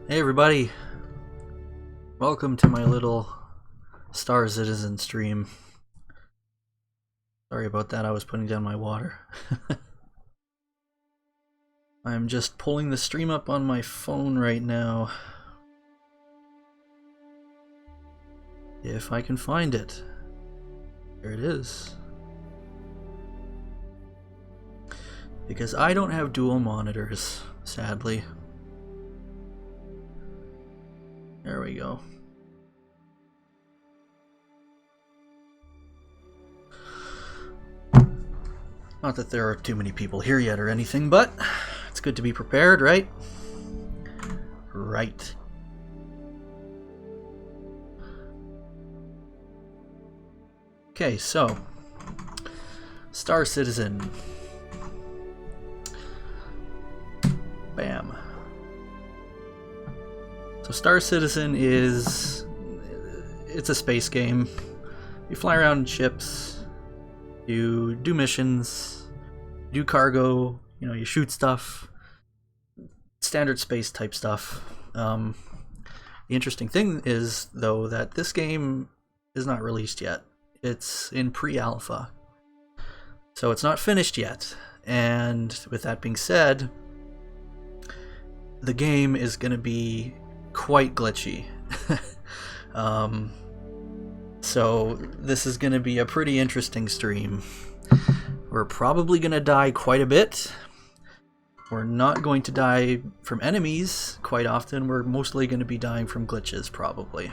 Hey everybody, welcome to my little Star Citizen stream. Sorry about that, I was putting down my water. I'm just pulling the stream up on my phone right now. If I can find it. There it is. Because I don't have dual monitors, sadly. There we go. Not that there are too many people here yet or anything, but it's good to be prepared, right? Right. Okay, so Star Citizen. Bam. So Star Citizen it's a space game. You fly around in ships, you do missions, you do cargo, you shoot stuff, standard space type stuff. The interesting thing is, though, that this game is not released yet. It's in pre-alpha. So it's not finished yet. And with that being said, the game is going to be quite glitchy. So this is going to be a pretty interesting stream. We're probably going to die quite a bit. We're not going to die from enemies quite often. We're mostly going to be dying from glitches, probably.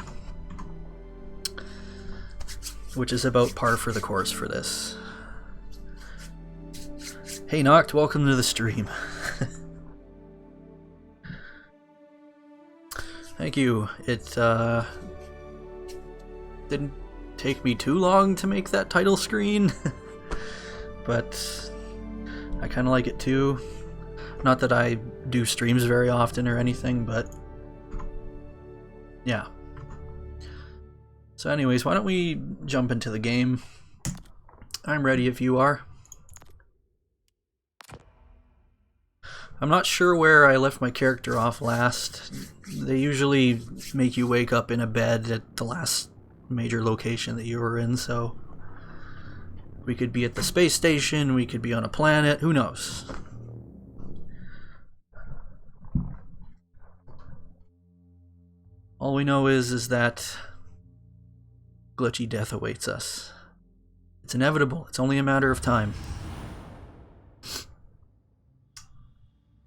Which is about par for the course for this. Hey Noct, welcome to the stream. Thank you. It didn't take me too long to make that title screen, but I kind of like it too. Not that I do streams very often or anything, but yeah. So anyways, why don't we jump into the game? I'm ready if you are. I'm not sure where I left my character off last. They usually make you wake up in a bed at the last major location that you were in, so we could be at the space station, we could be on a planet, who knows? All we know is that glitchy death awaits us. It's inevitable. It's only a matter of time.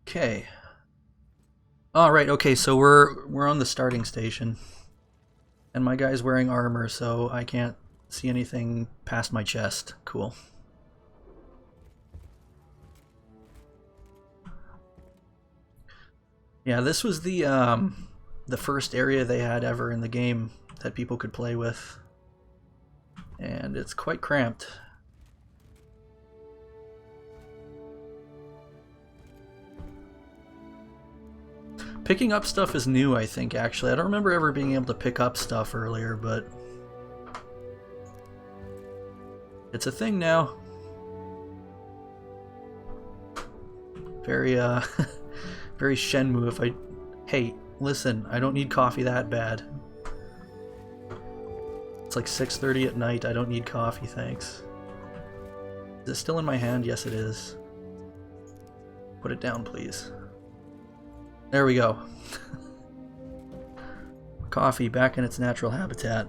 Okay. All right. Okay. So we're on the starting station, and my guy's wearing armor, so I can't see anything past my chest. Cool. Yeah, this was the first area they had ever in the game that people could play with. And it's quite cramped. Picking up stuff is new, I think, actually. I don't remember ever being able to pick up stuff earlier, but it's a thing now. Very, very Shenmue. If I... Hey, listen, I don't need coffee that bad. It's like 6:30 at night. I don't need coffee, thanks. Is it still in my hand? Yes, it is. Put it down, please. There we go. Coffee back in its natural habitat.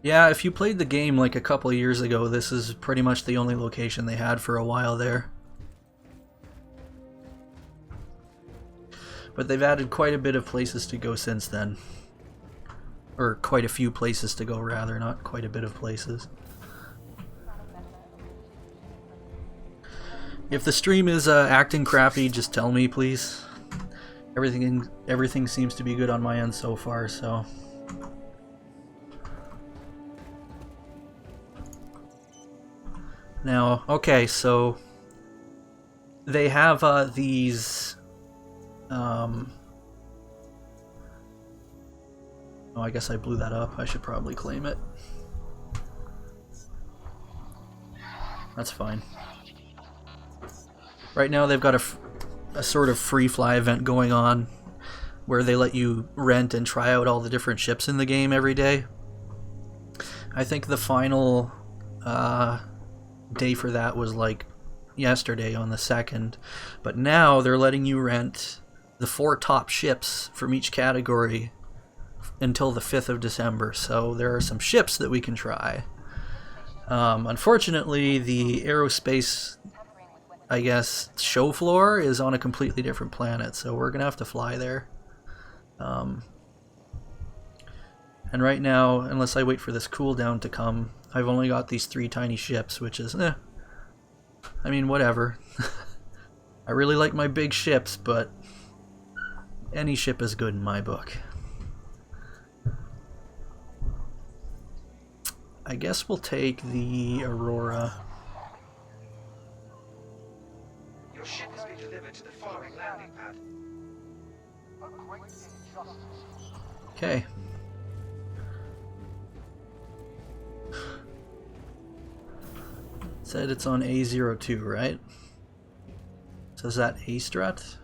Yeah, if you played the game like a couple of years ago, this is pretty much the only location they had for a while there. But they've added quite a bit of places to go since then. Or quite a few places to go, rather, not quite a bit of places. If the stream is acting crappy, just tell me, please. Everything seems to be good on my end so far, so... Now, okay, so... They have these... Oh, I guess I blew that up. I should probably claim it. That's fine. Right now they've got a sort of free fly event going on where they let you rent and try out all the different ships in the game every day. I think the final day for that was like yesterday on the 2nd, but now they're letting you rent the 4 top ships from each category until the 5th of December, so there are some ships that we can try. Unfortunately, the aerospace, I guess, show floor is on a completely different planet, so we're gonna have to fly there. And right now, unless I wait for this cooldown to come, I've only got these 3 tiny ships, which is, I mean, whatever. I really like my big ships, but any ship is good in my book. I guess we'll take the Aurora. Your ship has been delivered to the following landing pad. Okay. Said it's on A02, right? So is that A strut?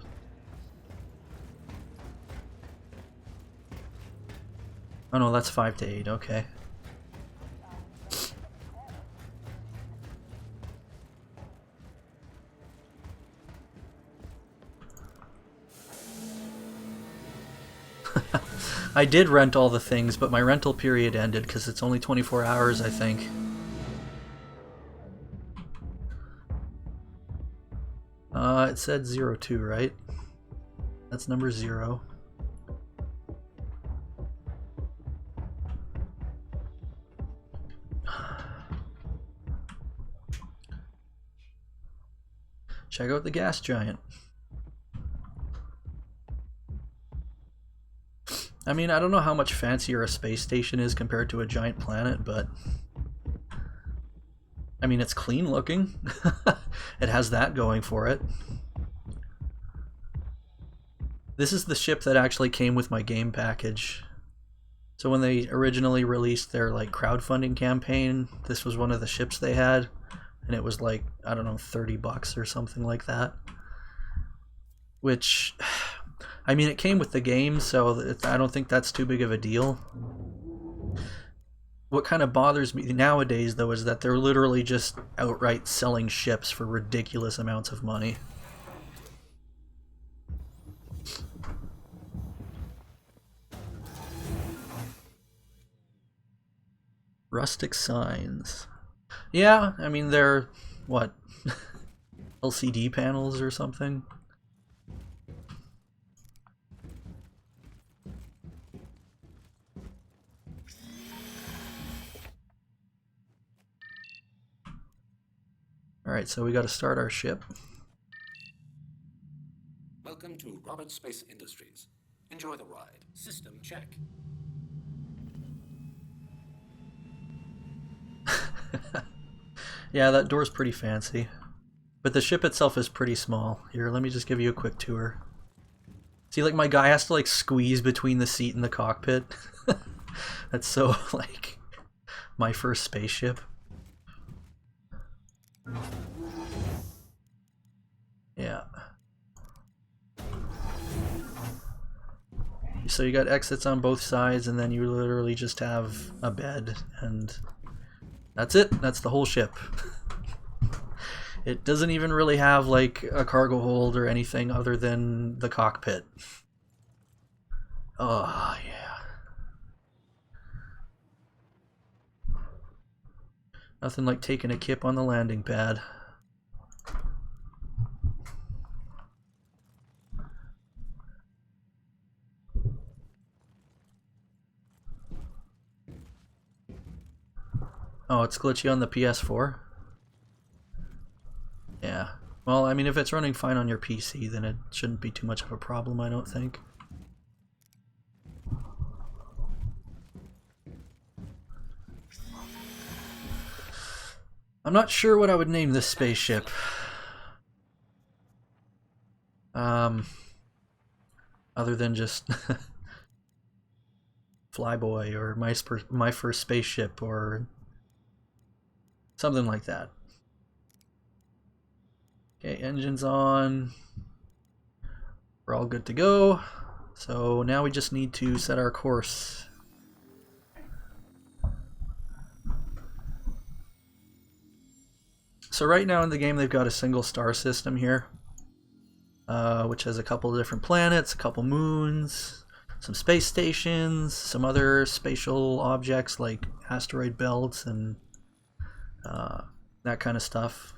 Oh no, that's 5 to 8, okay. I did rent all the things, but my rental period ended because it's only 24 hours, I think. It said 02, right? That's number 0. Check out the gas giant. I mean, I don't know how much fancier a space station is compared to a giant planet, but I mean, it's clean looking. It has that going for it. This is the ship that actually came with my game package. So when they originally released their like crowdfunding campaign, this was one of the ships they had, and it was like, I don't know, $30 or something like that. Which, I mean, it came with the game, so I don't think that's too big of a deal. What kind of bothers me nowadays, though, is that they're literally just outright selling ships for ridiculous amounts of money. Rustic signs. Yeah, I mean, they're, what, LCD panels or something? Alright, so we gotta start our ship. Welcome to Roberts Space Industries. Enjoy the ride. System check. Yeah, that door's pretty fancy. But the ship itself is pretty small. Here, let me just give you a quick tour. See, like, my guy has to, like, squeeze between the seat and the cockpit. That's so, like, my first spaceship. Yeah. So you got exits on both sides, and then you literally just have a bed, and that's it. That's the whole ship. It doesn't even really have like a cargo hold or anything other than the cockpit. Oh, yeah. Nothing like taking a kip on the landing pad. Oh, it's glitchy on the PS4? Yeah. Well, I mean, if it's running fine on your PC, then it shouldn't be too much of a problem, I don't think. I'm not sure what I would name this spaceship. Other than just Flyboy or my first spaceship or something like that. Okay, engine's on. We're all good to go. So now we just need to set our course. So right now in the game they've got a single star system here, which has a couple of different planets, a couple moons, some space stations, some other spatial objects like asteroid belts and that kind of stuff.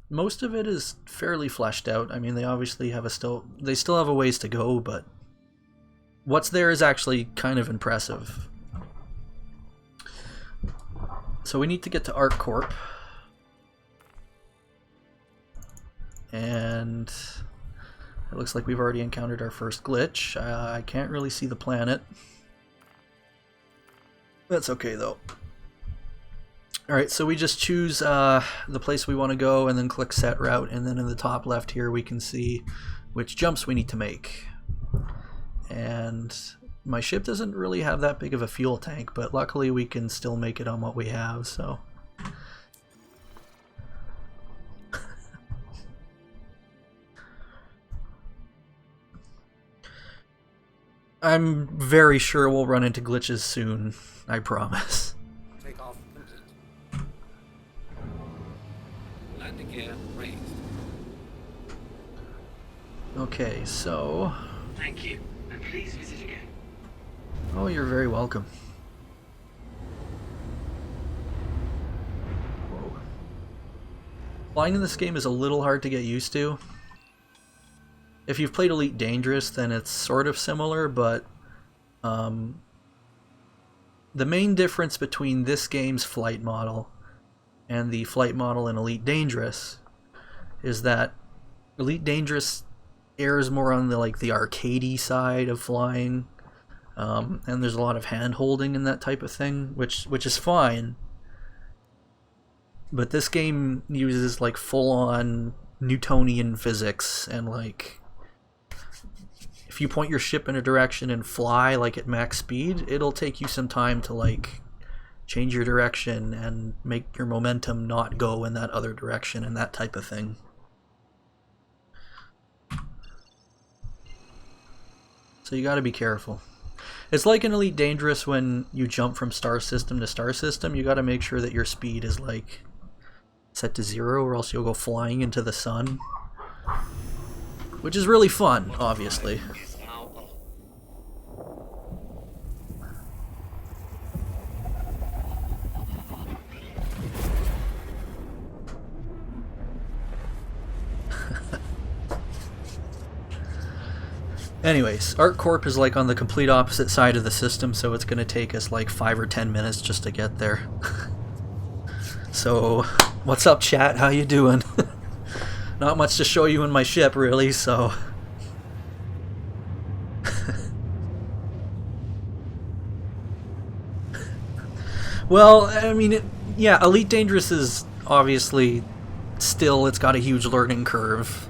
Most of it is fairly fleshed out. I mean, they obviously have they still have a ways to go, but what's there is actually kind of impressive. So we need to get to ArcCorp. And it looks like we've already encountered our first glitch. I can't really see the planet. That's okay though. Alright, so we just choose the place we want to go and then click set route, and then in the top left here we can see which jumps we need to make. And my ship doesn't really have that big of a fuel tank, but luckily we can still make it on what we have, so. I'm very sure we'll run into glitches soon, I promise. Take off complete. Landing gear raised. Okay, so... Thank you, and please visit again. Oh, you're very welcome. Whoa. Flying in this game is a little hard to get used to. If you've played Elite Dangerous, then it's sort of similar, but the main difference between this game's flight model and the flight model in Elite Dangerous is that Elite Dangerous airs more on the arcadey side of flying, and there's a lot of hand holding and that type of thing, which is fine. But this game uses like full on Newtonian physics, and like if you point your ship in a direction and fly like at max speed, it'll take you some time to like change your direction and make your momentum not go in that other direction and that type of thing. So you gotta be careful. It's like in Elite Dangerous when you jump from star system to star system, you gotta make sure that your speed is like set to 0 or else you'll go flying into the sun. Which is really fun, obviously. Is now on. Anyways, ArcCorp is like on the complete opposite side of the system, so it's gonna take us like 5 or 10 minutes just to get there. So, what's up, chat? How you doing? Not much to show you in my ship, really, so... Well, I mean, yeah, Elite Dangerous is obviously still, it's got a huge learning curve.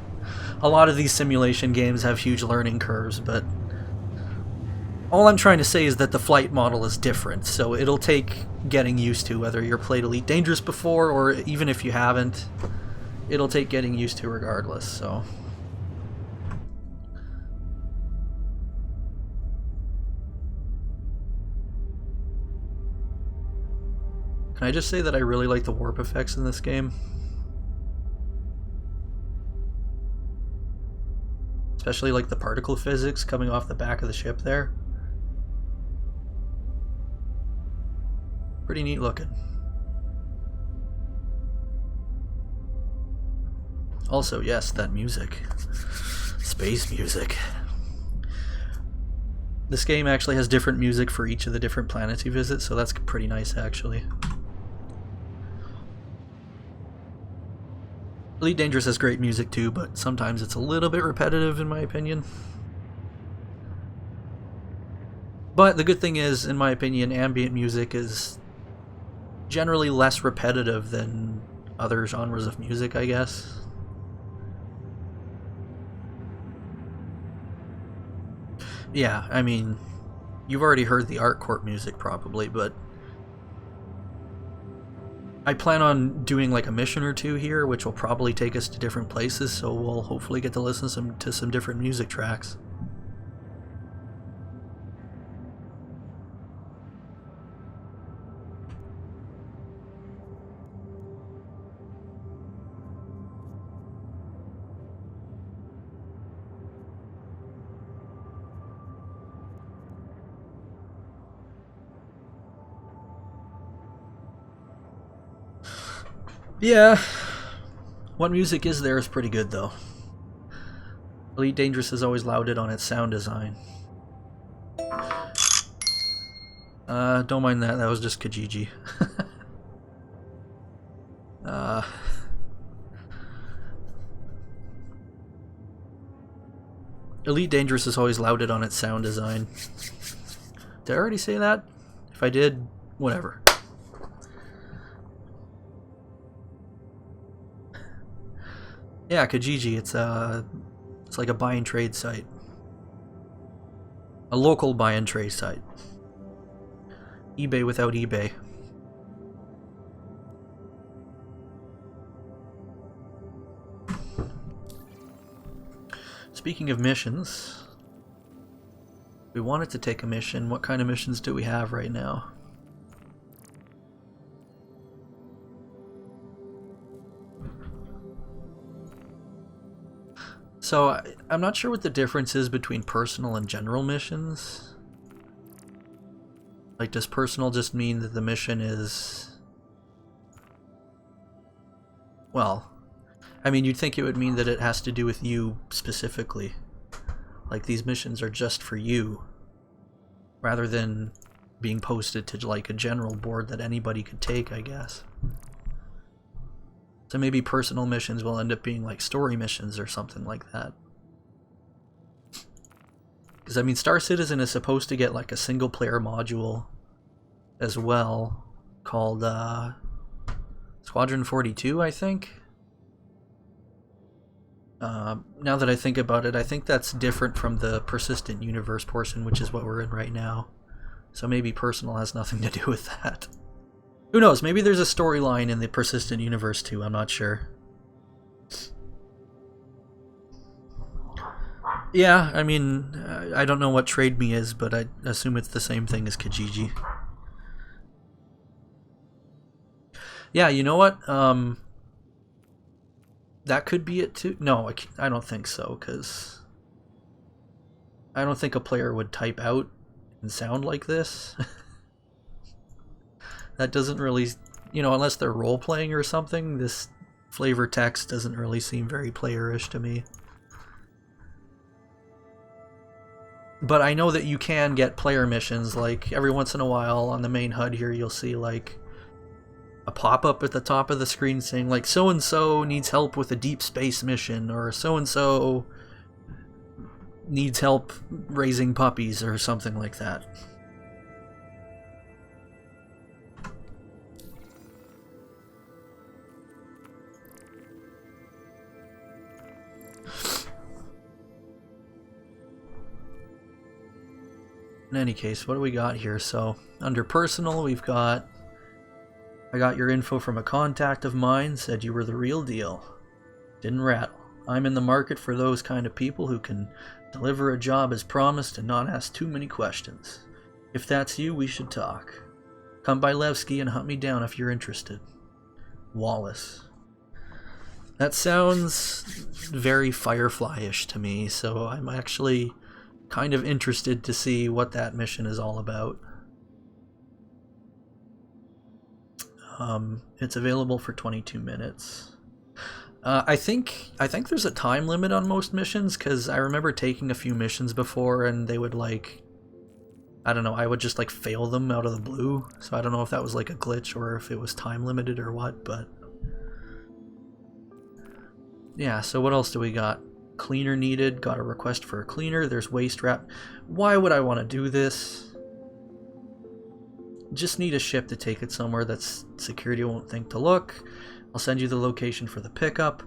A lot of these simulation games have huge learning curves, but all I'm trying to say is that the flight model is different, so it'll take getting used to, whether you've played Elite Dangerous before, or even if you haven't. It'll take getting used to regardless, so... Can I just say that I really like the warp effects in this game? Especially like the particle physics coming off the back of the ship there. Pretty neat looking. Also, yes, that music. Space music. This game actually has different music for each of the different planets you visit, so that's pretty nice actually. Elite Dangerous has great music too, but sometimes it's a little bit repetitive in my opinion. But the good thing is, in my opinion, ambient music is generally less repetitive than other genres of music, I guess. Yeah, I mean, you've already heard the ArcCorp music probably, but I plan on doing like a mission or two here, which will probably take us to different places, so we'll hopefully get to listen to some different music tracks. Yeah, what music is there is pretty good though. Elite Dangerous is always lauded on its sound design. Don't mind that, that was just Kijiji. Elite Dangerous is always lauded on its sound design. Did I already say that? If I did, whatever. Yeah, Kijiji, it's like a buy and trade site. A local buy and trade site. eBay without eBay. Speaking of missions, we wanted to take a mission. What kind of missions do we have right now? So, I'm not sure what the difference is between personal and general missions. Like, does personal just mean that the mission is... Well, I mean, you'd think it would mean that it has to do with you specifically. Like, these missions are just for you, rather than being posted to, like, a general board that anybody could take, I guess. So maybe personal missions will end up being like story missions or something like that. Because, I mean, Star Citizen is supposed to get like a single player module as well, called Squadron 42, I think. Now that I think about it, I think that's different from the Persistent Universe portion, which is what we're in right now. So maybe personal has nothing to do with that. Who knows, maybe there's a storyline in the Persistent Universe too, I'm not sure. Yeah, I mean, I don't know what Trade Me is, but I assume it's the same thing as Kijiji. Yeah, you know what? That could be it too. No, I don't think so, because I don't think a player would type out and sound like this. That doesn't really, you know, unless they're role-playing or something, this flavor text doesn't really seem very playerish to me. But I know that you can get player missions, like every once in a while on the main HUD here you'll see like a pop-up at the top of the screen saying like so-and-so needs help with a deep space mission, or so-and-so needs help raising puppies, or something like that. In any case, what do we got here? So, under personal, we've got... I got your info from a contact of mine, said you were the real deal. Didn't rattle. I'm in the market for those kind of people who can deliver a job as promised and not ask too many questions. If that's you, we should talk. Come by Levski and hunt me down if you're interested. Wallace. That sounds very Firefly-ish to me, so I'm actually kind of interested to see what that mission is all about. It's available for 22 minutes. I think there's a time limit on most missions, because I remember taking a few missions before and they would like, I don't know, I would just like fail them out of the blue. So I don't know if that was like a glitch or if it was time limited or what, but yeah. So what else do we got? Cleaner needed. Got a request for a cleaner. There's waste wrap. Why would I want to do this? Just need a ship to take it somewhere that security won't think to look. I'll send you the location for the pickup,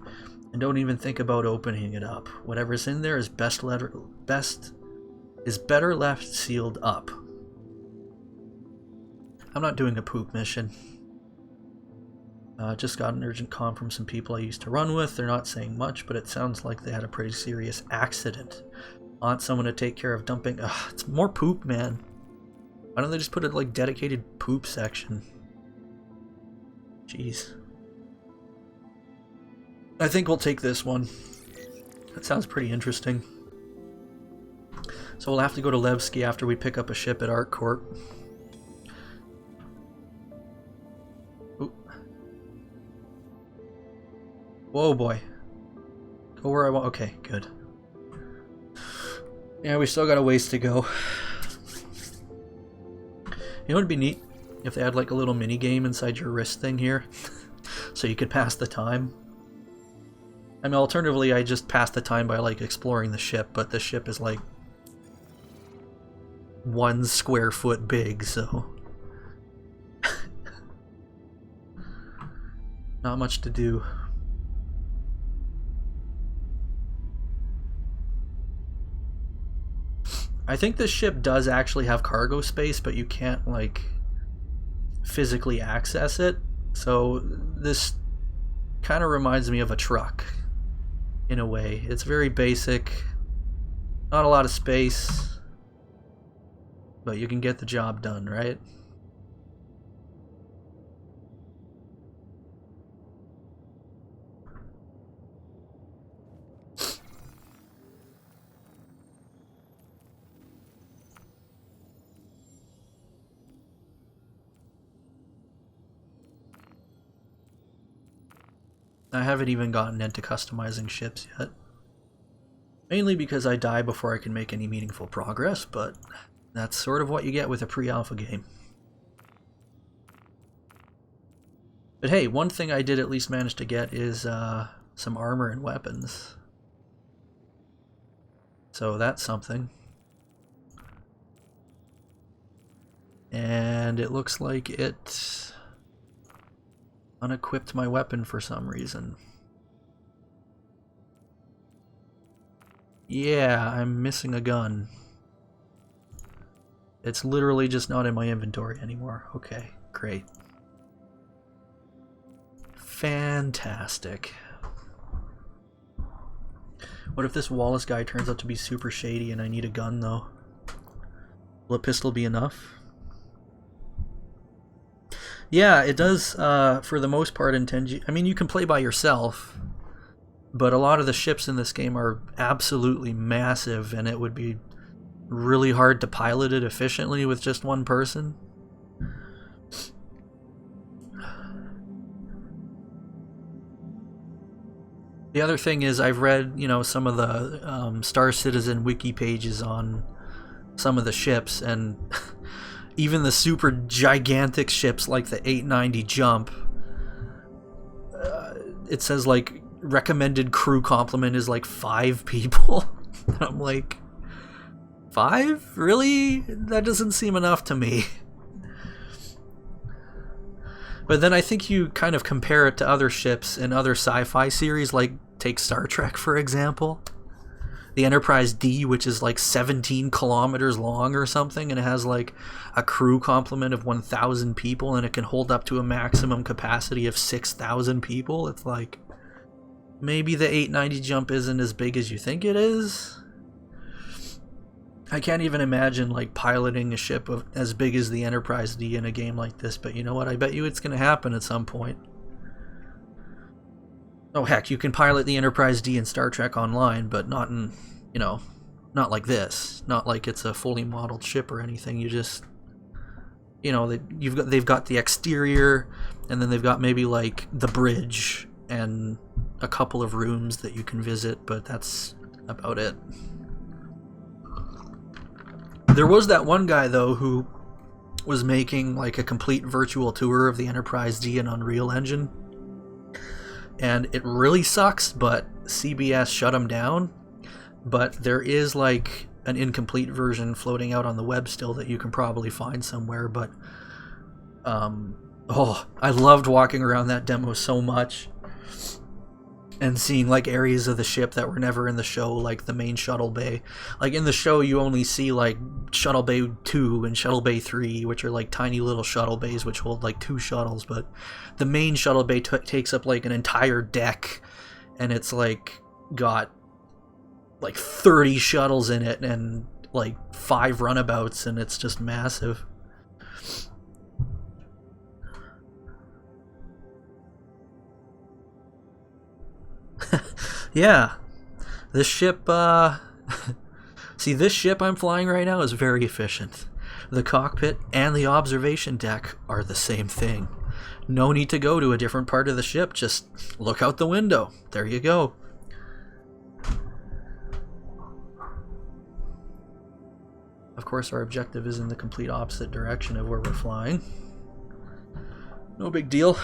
and don't even think about opening it up. Whatever's in there is better left sealed up. I'm not doing a poop mission. Just got an urgent call from some people I used to run with. They're not saying much, but it sounds like they had a pretty serious accident. I want someone to take care of dumping. Ugh, it's more poop, man. Why don't they just put a like dedicated poop section? Jeez. I think we'll take this one. That sounds pretty interesting. So we'll have to go to Levski after we pick up a ship at ArcCorp. Ooh. Whoa, boy. Go where I want. Okay, good. Yeah, we still got a ways to go. You know what would be neat? If they had like a little mini game inside your wrist thing here. So you could pass the time. I mean, alternatively, I just pass the time by like exploring the ship, but the ship is like 1 square foot big, so not much to do. I think this ship does actually have cargo space, but you can't like physically access it. So this kind of reminds me of a truck in a way. It's very basic, not a lot of space, but you can get the job done, right? I haven't even gotten into customizing ships yet. Mainly because I die before I can make any meaningful progress, but that's sort of what you get with a pre-alpha game. But hey, one thing I did at least manage to get is some armor and weapons. So that's something. And it looks like it unequipped my weapon for some reason. Yeah, I'm missing a gun. It's literally just not in my inventory anymore. Okay, great. Fantastic. What if this Wallace guy turns out to be super shady and I need a gun though? Will a pistol be enough? Yeah, it does, for the most part, intend you. I mean, you can play by yourself, but a lot of the ships in this game are absolutely massive, and it would be really hard to pilot it efficiently with just one person. The other thing is, I've read, you know, some of the Star Citizen wiki pages on some of the ships, and even the super gigantic ships like the 890 Jump, it says like recommended crew complement is like 5 people. And I'm like, 5? Really? That doesn't seem enough to me. But then I think you kind of compare it to other ships in other sci-fi series, like take Star Trek for example. The Enterprise D, which is like 17 kilometers long or something, and it has like a crew complement of 1,000 people, and it can hold up to a maximum capacity of 6,000 people. It's like, maybe the 890 Jump isn't as big as you think it is. I can't even imagine like piloting a ship as big as the Enterprise D in a game like this, but you know what? I bet you it's going to happen at some point. Oh heck, you can pilot the Enterprise D in Star Trek Online, but not in, you know, not like this. Not like it's a fully modeled ship or anything. You just, you know, they've got the exterior, and then they've got maybe like the bridge and a couple of rooms that you can visit, but that's about it. There was that one guy though who was making like a complete virtual tour of the Enterprise D in Unreal Engine. And it really sucks, but CBS shut them down. But there is like an incomplete version floating out on the web still that you can probably find somewhere. But oh, I loved walking around that demo so much. and seeing like areas of the ship that were never in the show, like the main shuttle bay. Like in the show you only see like shuttle bay 2 and shuttle bay 3, which are like tiny little shuttle bays which hold like 2 shuttles, but the main shuttle bay takes up like an entire deck, and it's like got like 30 shuttles in it and like 5 runabouts, and it's just massive. Yeah, this ship, see, this ship I'm flying right now is very efficient. The cockpit and the observation deck are the same thing. No need to go to a different part of the ship, just look out the window. There you go. Of course, our objective is in the complete opposite direction of where we're flying. No big deal.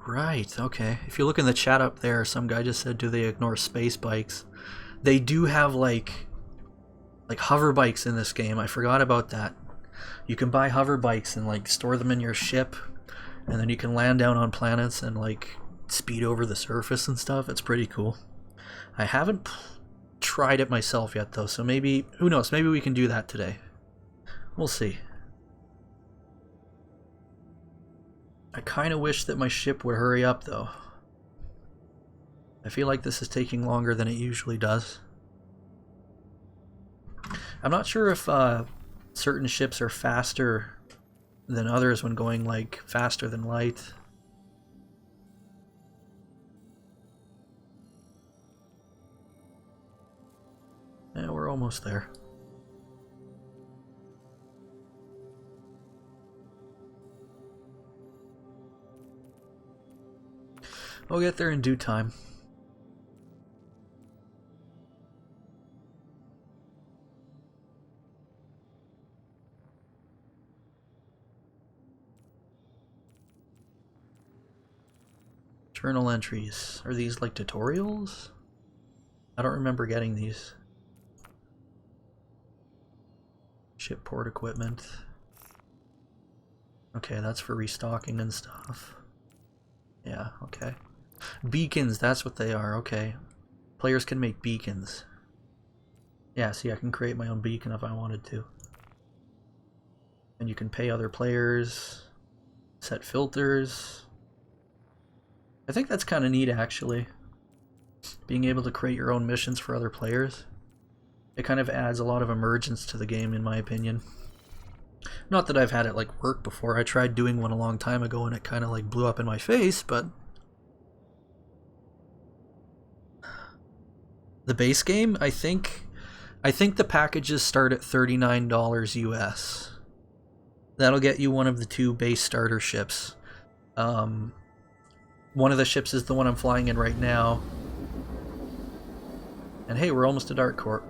Right, okay. If you look in the chat up there, some guy just said, do they ignore space bikes? They do have like hover bikes in this game. I forgot about that. You can buy hover bikes and like store them in your ship, and then you can land down on planets and like speed over the surface and stuff. It's pretty cool. I haven't tried it myself yet though, so maybe, who knows, maybe we can do that today. We'll see. I kind of wish that my ship would hurry up though. I feel like this is taking longer than it usually does. I'm not sure if certain ships are faster than others when going like faster than light. Yeah, we're almost there. We'll get there in due time. Journal entries. Are these like tutorials? I don't remember getting these. Ship port equipment. Okay, that's for restocking and stuff. Yeah, okay. Beacons, that's what they are, okay. Players can make beacons. Yeah, see, I can create my own beacon if I wanted to. And you can pay other players, set filters. I think that's kind of neat, actually. Being able to create your own missions for other players. It kind of adds a lot of emergence to the game, in my opinion. Not that I've had it like work before. I tried doing one a long time ago and it kind of like blew up in my face, but the base game, I think the packages start at $39 US. That'll get you one of the 2 base starter ships. One of the ships is the one I'm flying in right now. And hey, we're almost at ArcCorp.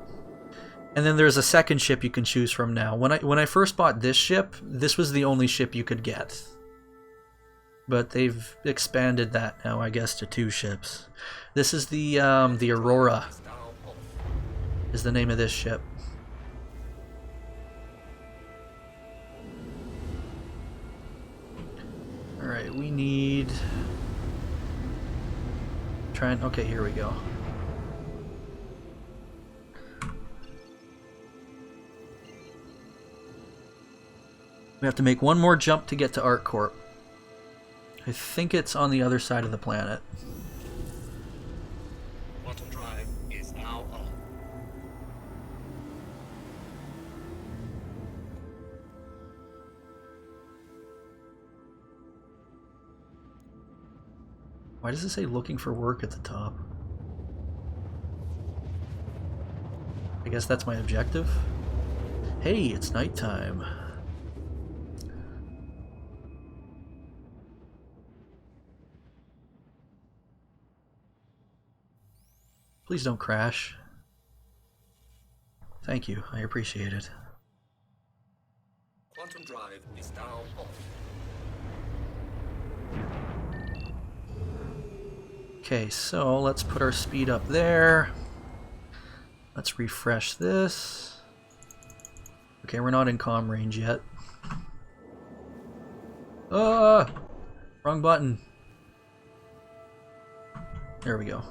And then there's a second ship you can choose from now. When I first bought this ship, this was the only ship you could get. But they've expanded that now, I guess, to 2 ships. This is the Aurora, is the name of this ship. Alright, we need... Okay, here we go. We have to make one more jump to get to ArcCorp. I think it's on the other side of the planet. Quantum drive is now on. Why does it say looking for work at the top? I guess that's my objective. Hey, it's nighttime. Please don't crash. Thank you, I appreciate it. Quantum drive drive is now off. Okay, so let's put our speed up there. Let's refresh this. Okay, we're not in comm range yet. Ah! Wrong button. There we go.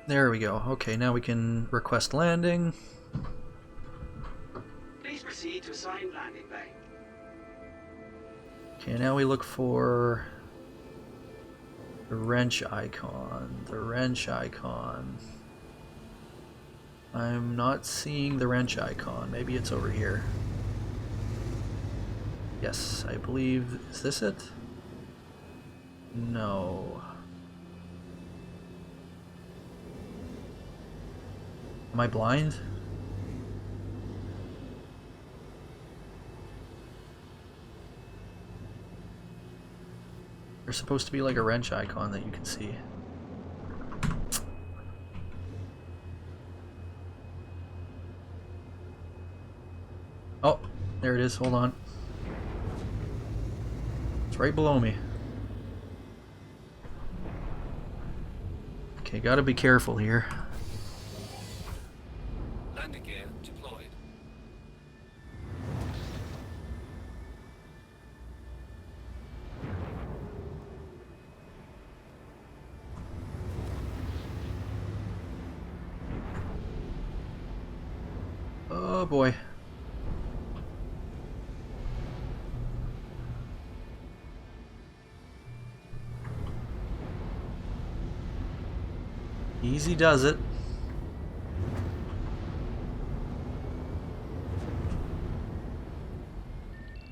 There we go. Okay, now we can request landing. Please proceed to assigned landing bay. Okay, now we look for the wrench icon. The wrench icon. I'm not seeing the wrench icon. Maybe it's over here. Yes, I believe... Is this it? No. Am I blind? There's supposed to be like a wrench icon that you can see. Oh, there it is. Hold on. It's right below me. Okay, gotta be careful here. Landing gear deployed. Oh boy. Easy does it.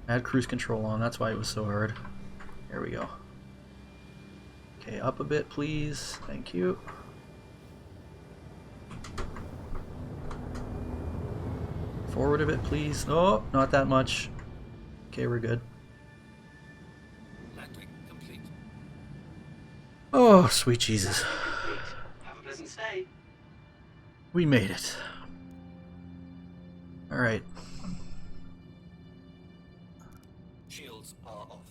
I had cruise control on, that's why it was so hard. There we go. Okay, up a bit, please. Thank you. Forward a bit, please. Oh, not that much. Okay, we're good. Landing complete. Oh, sweet Jesus. Complete. Have a pleasant stay. We made it. Alright. Shields are off.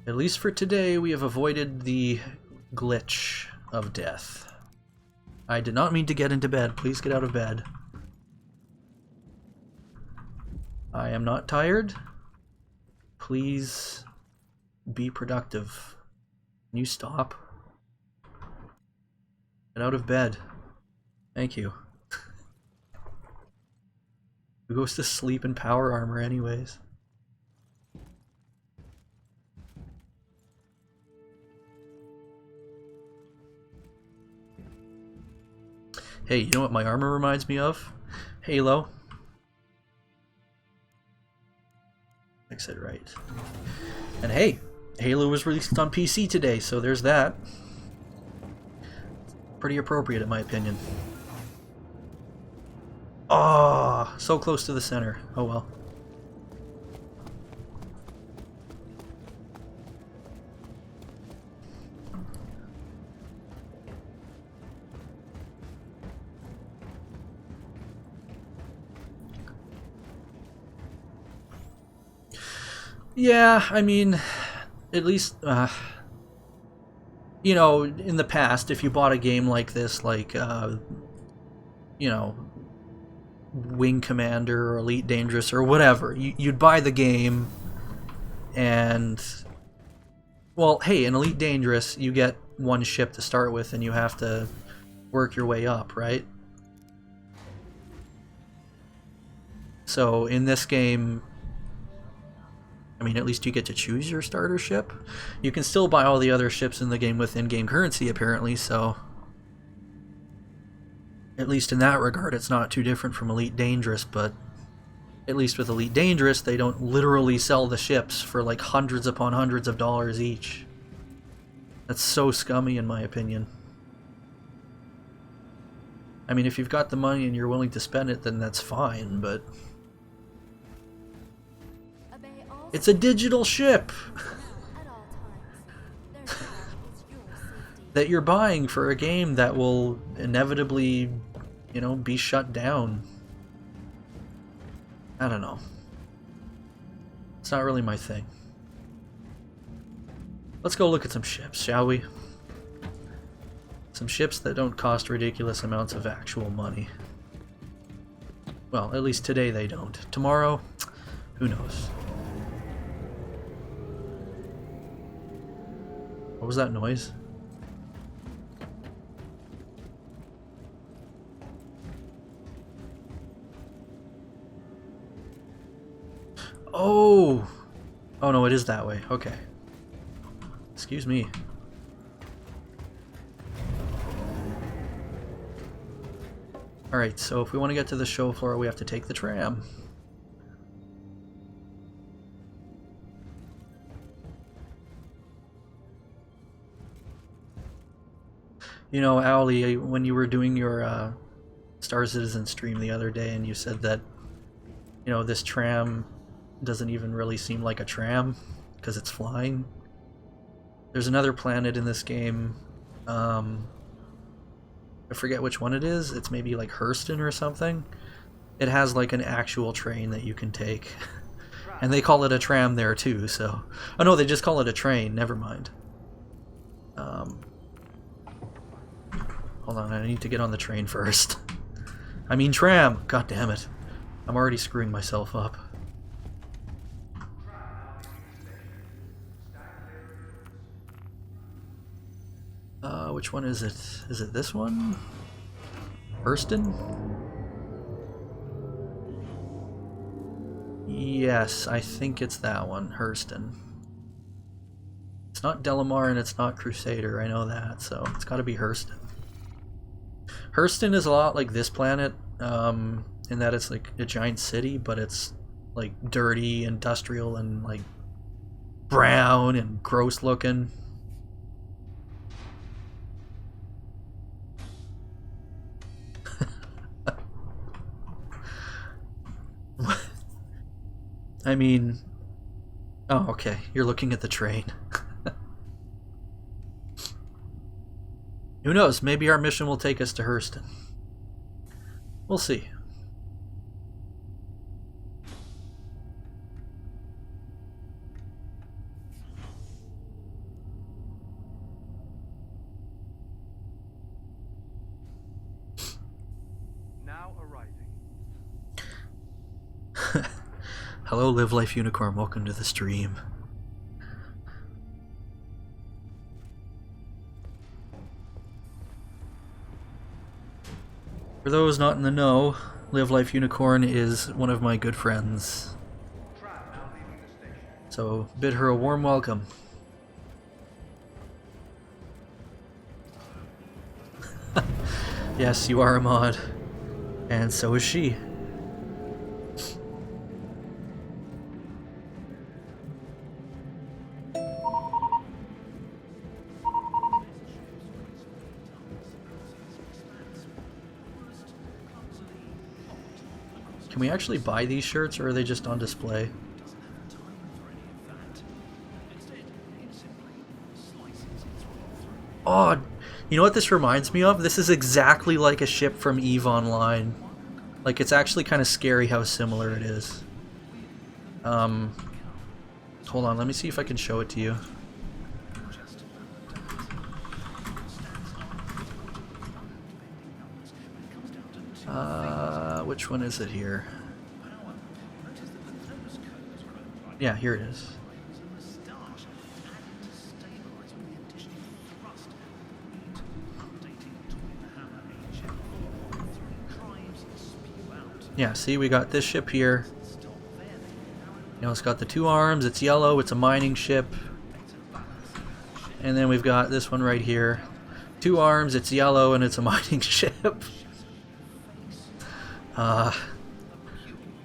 At least for today, we have avoided the glitch of death. I did not mean to get into bed. Please get out of bed. I am not tired. Please be productive. Can you stop? Get out of bed. Thank you. Who goes to sleep in power armor anyways? Hey, you know what my armor reminds me of? Halo. I said right. And hey, Halo was released on PC today, so there's that. Pretty appropriate in my opinion. Ah, so close to the center. Oh well. Yeah, I mean, at least, you know, in the past, if you bought a game like this, like, you know, Wing Commander or Elite Dangerous or whatever, you'd buy the game and, well, hey, in Elite Dangerous, you get one ship to start with and you have to work your way up, right? So in this game, I mean, at least you get to choose your starter ship. You can still buy all the other ships in the game with in-game currency, apparently, so... At least in that regard, it's not too different from Elite Dangerous, but... At least with Elite Dangerous, they don't literally sell the ships for like hundreds upon hundreds of dollars each. That's so scummy, in my opinion. I mean, if you've got the money and you're willing to spend it, then that's fine, but... It's a digital ship! That you're buying for a game that will inevitably, you know, be shut down. I don't know. It's not really my thing. Let's go look at some ships, shall we? Some ships that don't cost ridiculous amounts of actual money. Well, at least today they don't. Tomorrow, who knows? What was that noise? Oh! Oh no, it is that way. Okay. Excuse me. Alright, so if we want to get to the show floor, we have to take the tram. You know, Owly, when you were doing your Star Citizen stream the other day and you said that, you know, this tram doesn't even really seem like a tram because it's flying. There's another planet in this game. I forget which one it is. It's maybe like Hurston or something. It has like an actual train that you can take. And they call it a tram there too, so... Oh no, they just call it a train. Never mind. Hold on, I need to get on the train first. I mean tram! God damn it. I'm already screwing myself up. Which one is it? Is it this one? Hurston? Yes, I think it's that one, Hurston. It's not Delamar and it's not Crusader, I know that, so it's gotta be Hurston. Hurston is a lot like this planet, in that it's like a giant city, but it's like dirty, industrial, and like brown and gross looking. I mean... Oh, okay. You're looking at the train. Who knows? Maybe our mission will take us to Hurston. We'll see. Now arriving. Hello, Live Life Unicorn. Welcome to the stream. For those not in the know, Live Life Unicorn is one of my good friends. So bid her a warm welcome. Yes, you are a mod. And so is she. Can we actually buy these shirts, or are they just on display? Oh, you know what this reminds me of? This is exactly like a ship from EVE Online. Like, it's actually kind of scary how similar it is. Hold on, let me see if I can show it to you. Which one is it here? Yeah, here it is. Yeah, see, we got this ship here. You know, it's got the two arms, it's yellow, it's a mining ship. And then we've got this one right here. Two arms, it's yellow, and it's a mining ship. I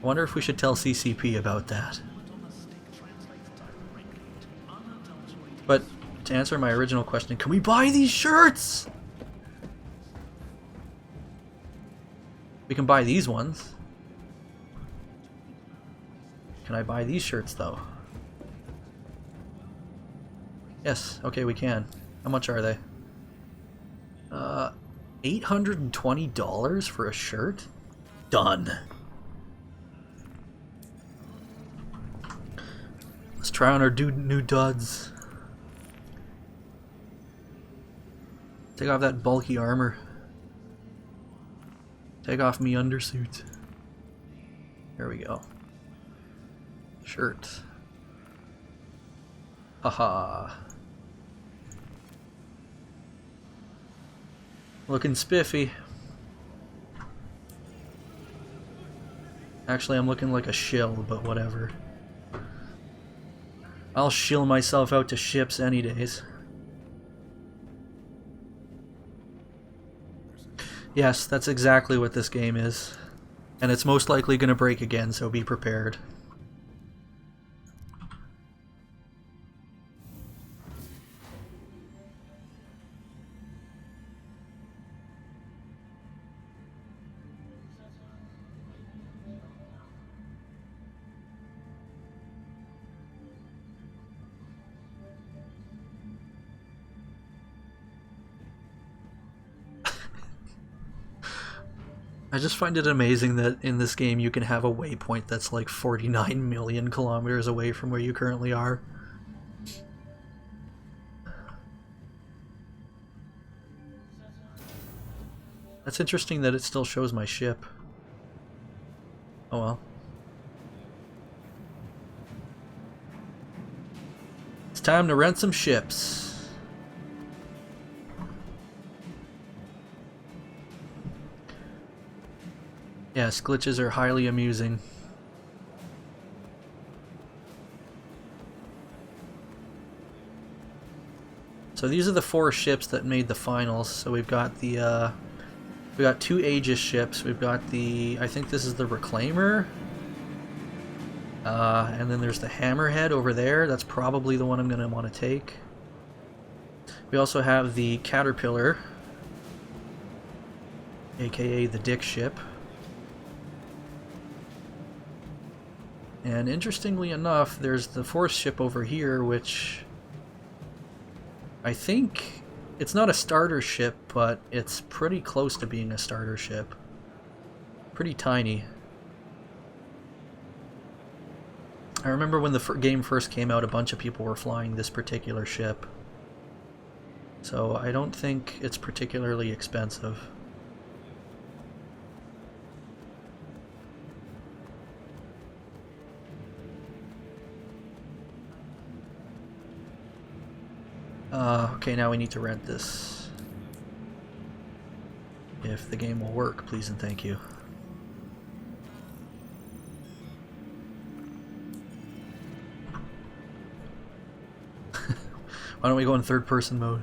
wonder if we should tell CCP about that. But to answer my original question, can we buy these shirts? We can buy these ones. Can I buy these shirts though? Yes, okay, we can. How much are they? $820 for a shirt? Done. Let's try on our new duds. Take off that bulky armor. Take off me undersuit. There we go. Shirt. Haha. Looking spiffy. Actually, I'm looking like a shill, but whatever. I'll shill myself out to ships any days. Yes, that's exactly what this game is. And it's most likely going to break again, so be prepared. I just find it amazing that in this game you can have a waypoint that's like 49 million kilometers away from where you currently are. That's interesting that it still shows my ship. Oh well. It's time to rent some ships. Yes, glitches are highly amusing. So these are the 4 ships that made the finals. So we've got the we got 2 Aegis ships. We've got the, I think this is the Reclaimer. And then there's the Hammerhead over there. That's probably the one I'm gonna want to take. We also have the Caterpillar, aka the Dick ship. And interestingly enough, there's the 4th ship over here, which I think it's not a starter ship, but it's pretty close to being a starter ship. Pretty tiny. I remember when the game first came out, a bunch of people were flying this particular ship. So I don't think it's particularly expensive. Okay, now we need to rent this. If the game will work, please and thank you. Why don't we go in third person mode?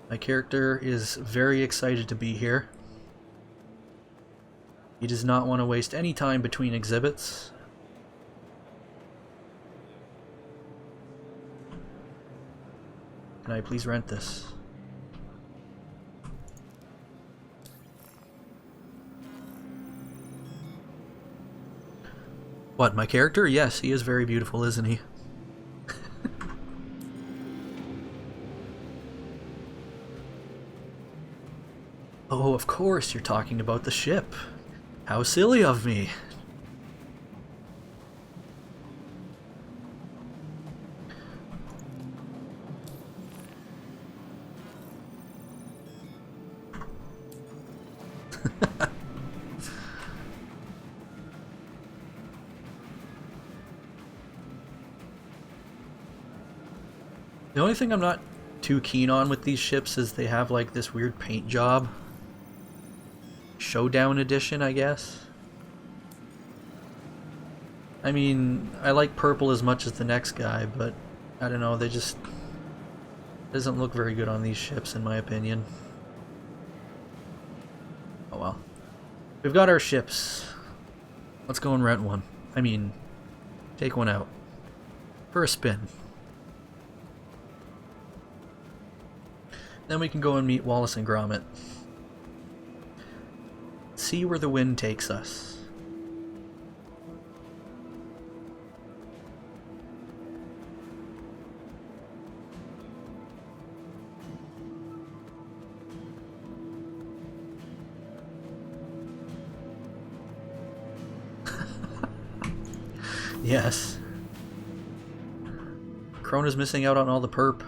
My character is very excited to be here. He does not want to waste any time between exhibits. Can I please rent this? What, my character? Yes, he is very beautiful, isn't he? Oh, of course you're talking about the ship. How silly of me. The only thing I'm not too keen on with these ships is they have like this weird paint job. Showdown edition, I guess. I mean, I like purple as much as the next guy, but I don't know, they just doesn't look very good on these ships in my opinion. Oh well. We've got our ships. Let's go and rent one. I mean, take one out. For a spin. Then we can go and meet Wallace and Gromit. See where the wind takes us. Yes. Krona's missing out on all the perp.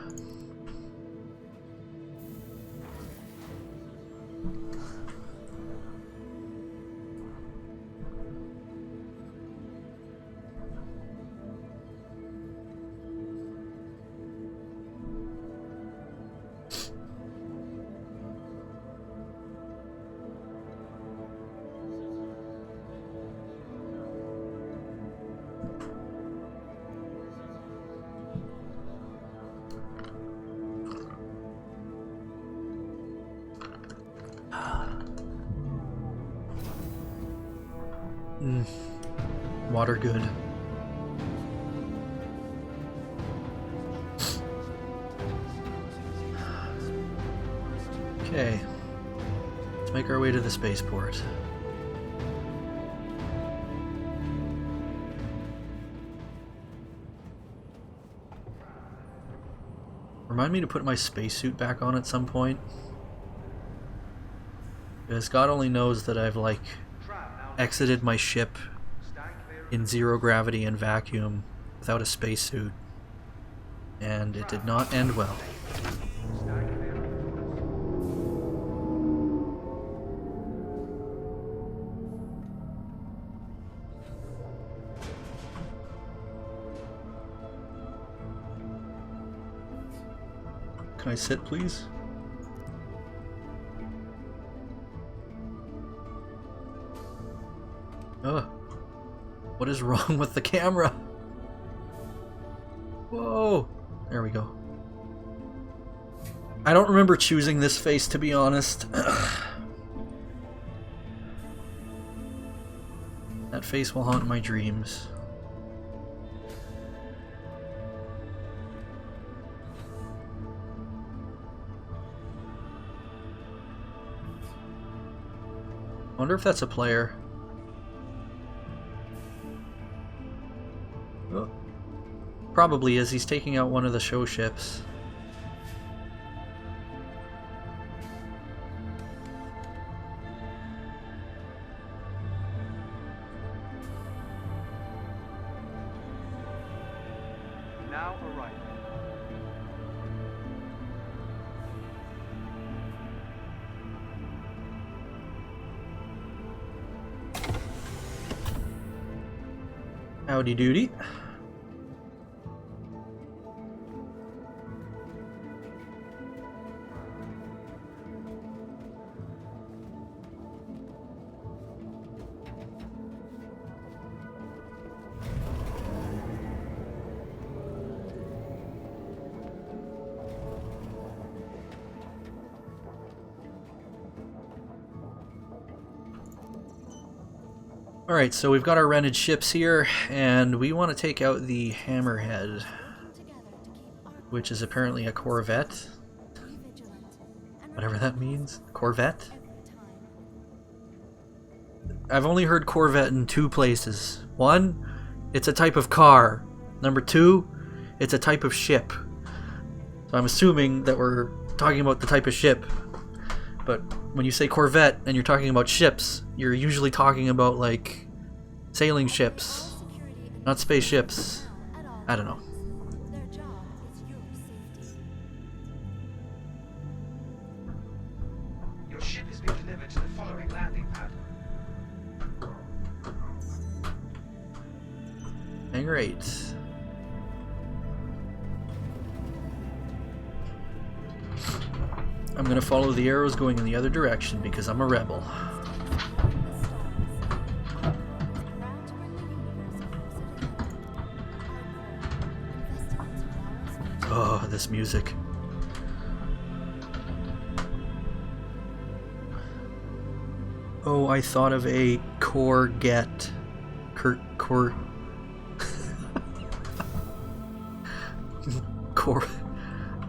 Water good. Okay. Let's make our way to the spaceport. Remind me to put my spacesuit back on at some point. Because God only knows that I've, like, exited my ship in zero gravity and vacuum without a spacesuit, and it did not end well. Can I sit, please? Ugh. What is wrong with the camera? Whoa! There we go. I don't remember choosing this face, to be honest. That face will haunt my dreams. Wonder if that's a player. Oh. Probably is. He's taking out one of the show ships. Now arriving. Howdy doody. Alright, so we've got our rented ships here, and we want to take out the Hammerhead, which is apparently a Corvette. Whatever that means. Corvette? I've only heard Corvette in two places. One, it's a type of car. Number two, it's a type of ship. So I'm assuming that we're talking about the type of ship. But when you say Corvette and you're talking about ships, you're usually talking about, like, sailing ships, not spaceships. I don't know. Your ship has been delivered to the following landing pad. Great. I'm gonna follow the arrows going in the other direction because I'm a rebel. Oh, this music. Oh, I thought of a Corget.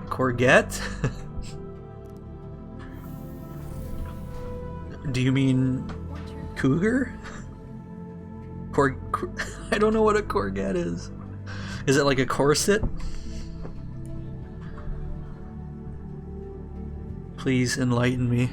Corget? Do you mean cougar? I don't know what a corget is. Is it like a corset? Please enlighten me.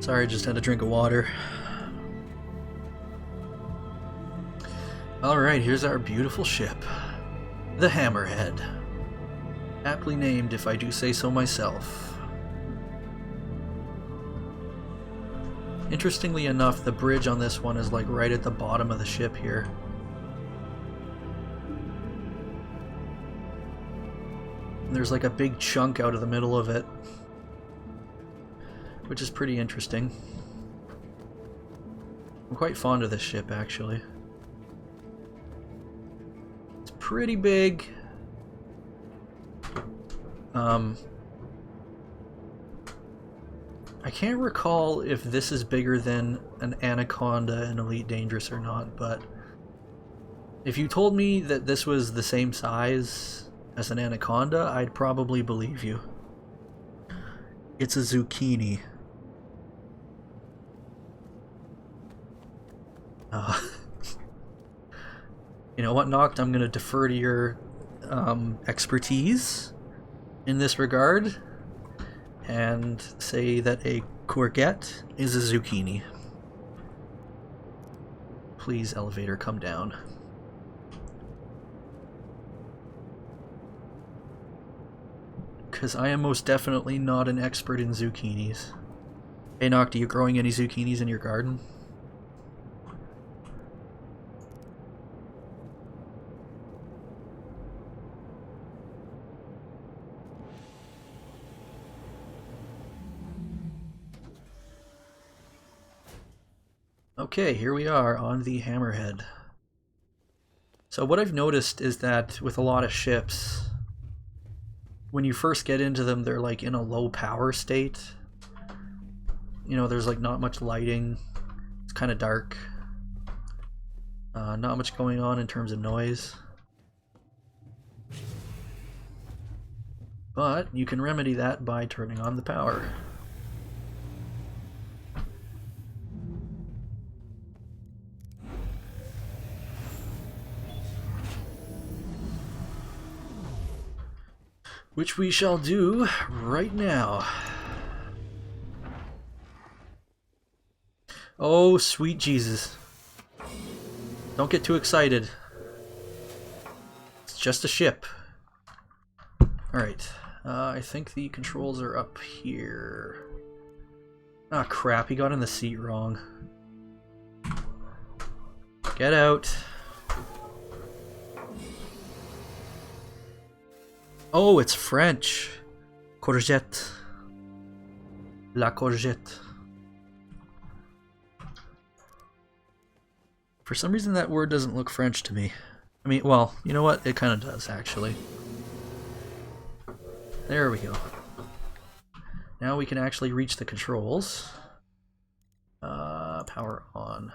Sorry, I just had a drink of water. Alright, here's our beautiful ship. The Hammerhead. Aptly named, if I do say so myself. Interestingly enough, the bridge on this one is like right at the bottom of the ship here. And there's like a big chunk out of the middle of it, which is pretty interesting. I'm quite fond of this ship, actually. It's pretty big. I can't recall if this is bigger than an Anaconda in Elite Dangerous or not, but if you told me that this was the same size as an Anaconda, I'd probably believe you. It's a zucchini. You know what, Noct? I'm going to defer to your expertise in this regard and say that a courgette is a zucchini. Please, elevator, come down. Because I am most definitely not an expert in zucchinis. Hey, Noct, are you growing any zucchinis in your garden? Okay, here we are on the Hammerhead. So what I've noticed is that with a lot of ships, when you first get into them, they're like in a low power state. You know, there's like not much lighting. It's kind of dark. Not much going on in terms of noise. But you can remedy that by turning on the power. Which we shall do right now. Oh, sweet Jesus. Don't get too excited. It's just a ship. Alright. I think the controls are up here. Ah, crap. He got in the seat wrong. Get out. Oh, it's French. Courgette. La courgette. For some reason that word doesn't look French to me. I mean, well, you know what? It kind of does, actually. There we go. Now we can actually reach the controls. Power on.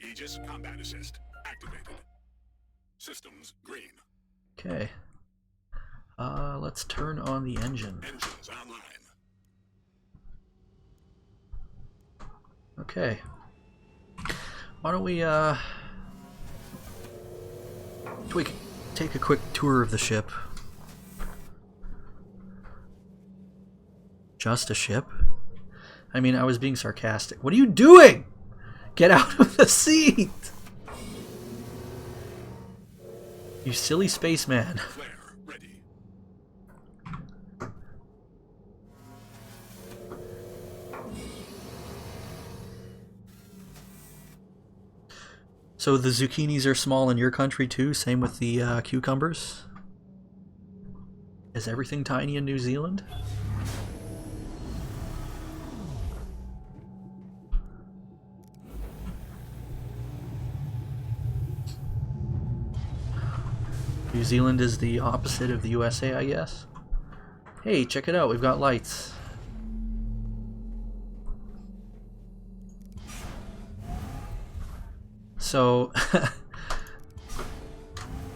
Aegis Combat Assist activated. Systems green. Okay. Let's turn on the engine. Engines online. Okay. Why don't we take a quick tour of the ship? Just a ship? I mean, I was being sarcastic. What are you doing? Get out of the seat! You silly spaceman. Flare ready. So the zucchinis are small in your country too? Same with the cucumbers? Is everything tiny in New Zealand? New Zealand is the opposite of the USA, I guess. Hey, check it out, we've got lights. So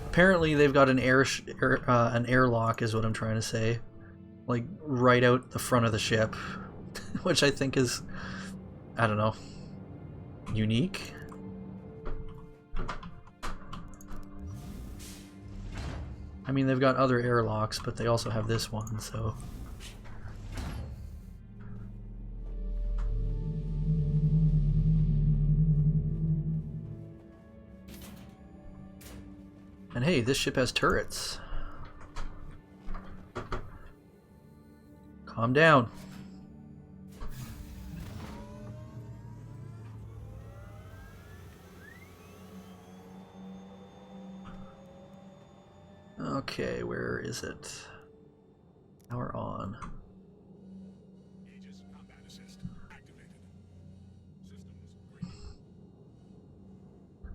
apparently they've got an an airlock, is what I'm trying to say, like right out the front of the ship, which I think is, I don't know, unique. I mean, they've got other airlocks, but they also have this one, so. And hey, this ship has turrets. Calm down. Okay, where is it? Power on. Aegis combat assist activated. Systems green.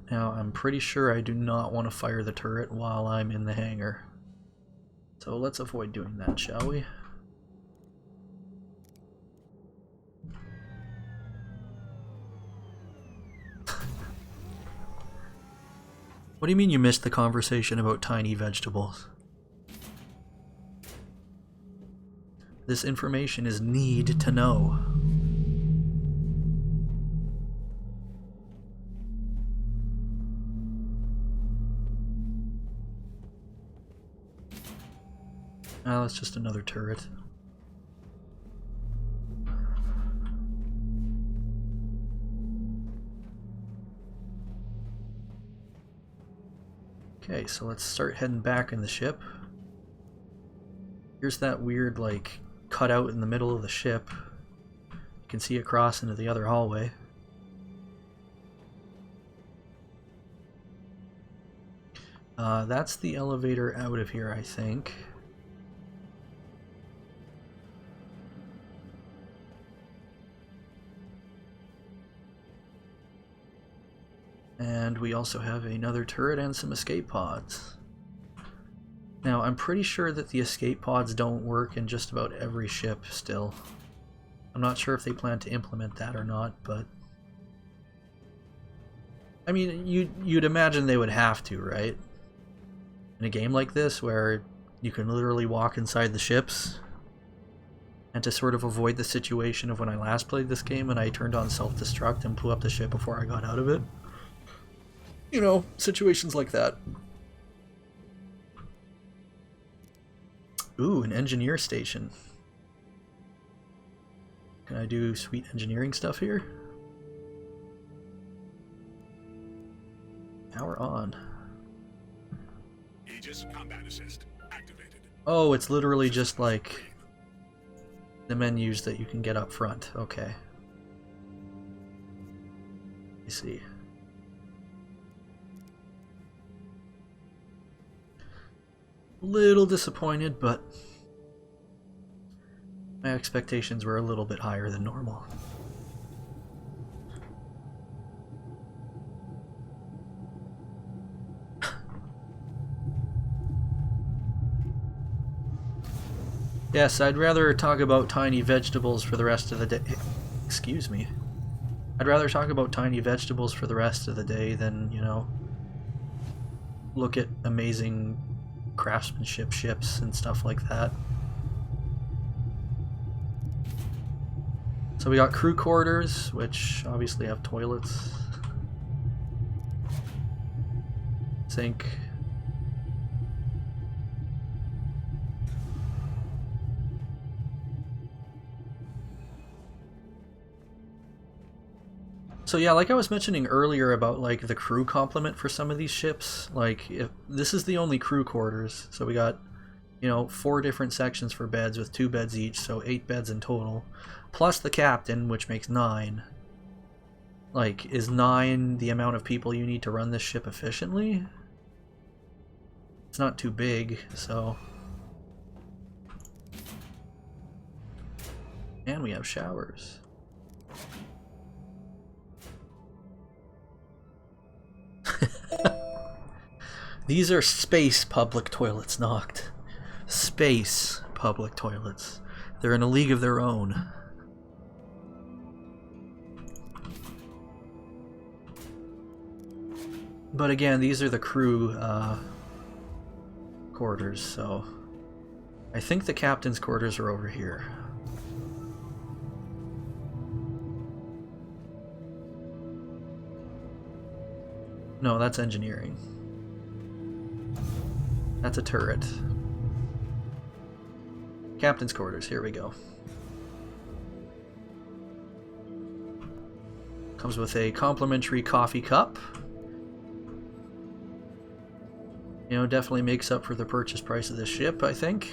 Now, I'm pretty sure I do not want to fire the turret while I'm in the hangar. So let's avoid doing that, shall we? What do you mean you missed the conversation about tiny vegetables? This information is need to know. Oh, that's just another turret. Okay, so let's start heading back in the ship. Here's that weird, like, cutout in the middle of the ship. You can see it cross into the other hallway. That's the elevator out of here, I think. And we also have another turret and some escape pods. Now, I'm pretty sure that the escape pods don't work in just about every ship still. I'm not sure if they plan to implement that or not, but... I mean, you'd imagine they would have to, right? In a game like this, where you can literally walk inside the ships, and to sort of avoid the situation of when I last played this game and I turned on self-destruct and blew up the ship before I got out of it. You know, situations like that. Ooh, an engineer station. Can I do sweet engineering stuff here? Power on. Aegis combat assist activated. Oh, it's literally just like the menus that you can get up front. Okay. I see. Little disappointed, but my expectations were a little bit higher than normal. Yes, I'd rather talk about tiny vegetables for the rest of the day. Excuse me. I'd rather talk about tiny vegetables for the rest of the day than, you know, look at amazing craftsmanship ships and stuff like that. So we got crew quarters, which obviously have toilets, sink. So yeah, like I was mentioning earlier about like the crew complement for some of these ships, like if this is the only crew quarters, so we got, you know, 4 different sections for beds with 2 beds each, so 8 beds in total, plus the captain, which makes 9. Like, is 9 the amount of people you need to run this ship efficiently? It's not too big, so... And we have showers. These are space public toilets, Noct. Space public toilets. They're in a league of their own. But again, these are the crew quarters, so I think the captain's quarters are over here. No, that's engineering. That's a turret. Captain's quarters, here we go. Comes with a complimentary coffee cup. You know, definitely makes up for the purchase price of this ship, I think.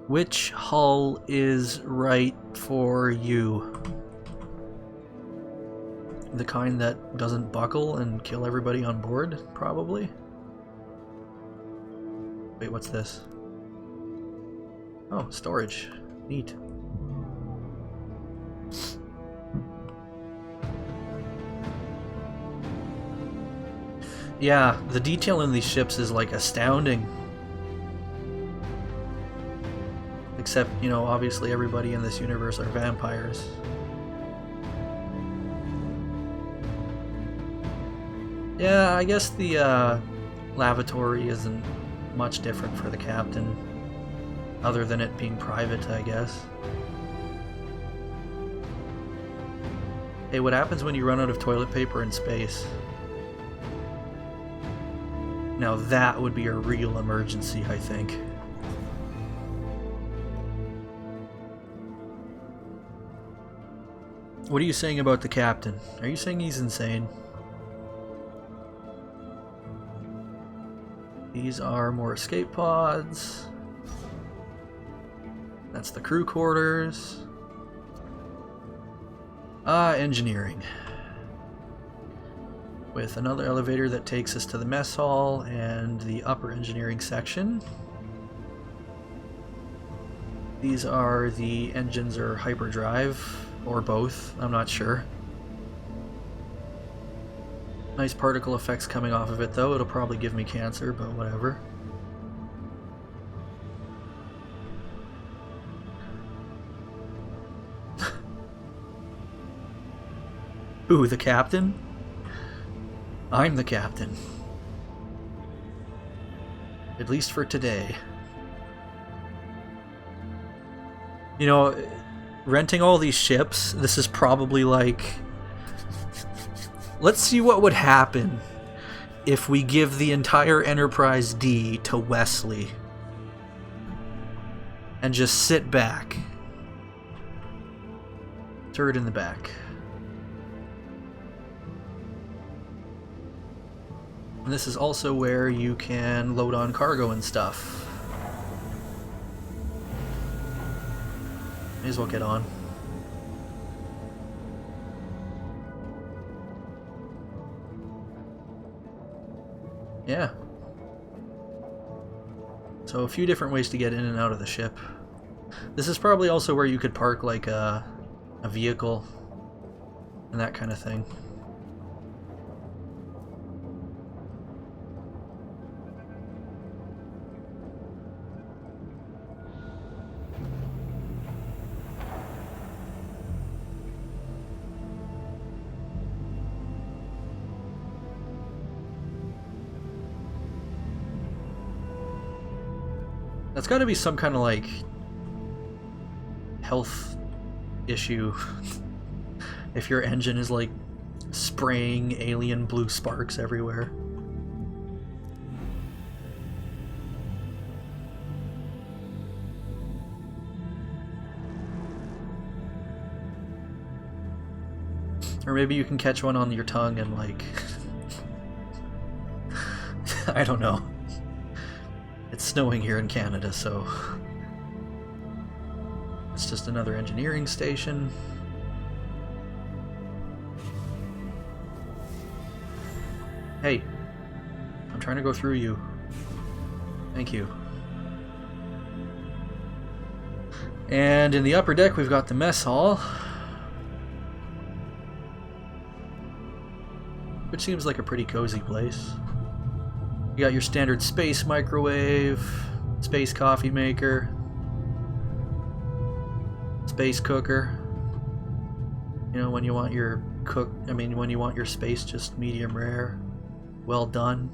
Which hull is right for you? The kind that doesn't buckle and kill everybody on board, probably? Wait, what's this? Oh, storage. Neat. Yeah, the detail in these ships is like astounding. Except, you know, obviously everybody in this universe are vampires. Yeah, I guess the lavatory isn't much different for the captain, other than it being private, I guess. Hey, what happens when you run out of toilet paper in space? Now that would be a real emergency, I think. What are you saying about the captain? Are you saying he's insane? These are more escape pods. That's the crew quarters. Engineering. With another elevator that takes us to the mess hall and the upper engineering section. These are the engines or hyperdrive, or both, I'm not sure. Nice particle effects coming off of it though, it'll probably give me cancer, but whatever. Who, the captain? I'm the captain. At least for today. You know, renting all these ships, this is probably like... Let's see what would happen if we give the entire Enterprise D to Wesley and just sit back. Turret in the back. And this is also where you can load on cargo and stuff. May as well get on. Yeah. So a few different ways to get in and out of the ship. This is probably also where you could park like a vehicle and that kind of thing. That's got to be some kind of like health issue if your engine is like spraying alien blue sparks everywhere. Or maybe you can catch one on your tongue and like I don't know. It's snowing here in Canada, so it's just another engineering station. Hey, I'm trying to go through you. Thank you. And in the upper deck, we've got the mess hall, which seems like a pretty cozy place. You got your standard space microwave, space coffee maker, space cooker. You know, when you want your cook, I mean, when you want your space just medium rare, well done.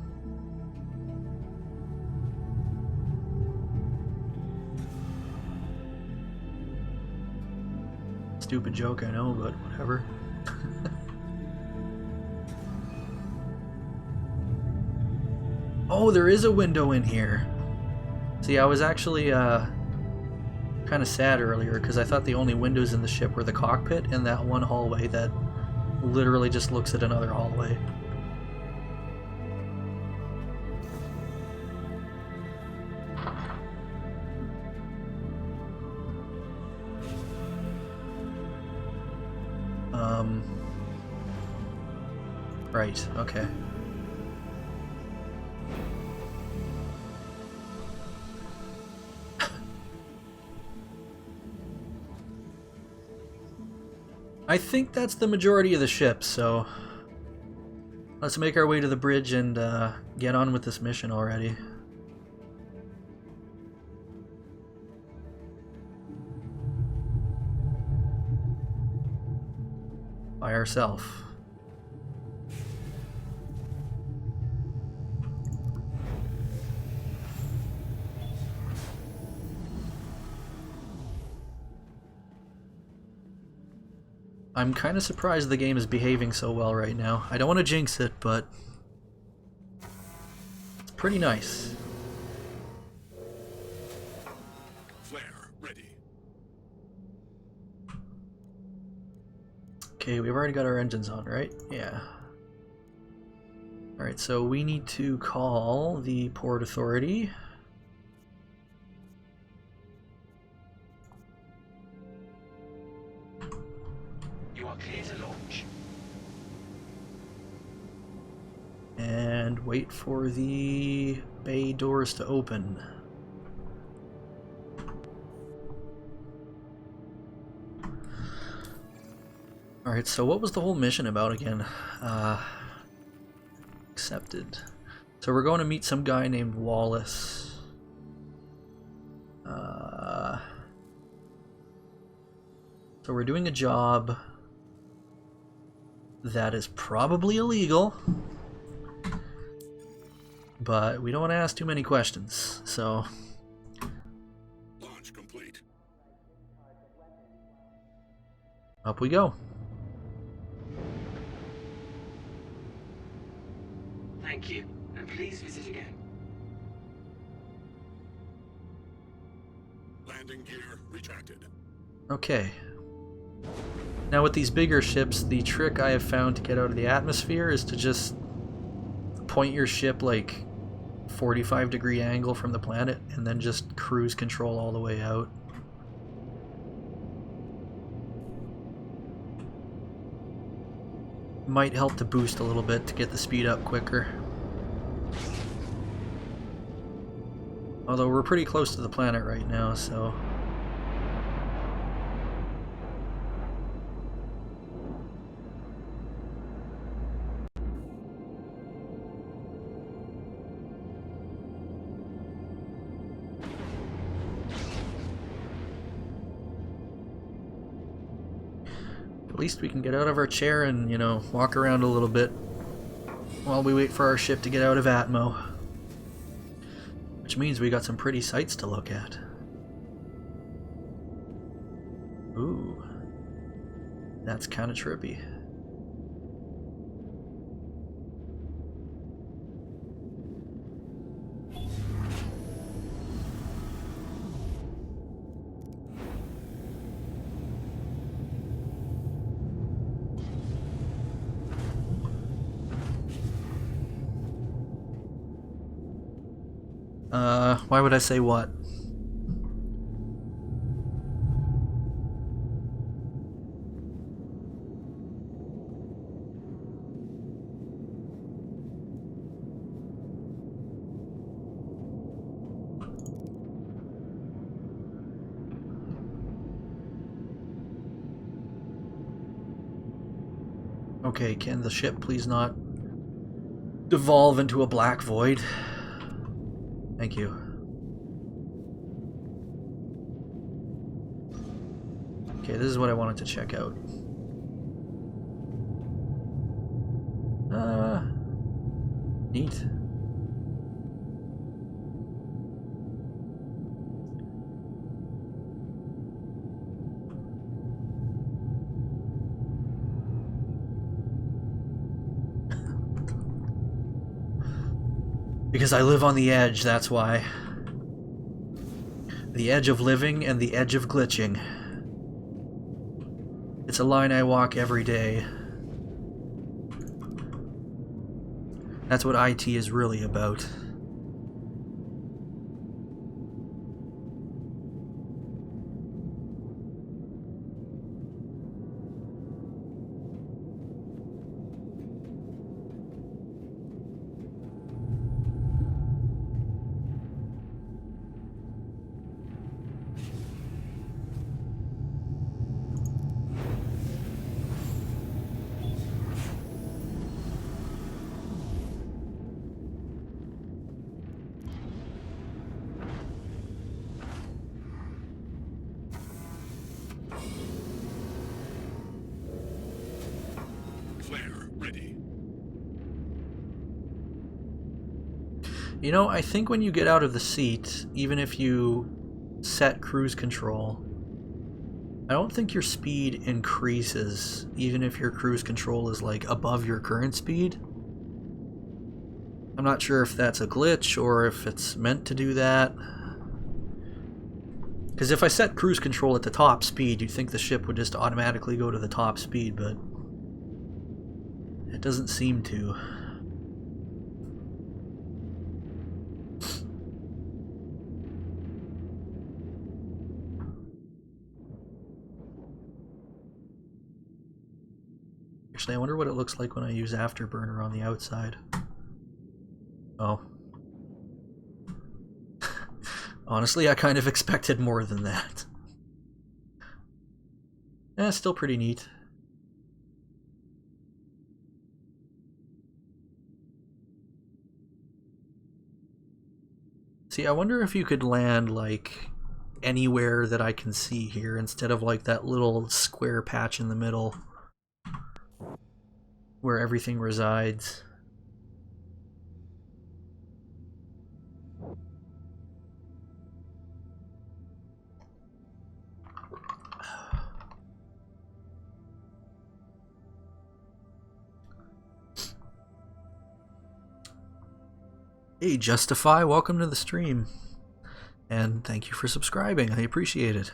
Stupid joke, I know, but whatever. Oh, there is a window in here. See, I was actually kind of sad earlier because I thought the only windows in the ship were the cockpit and that one hallway that literally just looks at another hallway. Right, okay. I think that's the majority of the ship, so let's make our way to the bridge and get on with this mission already. By ourselves. I'm kind of surprised the game is behaving so well right now. I don't want to jinx it, but it's pretty nice. Flare ready. Okay, we've already got our engines on, right? Yeah. Alright, so we need to call the Port Authority. You are clear to launch. And wait for the bay doors to open. Alright, so what was the whole mission about again? Accepted. So we're going to meet some guy named Wallace. So we're doing a job that is probably illegal, but we don't want to ask too many questions, so Launch complete. up we go. Thank you, and please visit again. Landing gear retracted. Okay. Now with these bigger ships, the trick I have found to get out of the atmosphere is to just point your ship like 45-degree angle from the planet and then just cruise control all the way out. Might help to boost a little bit to get the speed up quicker. Although we're pretty close to the planet right now, so at least we can get out of our chair and, you know, walk around a little bit while we wait for our ship to get out of Atmo. Which means we got some pretty sights to look at. Ooh. That's kind of trippy. Why would I say what? Okay, can the ship please not devolve into a black void? Thank you. Okay, this is what I wanted to check out. Neat. Because I live on the edge, that's why. The edge of living and the edge of glitching. It's a line I walk every day. That's what IT is really about. You know, I think when you get out of the seat, even if you set cruise control, I don't think your speed increases, even if your cruise control is like above your current speed. I'm not sure if that's a glitch or if it's meant to do that. Because if I set cruise control at the top speed, you'd think the ship would just automatically go to the top speed, but it doesn't seem to. Actually, I wonder what it looks like when I use Afterburner on the outside. Oh. Honestly, I kind of expected more than that. Still pretty neat. See, I wonder if you could land, like, anywhere that I can see here instead of, like, that little square patch in the middle where everything resides. Hey Justify, welcome to the stream. And thank you for subscribing, I appreciate it.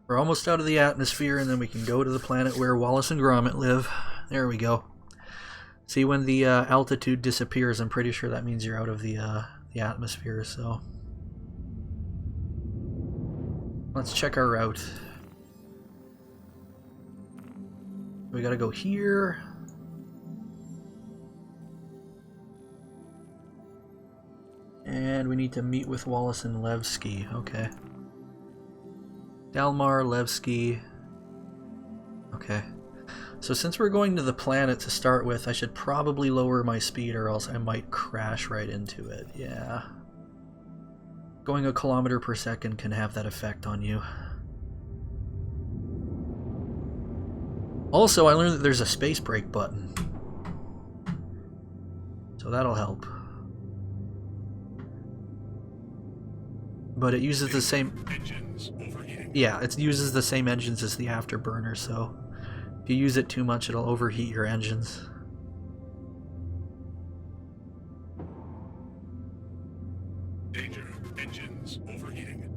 We're almost out of the atmosphere, and then we can go to the planet where Wallace and Gromit live. There we go. See, when the altitude disappears, I'm pretty sure that means you're out of the atmosphere, so... Let's check our route. We gotta go here. And we need to meet with Wallace and Levski. Okay. Dalmar, Levski. Okay. So since we're going to the planet to start with, I should probably lower my speed or else I might crash right into it. Yeah. Going 1 kilometer per second can have that effect on you. Also, I learned that there's a space brake button. So that'll help. But it uses the same... Yeah, it uses the same engines as the Afterburner, so if you use it too much, it'll overheat your engines. Danger, engines overheating.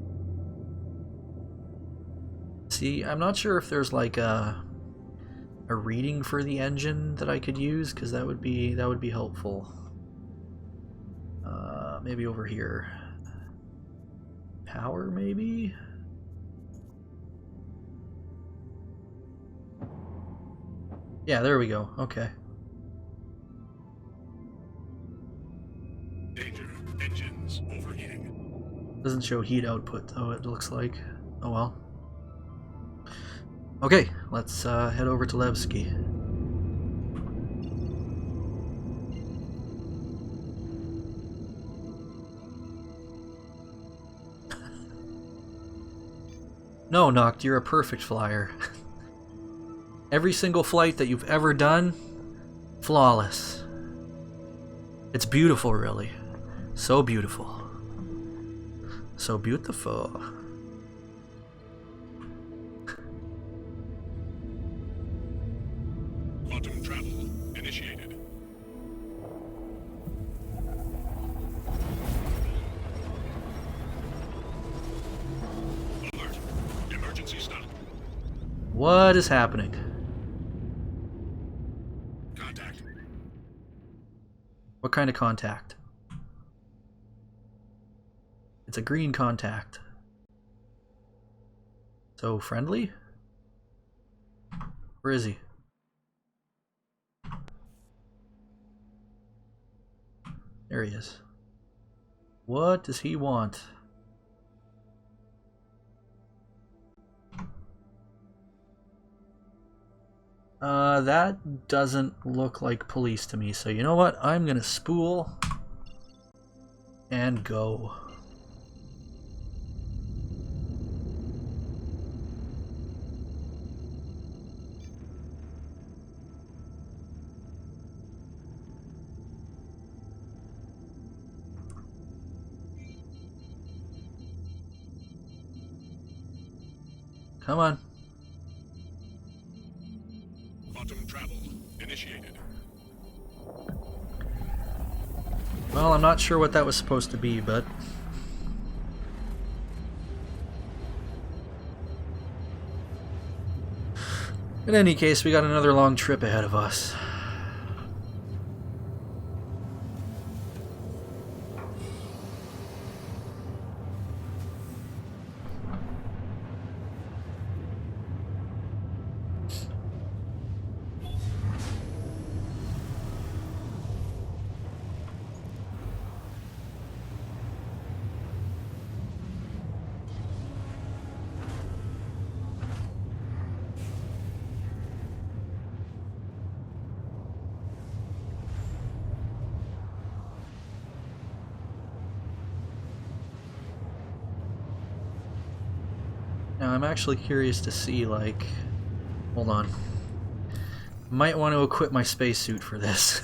See, I'm not sure if there's like a reading for the engine that I could use, because that would be helpful. Maybe over here. Power, maybe? Yeah, there we go. Okay. Danger, engines overheating. Doesn't show heat output though, it looks like. Oh well. Okay, let's head over to Levski. No, Noct, you're a perfect flyer. Every single flight that you've ever done, flawless. It's beautiful, really. So beautiful. So beautiful. Quantum travel initiated. Alert. Emergency stop. What is happening? Contact. What kind of contact? It's a green contact. So friendly? Where is he? There he is. What does he want? That doesn't look like police to me, so you know what? I'm gonna spool and go. Come on. Quantum travel initiated. Well, I'm not sure what that was supposed to be, but... in any case, we got another long trip ahead of us. Now, I'm actually curious to see, like... hold on. Might want to equip my spacesuit for this.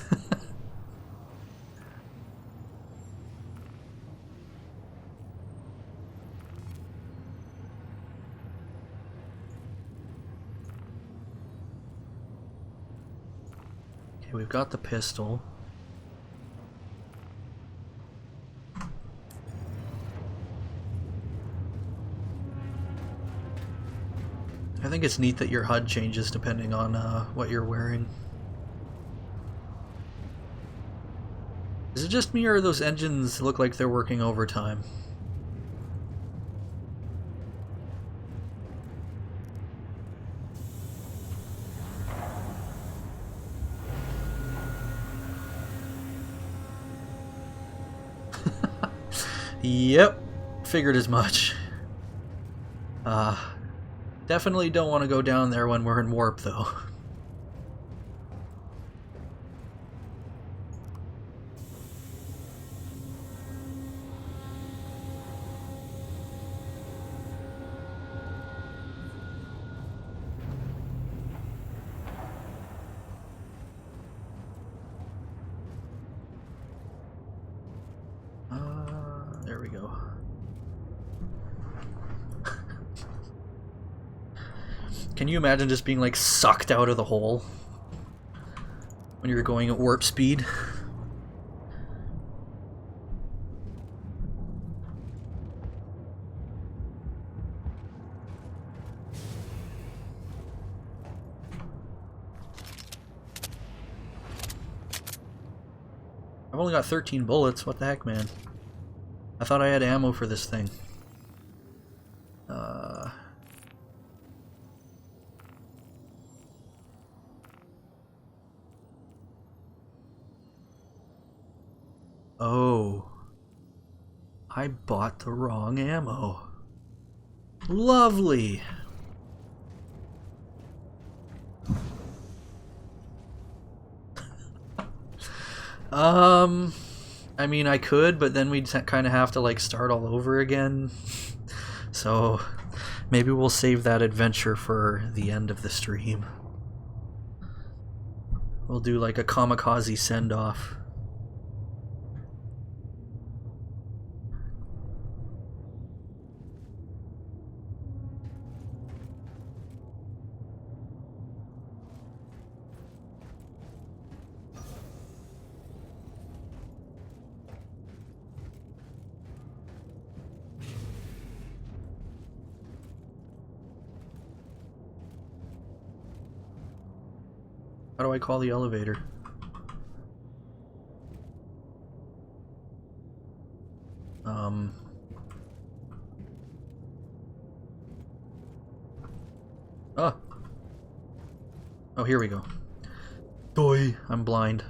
Okay, we've got the pistol. I think it's neat that your HUD changes depending on what you're wearing. Is it just me, or those engines look like they're working overtime? Yep, figured as much. Definitely don't want to go down there when we're in warp, though. There we go. Can you imagine just being like sucked out of the hole when you're going at warp speed? I've only got 13 bullets. What the heck, man? I thought I had ammo for this thing. Oh. I bought the wrong ammo. Lovely. I mean, I could, but then we'd kind of have to like start all over again. So maybe we'll save that adventure for the end of the stream. We'll do like a kamikaze send-off. How do I call the elevator? Oh. Oh, here we go. Boy, I'm blind.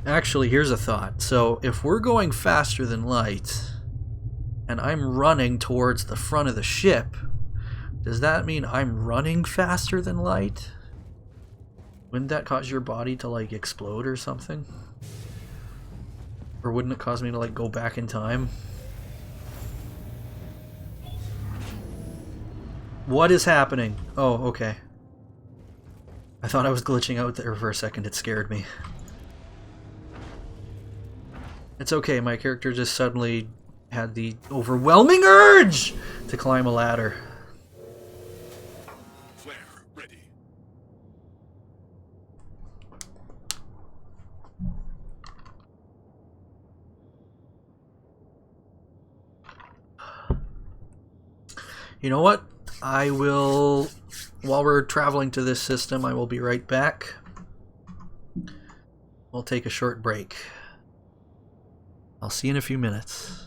Actually, here's a thought. So, if we're going faster than light, and I'm running towards the front of the ship, does that mean I'm running faster than light? Wouldn't that cause your body to, like, explode or something? Or wouldn't it cause me to, like, go back in time? What is happening? Oh, okay. I thought I was glitching out there for a second. It scared me. It's okay, my character just suddenly had the overwhelming urge to climb a ladder. Flare ready. You know what? I will, while we're traveling to this system, I will be right back. We'll take a short break. I'll see you in a few minutes.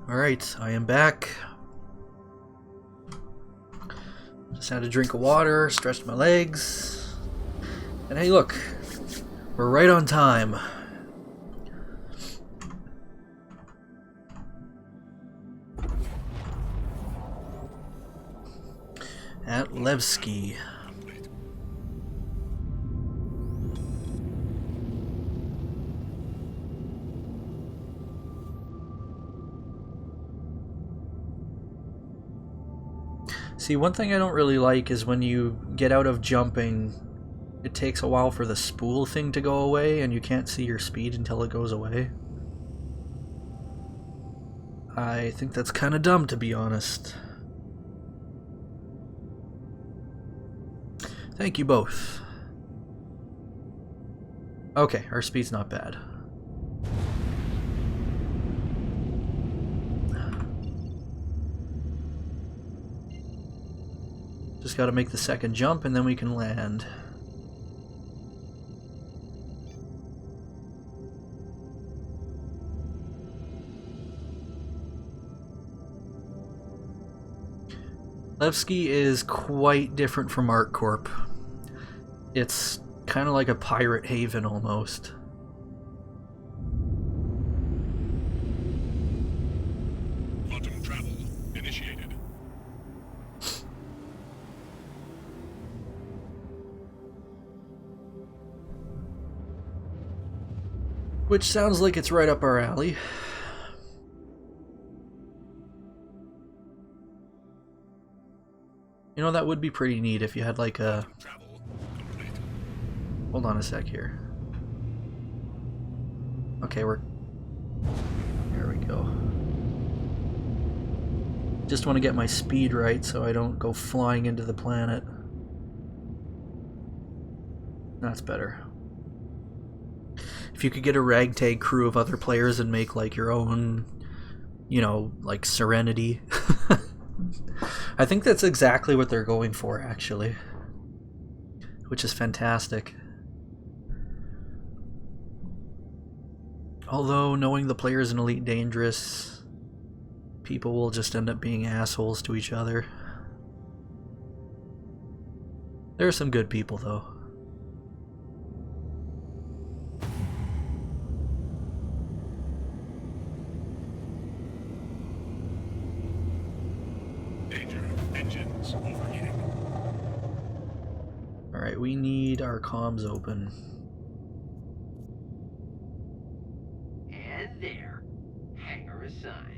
Alright, I am back. Just had a drink of water, stretched my legs. And hey, look, we're right on time. At Levski. See, one thing I don't really like is when you get out of jumping, it takes a while for the spool thing to go away and you can't see your speed until it goes away. I think that's kind of dumb, to be honest. Thank you both. Okay, our speed's not bad. Just gotta make the second jump and then we can land. Levski is quite different from ArcCorp. It's kind of like a pirate haven almost. Quantum travel initiated. Which sounds like it's right up our alley. You know, that would be pretty neat if you had like a... Travel complete. Hold on a sec here. Okay, we're... There we go. Just want to get my speed right so I don't go flying into the planet. That's better. If you could get a ragtag crew of other players and make like your own, you know, like Serenity. I think that's exactly what they're going for, actually. Which is fantastic. Although, knowing the players in Elite Dangerous, people will just end up being assholes to each other. There are some good people, though. Danger. Engines overheating. Alright, we need our comms open. And there, hangar assigned.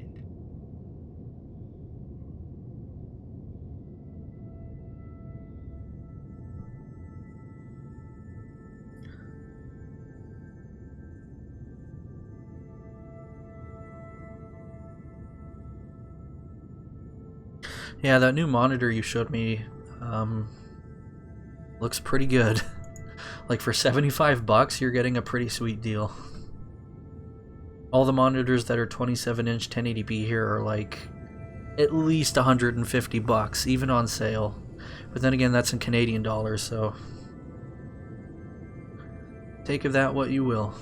Yeah, that new monitor you showed me looks pretty good. Like for 75 bucks, you're getting a pretty sweet deal. All the monitors that are 27-inch 1080p here are like at least 150 bucks, even on sale. But then again, that's in Canadian dollars, so take of that what you will.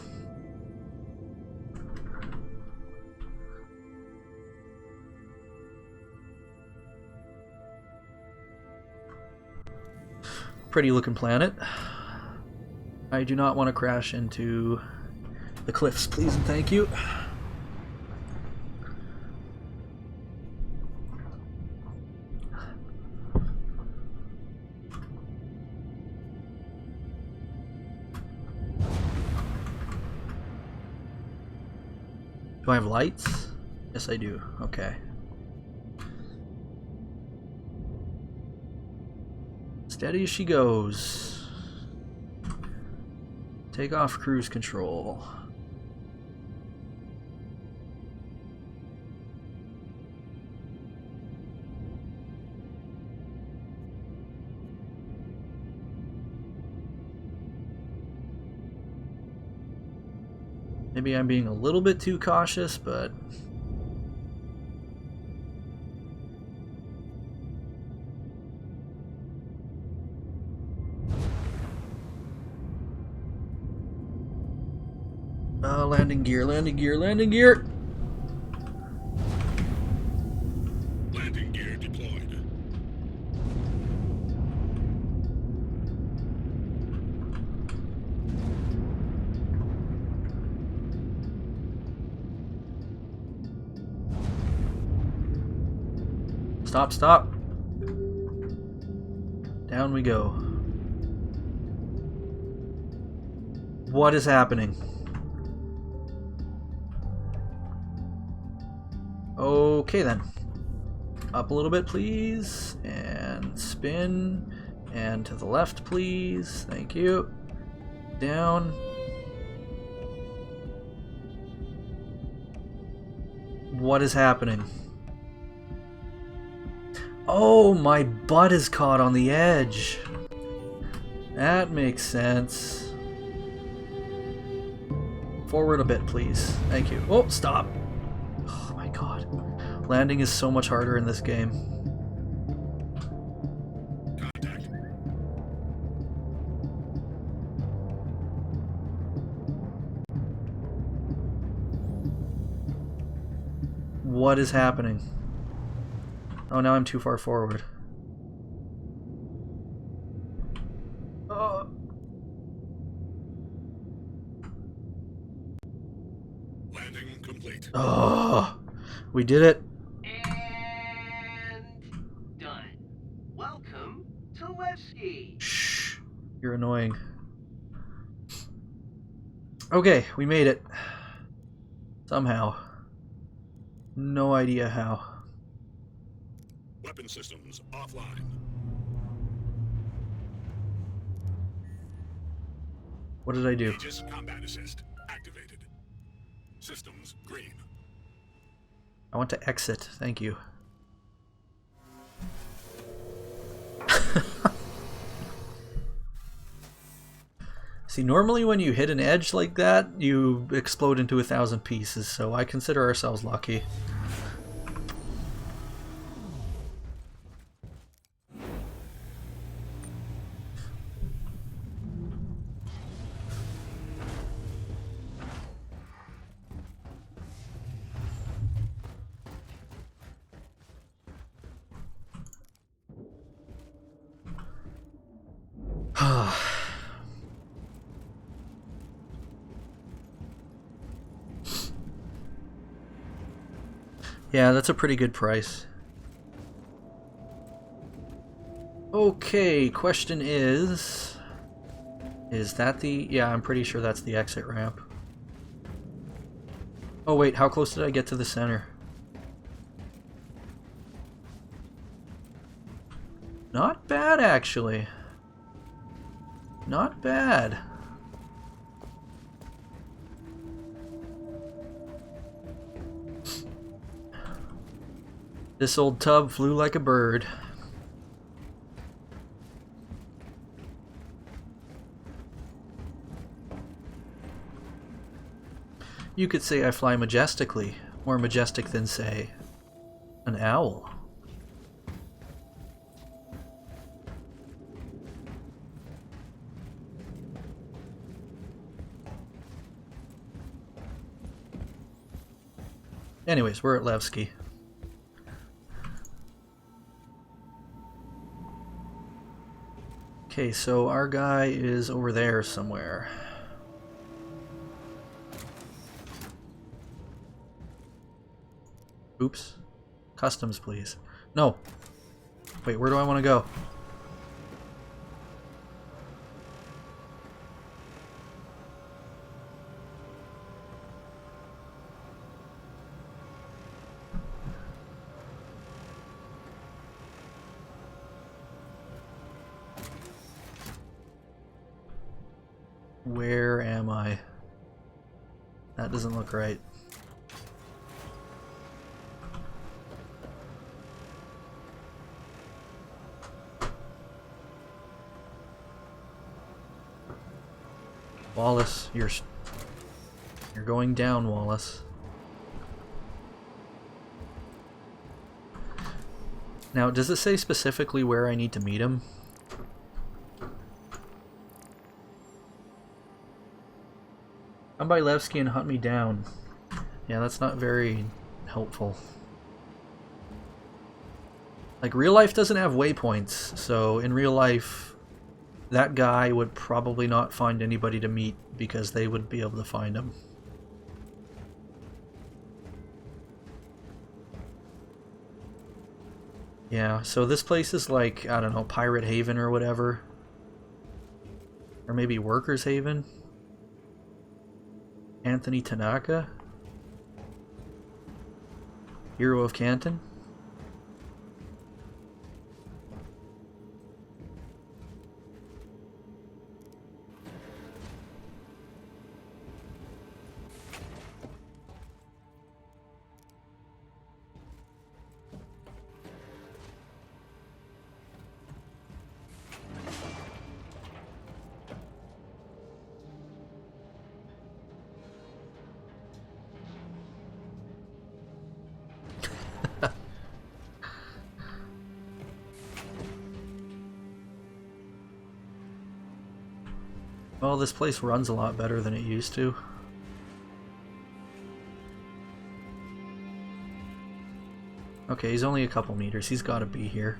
Pretty looking planet. I do not want to crash into the cliffs, please and thank you. Do I have lights? Yes, I do. Okay. Steady as she goes. Take off cruise control. Maybe I'm being a little bit too cautious, but landing gear, landing gear, landing gear. Landing gear deployed. Stop, stop. Down we go. What is happening? Okay then. Up a little bit, please. And spin. And to the left, please. Thank you. Down. What is happening? Oh, my butt is caught on the edge. That makes sense. Forward a bit, please. Thank you. Oh, stop. Oh my god. Landing is so much harder in this game. Contact. What is happening? Oh, now I'm too far forward. Landing complete. Oh, we did it. And done. Welcome to Levski. Shh, you're annoying. Okay, we made it. Somehow. No idea how. Weapon systems offline. What did I do? Aegis combat assist activated. Systems green. I want to exit. Thank you. See, normally when you hit an edge like that, you explode into 1,000 pieces, so I consider ourselves lucky. Yeah, that's a pretty good price. Okay, question is that the... Yeah, I'm pretty sure that's the exit ramp. Oh wait, how close did I get to the center? Not bad, actually. Not bad. This old tub flew like a bird. You could say I fly majestically, more majestic than, say, an owl. Anyways, we're at Levski. Okay, so our guy is over there somewhere. Oops. Customs, please. No. Wait, where do I want to go? Where am I? That doesn't look right. Wallace, you're going down, Wallace. Now, does it say specifically where I need to meet him? Come by Levski and hunt me down. Yeah, that's not very helpful. Like, real life doesn't have waypoints, so in real life, that guy would probably not find anybody to meet because they would be able to find him. Yeah, so this place is like, I don't know, Pirate Haven or whatever. Or maybe Workers Haven? Anthony Tanaka? Hero of Canton? Well, this place runs a lot better than it used to. Okay, he's only a couple meters. He's got to be here.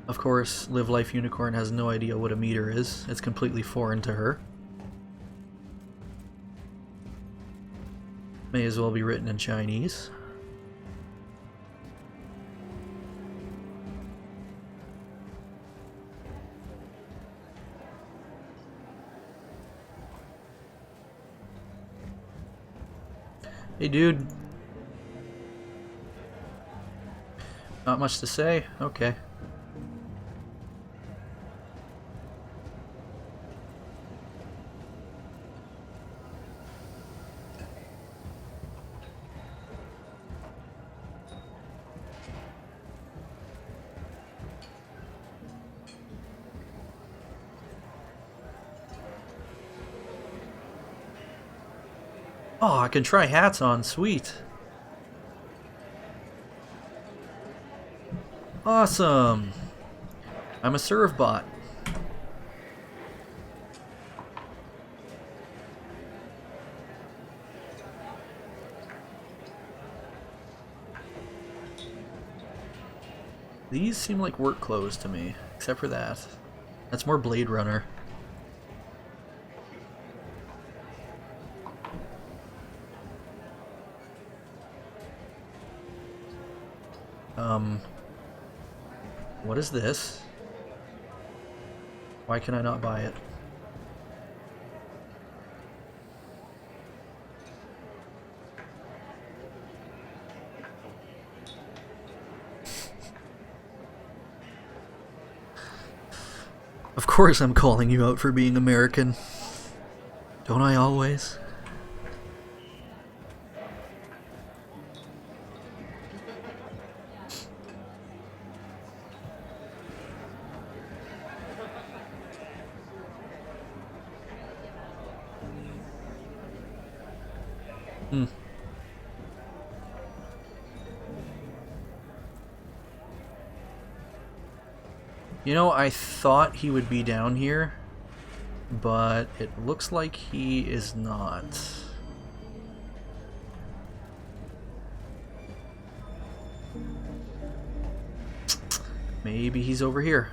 Of course, Live Life Unicorn has no idea what a meter is. It's completely foreign to her. May as well be written in Chinese. Hey dude. Not much to say? Okay. Oh, I can try hats on. Sweet. Awesome. I'm a serve bot. These seem like work clothes to me, except for that. That's more Blade Runner. What is this? Why can I not buy it? Of course I'm calling you out for being American. Don't I always? You know, I thought he would be down here, but it looks like he is not. Maybe he's over here.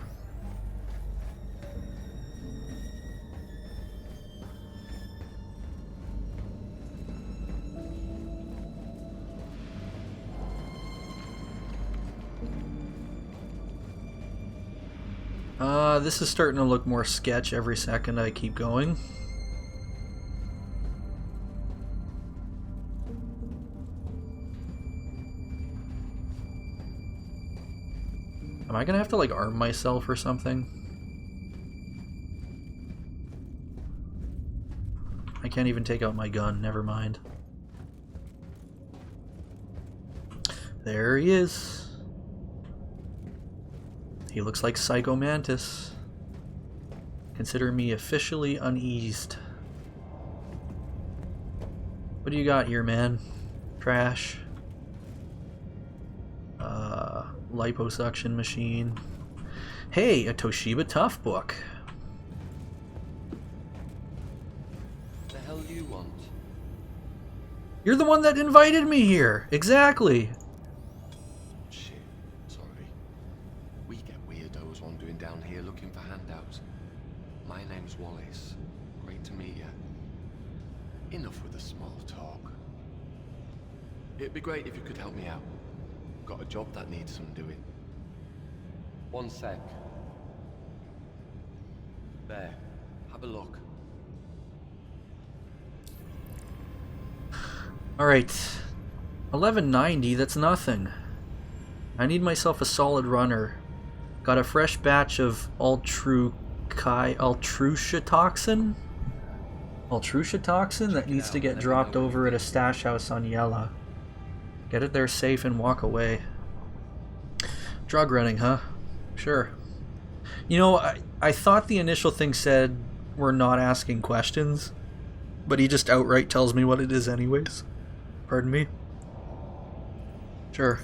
This is starting to look more sketch every second I keep going. Am I gonna have to like arm myself or something? I can't even take out my gun, never mind. There he is. He looks like Psycho Mantis. Consider me officially uneased. What do you got here, man? Trash. Liposuction machine. Hey, a Toshiba Tough book. The hell do you want? You're the one that invited me here. Exactly. Shit, sorry. We get weirdos wandering down here looking for handouts. My name's Wallace. Great to meet you. Enough with the small talk. It'd be great if you could help me out. Got a job that needs some doing. One sec. There. Have a look. Alright. 1190, that's nothing. I need myself a solid runner. Got a fresh batch of Altrushatoxin? Altrushatoxin that needs to get dropped over at a stash house on Yella. Get it there safe and walk away. Drug running, huh? Sure. You know, I thought the initial thing said we're not asking questions, but he just outright tells me what it is anyways. Pardon me? Sure.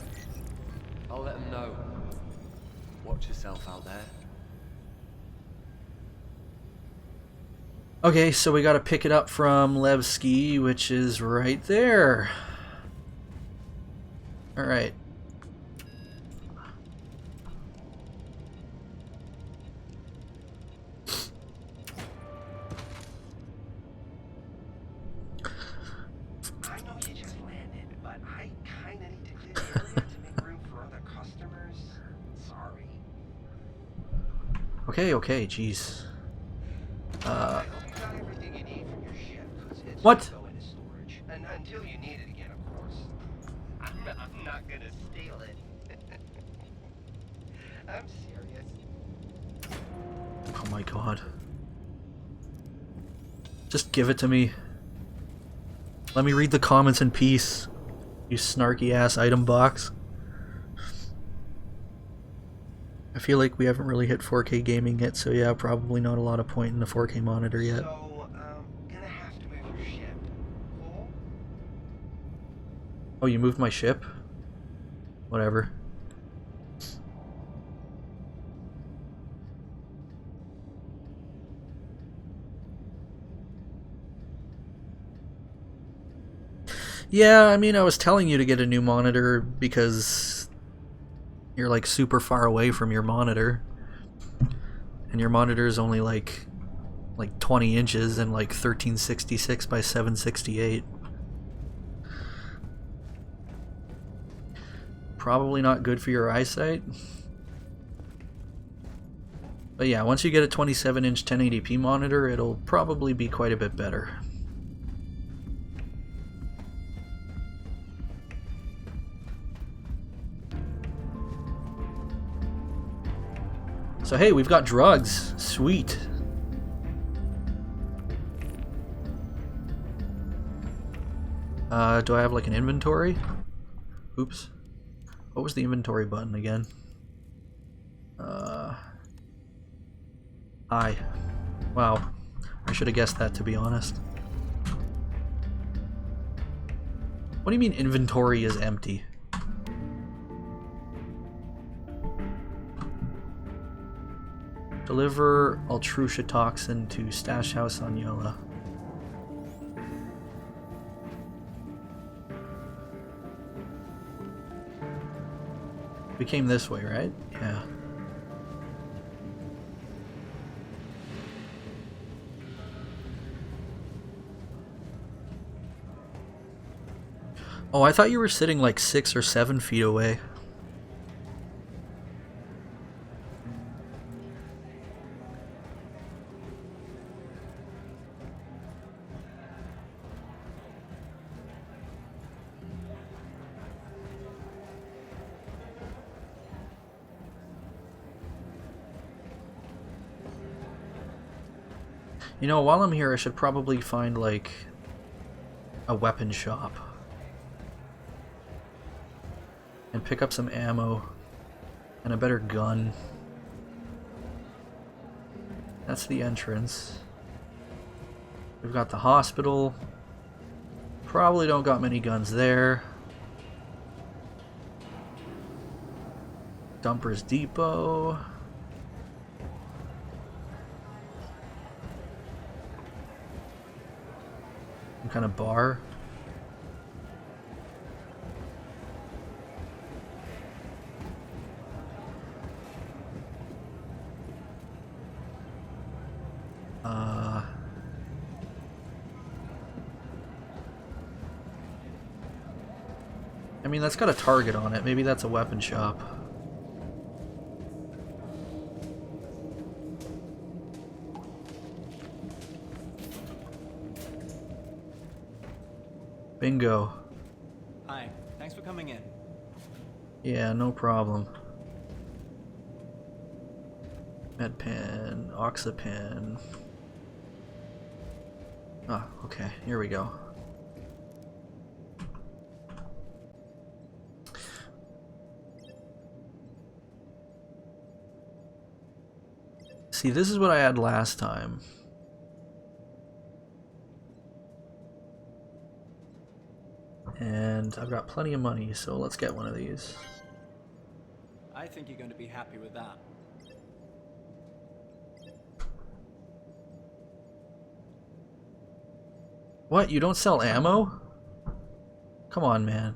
I'll let them know. Watch yourself out there. Okay, so we gotta pick it up from Levski, which is right there. Alright. I know you just landed, but I kinda need to clear the area to make room for other customers. Sorry. Okay, jeez. I hope you got everything you need from your ship, 'cause it's What? gonna go into storage. And until you need it again, of course. I'm not gonna steal it. I'm serious. Oh my god. Just give it to me. Let me read the comments in peace, you snarky ass item box. I feel like we haven't really hit 4K gaming yet, so yeah, probably not a lot of point in the 4K monitor yet. So, gonna have to move your ship. Cool? Oh, you moved my ship? Whatever. Yeah, I mean, I was telling you to get a new monitor because you're like super far away from your monitor. And your monitor is only like 20 inches and like 1366 by 768. Probably not good for your eyesight. But yeah, once you get a 27-inch 1080p monitor, it'll probably be quite a bit better. So hey, we've got drugs. Sweet. Do I have like an inventory? Oops. What was the inventory button again? I. Wow. I should have guessed that, to be honest. What do you mean inventory is empty? Deliver Altrushatoxin to Stash House on Yola. We came this way, right? Yeah. Oh, I thought you were sitting like 6 or 7 feet away. You know, while I'm here, I should probably find, like, a weapon shop. And pick up some ammo. And a better gun. That's the entrance. We've got the hospital. Probably don't got many guns there. Dumper's Depot. Some kind of bar. I mean, that's got a target on it. Maybe that's a weapon shop. Bingo. Hi, thanks for coming in. Yeah, no problem. Medpen, Oxapen. Ah, okay, here we go. See, this is what I had last time. And I've got plenty of money, so let's get one of these. I think you're going to be happy with that. What? You don't sell ammo? Come on, man.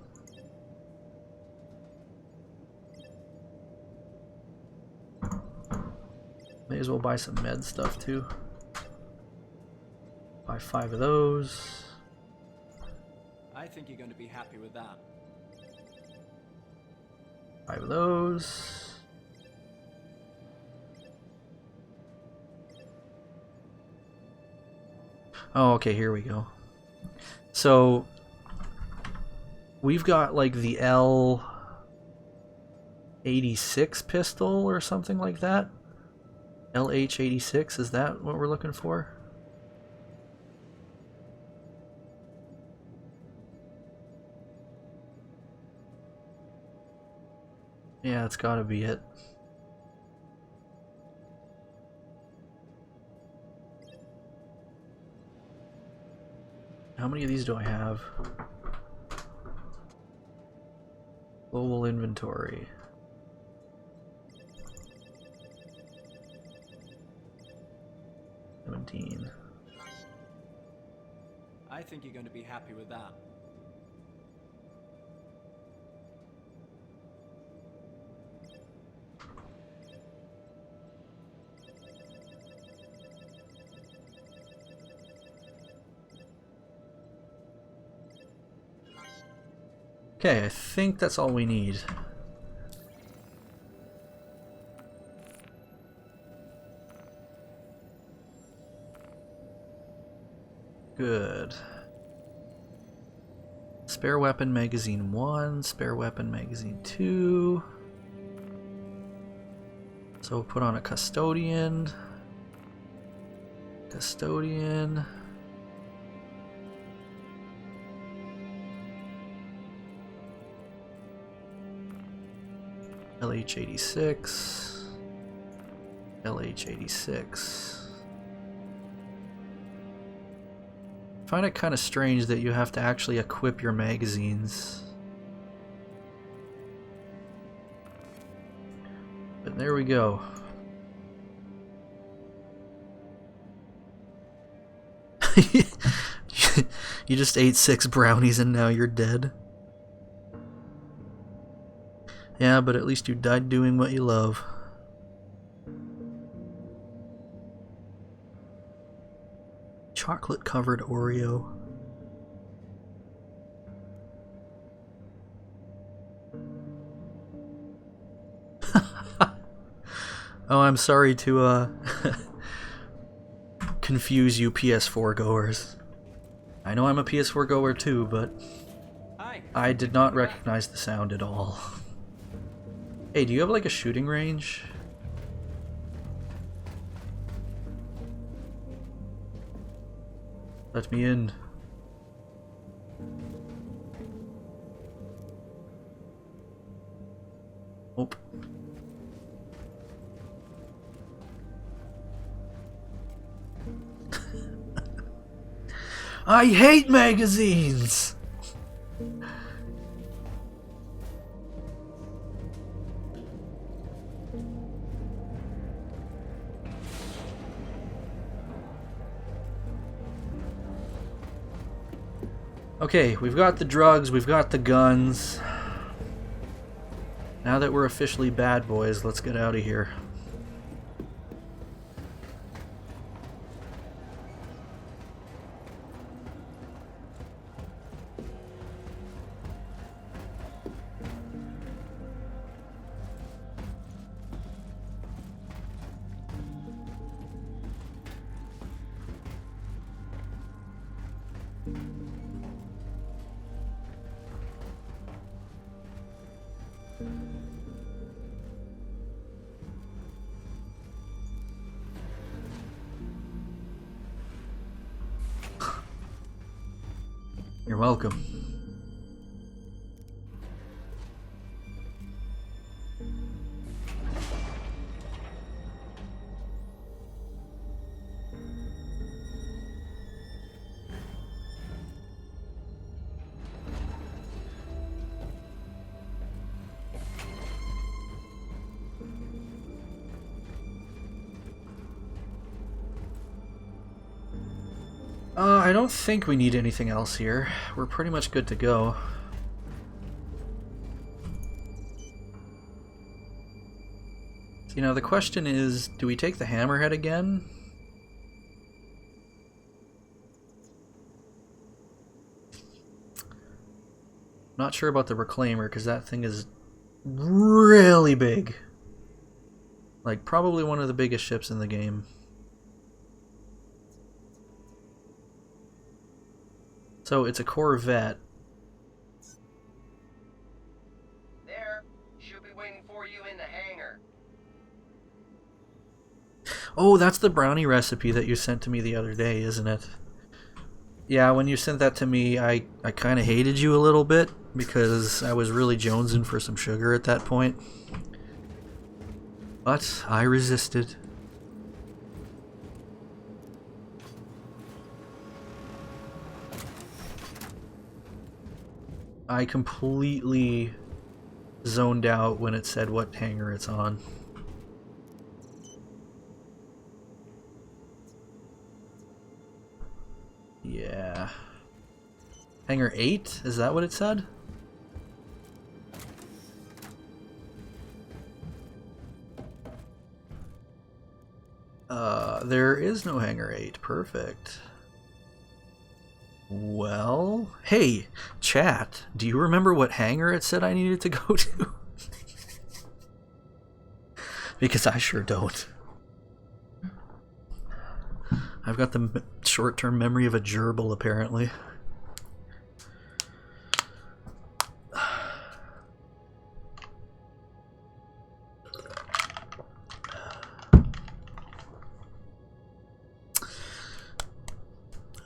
May as well buy some med stuff too. Buy 5 of those. I think you're going to be happy with that. 5 of those. Oh, okay, here we go. So we've got like the L86 pistol or something like that. LH86, is that what we're looking for? Yeah, it's gotta be it. How many of these do I have? Global inventory. I think you're going to be happy with that. Okay, I think that's all we need. Good. Spare weapon magazine 1, spare weapon magazine 2. So we'll put on a custodian. Custodian. LH86. LH86. I find it kind of strange that you have to actually equip your magazines. But there we go. You just ate 6 brownies and now you're dead. Yeah, but at least you died doing what you love. Chocolate covered Oreo. Oh, I'm sorry to confuse you PS4 goers. I know I'm a PS4 goer too, but I did not recognize the sound at all. Hey, do you have like a shooting range? Let me in. Oh. I hate magazines! Okay, we've got the drugs, we've got the guns. Now that we're officially bad boys, let's get out of here. welcome. I don't think we need anything else here. We're pretty much good to go. See, now the question is, do we take the hammerhead again? Not sure about the reclaimer, because that thing is really big. Like, probably one of the biggest ships in the game. So it's a Corvette. There. She'll be waiting for you in the hangar. Oh, that's the brownie recipe that you sent to me the other day, isn't it? Yeah, when you sent that to me, I kind of hated you a little bit because I was really jonesing for some sugar at that point. But I resisted. I completely zoned out when it said what hangar it's on. Yeah. Hangar 8? Is that what it said? There is no hangar 8. Perfect. Well, hey, chat, do you remember what hangar it said I needed to go to? Because I sure don't. I've got the short-term memory of a gerbil, apparently.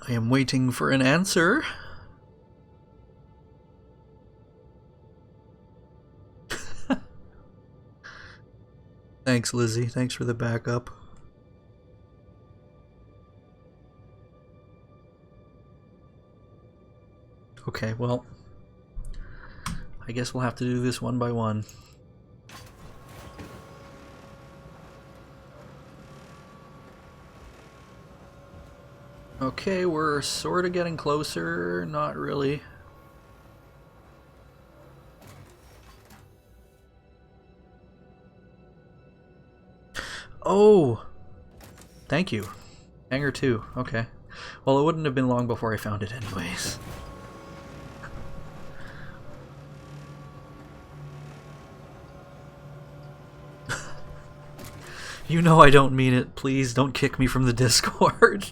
I am waiting for an answer. Thanks, Lizzie. Thanks for the backup. Okay, well, I guess we'll have to do this one by one. Okay, we're sort of getting closer, not really. Oh! Thank you. Hangar 2, okay. Well, it wouldn't have been long before I found it anyways. You know I don't mean it. Please don't kick me from the Discord.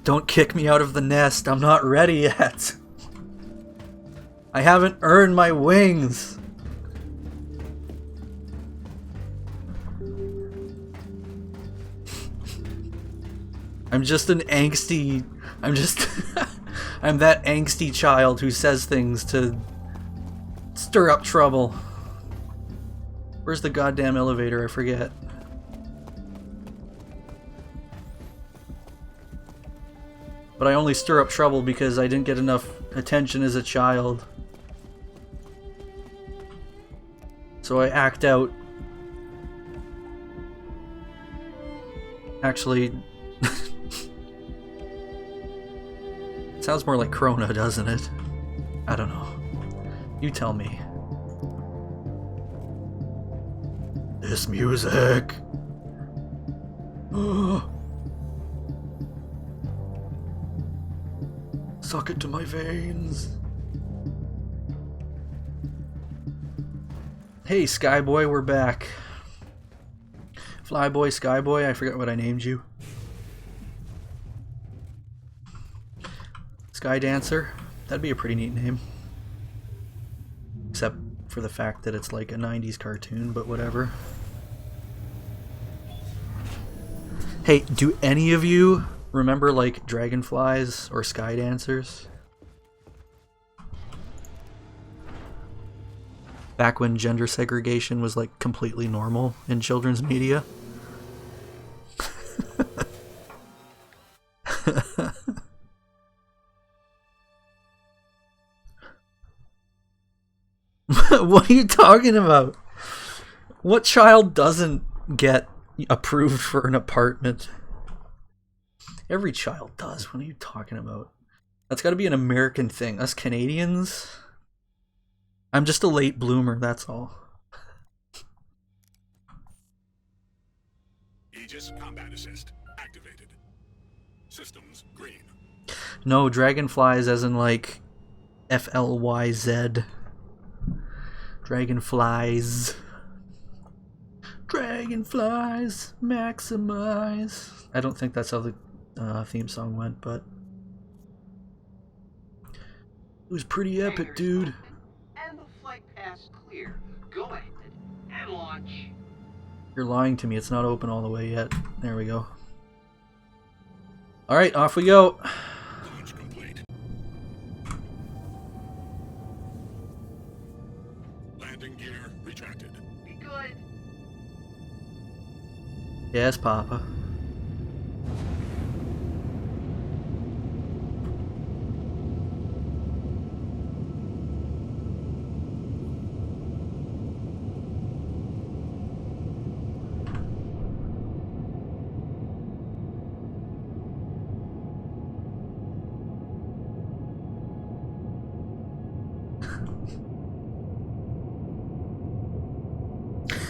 Don't kick me out of the nest. I'm not ready yet. I haven't earned my wings. I'm just an angsty... I'm just... I'm that angsty child who says things to stir up trouble. Where's the goddamn elevator? I forget. But I only stir up trouble because I didn't get enough attention as a child. So I act out. Actually... it sounds more like Krona, doesn't it? I don't know. You tell me. This music. Suck it to my veins. Hey, Skyboy, we're back. Flyboy, Skyboy, I forget what I named you. Sky Dancer, that'd be a pretty neat name. Except for the fact that it's like a 90s cartoon, but whatever. Hey, do any of you Remember, like, dragonflies or sky dancers? Back when gender segregation was, like, completely normal in children's media. What are you talking about? What child doesn't get approved for an apartment? Every child does. What are you talking about? That's got to be an American thing. Us Canadians? I'm just a late bloomer, that's all. Aegis Combat Assist activated. Systems green. No, dragonflies as in like FLYZ. Dragonflies. Dragonflies maximize. I don't think that's how the theme song went, but it was pretty epic, dude. And the flight path clear. Go ahead and launch. You're lying to me. It's not open all the way yet. There we go. Alright, off we go. Launch complete. Landing gear retracted. Be good. Yes, Papa.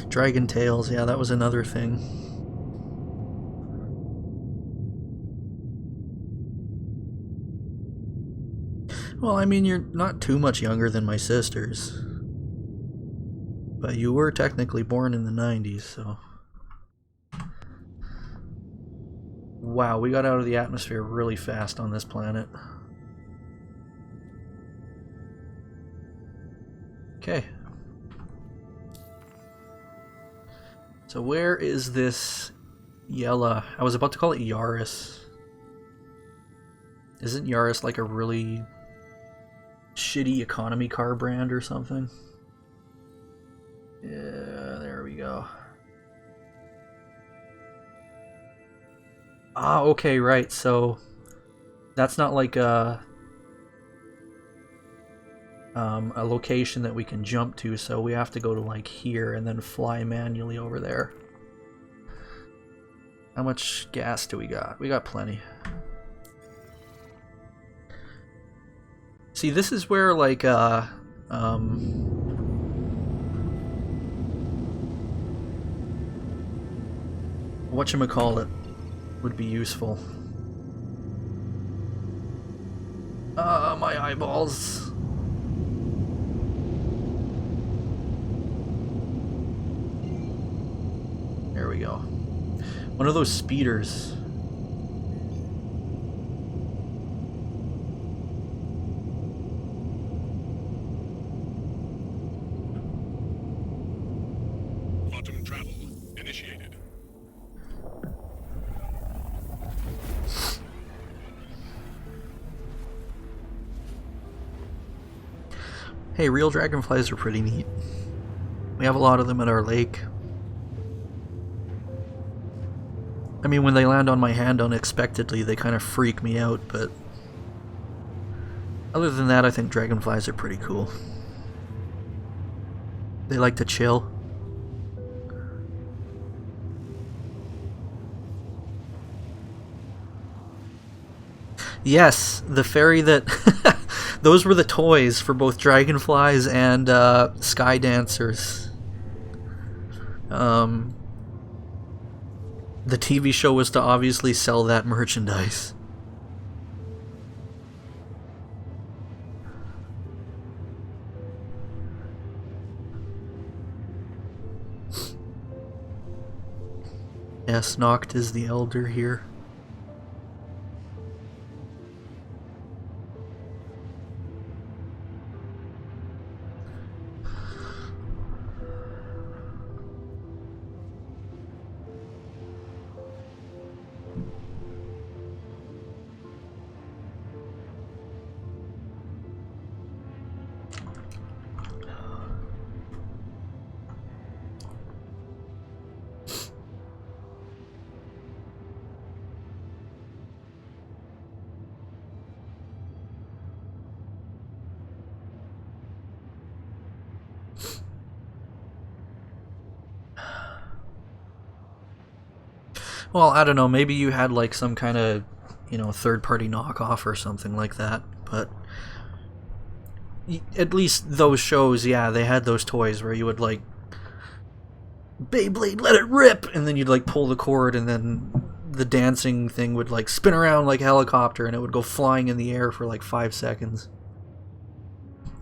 Dragon Tales, yeah, that was another thing. Well, I mean, you're not too much younger than my sisters. But you were technically born in the 90s, so... Wow, we got out of the atmosphere really fast on this planet. Okay. So where is this Yella? I was about to call it Yaris. Isn't Yaris like a really shitty economy car brand or something? Yeah, there we go. Ah, okay, right, so that's not like a location that we can jump to, so we have to go to like here and then fly manually over there. How much gas do we got? We got plenty. See, this is where like whatchamacallit would be useful. My eyeballs. There we go. One of those speeders. Quantum travel initiated. Hey, real dragonflies are pretty neat. We have a lot of them at our lake. I mean, when they land on my hand unexpectedly, they kind of freak me out, but other than that, I think dragonflies are pretty cool. They like to chill. Yes, the fairy that... Those were the toys for both dragonflies and sky dancers. The TV show was to obviously sell that merchandise. Yes, Noct is the elder here. Well, I don't know, maybe you had like some kind of, third-party knockoff or something like that, but at least those shows, yeah, they had those toys where you would like, Beyblade, let it rip, and then you'd like pull the cord, and then the dancing thing would like spin around like a helicopter, and it would go flying in the air for like 5 seconds.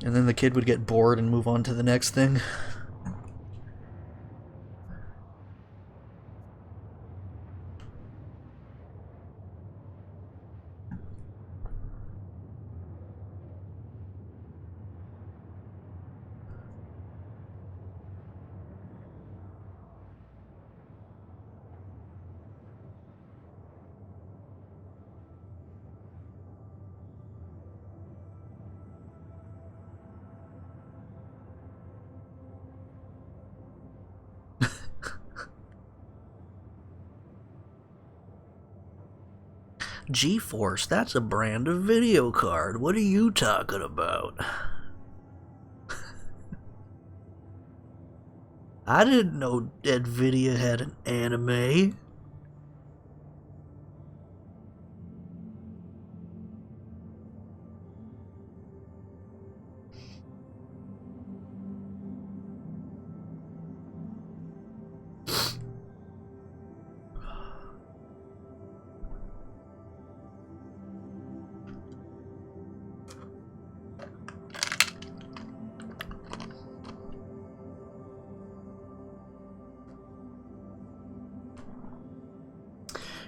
And then the kid would get bored and move on to the next thing. GeForce, that's a brand of video card. What are you talking about? I didn't know NVIDIA had an anime.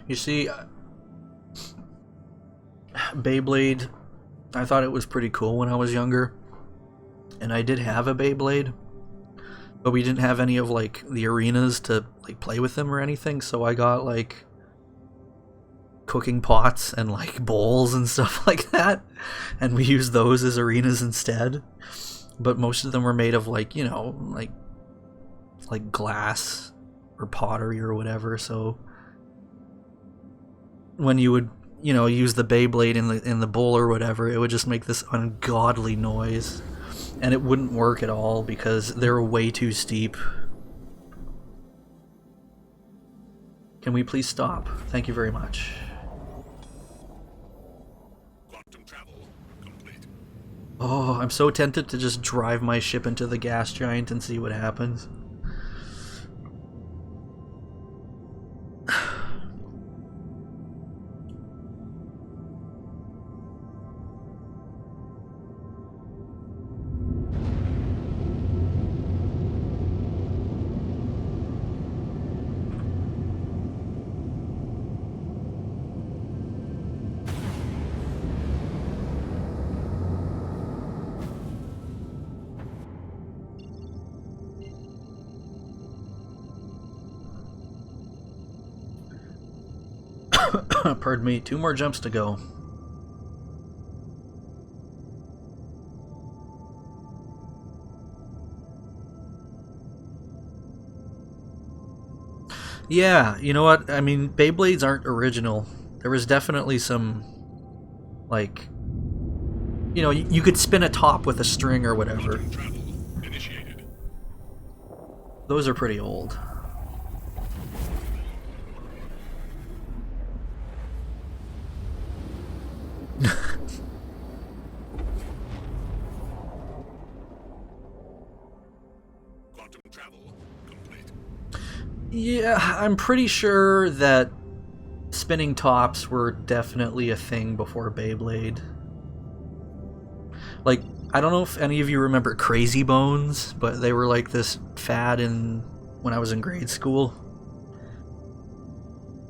You see, Beyblade, I thought it was pretty cool when I was younger. And I did have a Beyblade, but we didn't have any of like the arenas to like play with them or anything, so I got like cooking pots and like bowls and stuff like that, and we used those as arenas instead. But most of them were made of like, like glass or pottery or whatever, so when you would, use the Beyblade in the bowl or whatever, it would just make this ungodly noise, and it wouldn't work at all because they were way too steep. Can we please stop? Thank you very much. Quantum travel complete. Oh, I'm so tempted to just drive my ship into the gas giant and see what happens. Pardon me, 2 more jumps to go. Yeah, you know what? I mean, Beyblades aren't original. There was definitely some, like, you could spin a top with a string or whatever. Quantum travel initiated. Those are pretty old. Quantum travel complete. Yeah, I'm pretty sure that spinning tops were definitely a thing before Beyblade. Like, I don't know if any of you remember Crazy Bones, but they were like this fad when I was in grade school.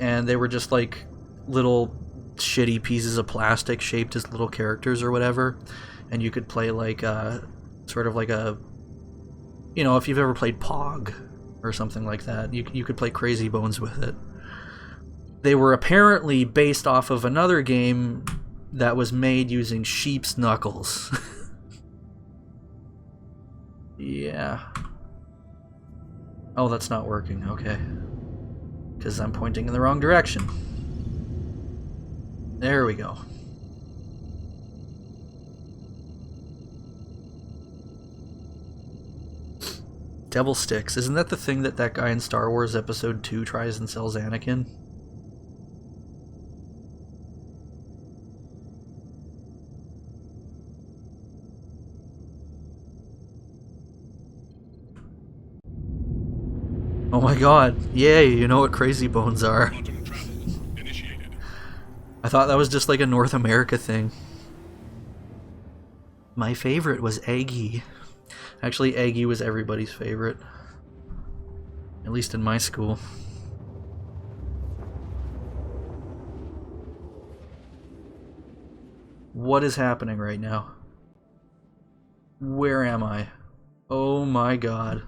And they were just like little shitty pieces of plastic shaped as little characters or whatever. And you could play like sort of like a, if you've ever played Pog or something like that, you could play Crazy Bones with it. They were apparently based off of another game that was made using sheep's knuckles. Yeah. Oh, that's not working. Okay. Because I'm pointing in the wrong direction. There we go. Devil Sticks. Isn't that the thing that guy in Star Wars Episode 2 tries and sells Anakin? Oh my god. Yay, you know what Crazy Bones are. Quantum travel initiated. I thought that was just like a North America thing. My favorite was Aggie. Actually, Aggie was everybody's favorite. At least in my school. What is happening right now? Where am I? Oh my god.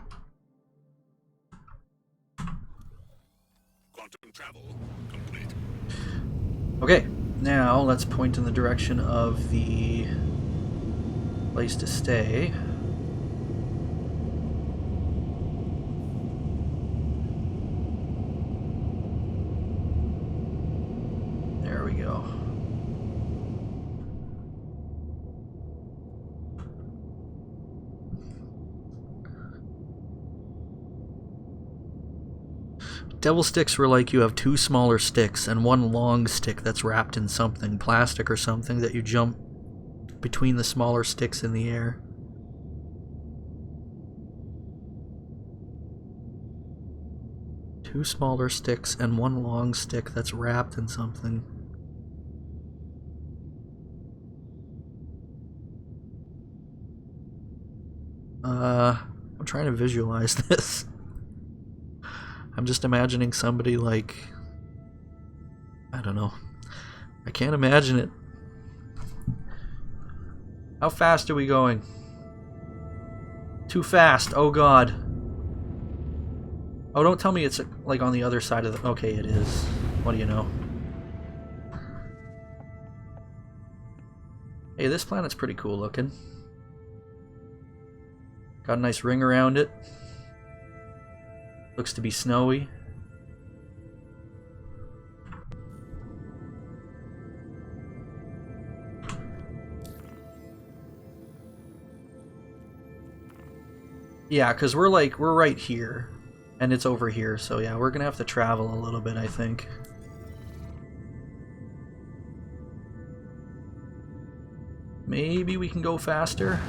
Quantum travel complete. Okay, now let's point in the direction of the place to stay. There we go. Devil sticks were like you have two smaller sticks and one long stick that's wrapped in something, plastic or something, that you jump between the smaller sticks in the air. Two smaller sticks and one long stick that's wrapped in something. I'm trying to visualize this. I'm just imagining somebody like... I don't know. I can't imagine it. How fast are we going? Too fast. Oh god. Oh, don't tell me it's like on the other side of the... Okay, it is. What do you know? Hey, this planet's pretty cool looking. Got a nice ring around it. Looks to be snowy. Yeah, because we're right here. And it's over here, so yeah, we're gonna have to travel a little bit, I think. Maybe we can go faster?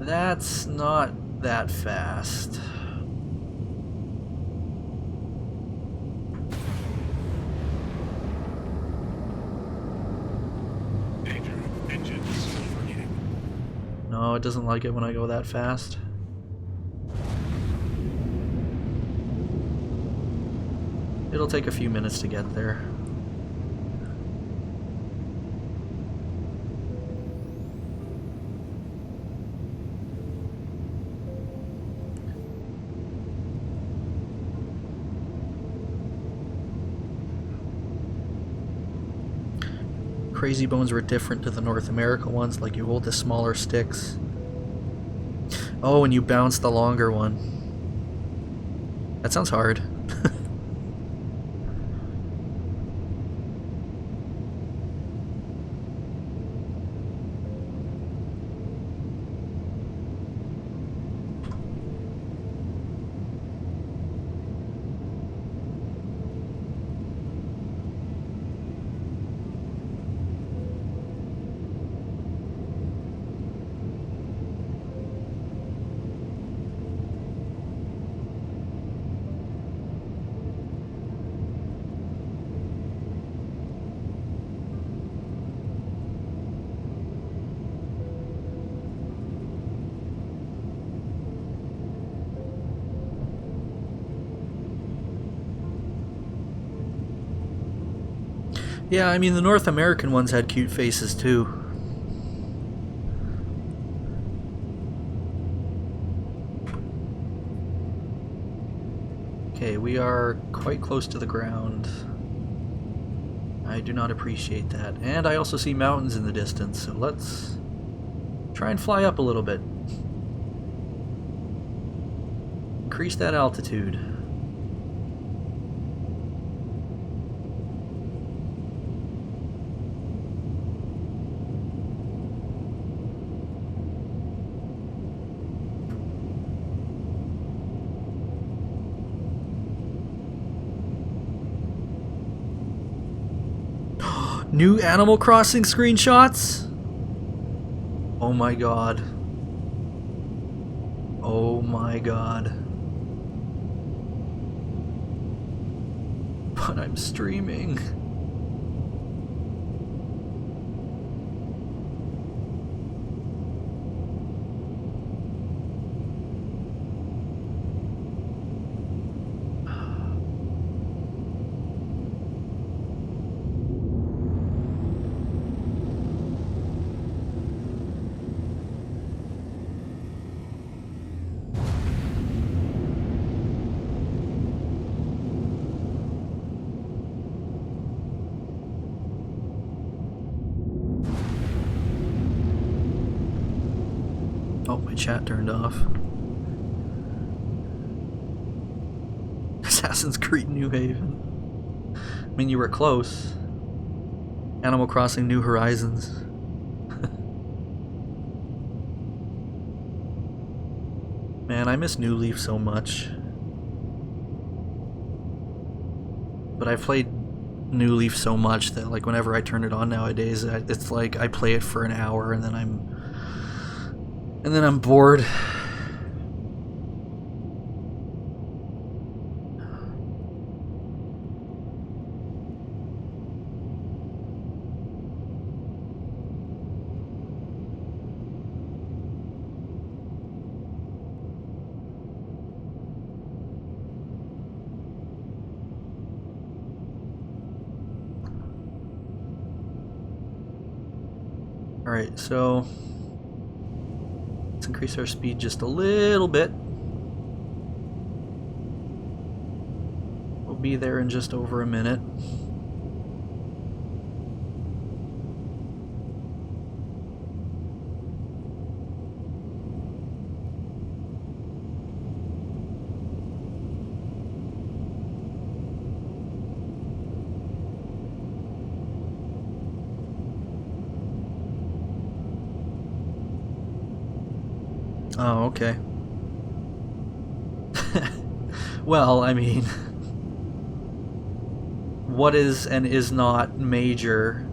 That's not that fast. Danger. Engines overheating. No, it doesn't like it when I go that fast. It'll take a few minutes to get there. Crazy Bones were different to the North America ones, like you hold the smaller sticks. Oh, and you bounce the longer one. That sounds hard. Yeah, I mean, the North American ones had cute faces too. Okay, we are quite close to the ground. I do not appreciate that. And I also see mountains in the distance, so let's try and fly up a little bit. Increase that altitude. New Animal Crossing screenshots? Oh my god. Oh my god. But I'm streaming. Oh, my chat turned off. Assassin's Creed New Haven. I mean, you were close. Animal Crossing New Horizons. Man, I miss New Leaf so much. But I've played New Leaf so much that like whenever I turn it on nowadays, it's like I play it for an hour and then I'm bored. Alright, so let's increase our speed just a little bit. We'll be there in just over a minute. Oh, okay. Well, I mean, what is and is not major,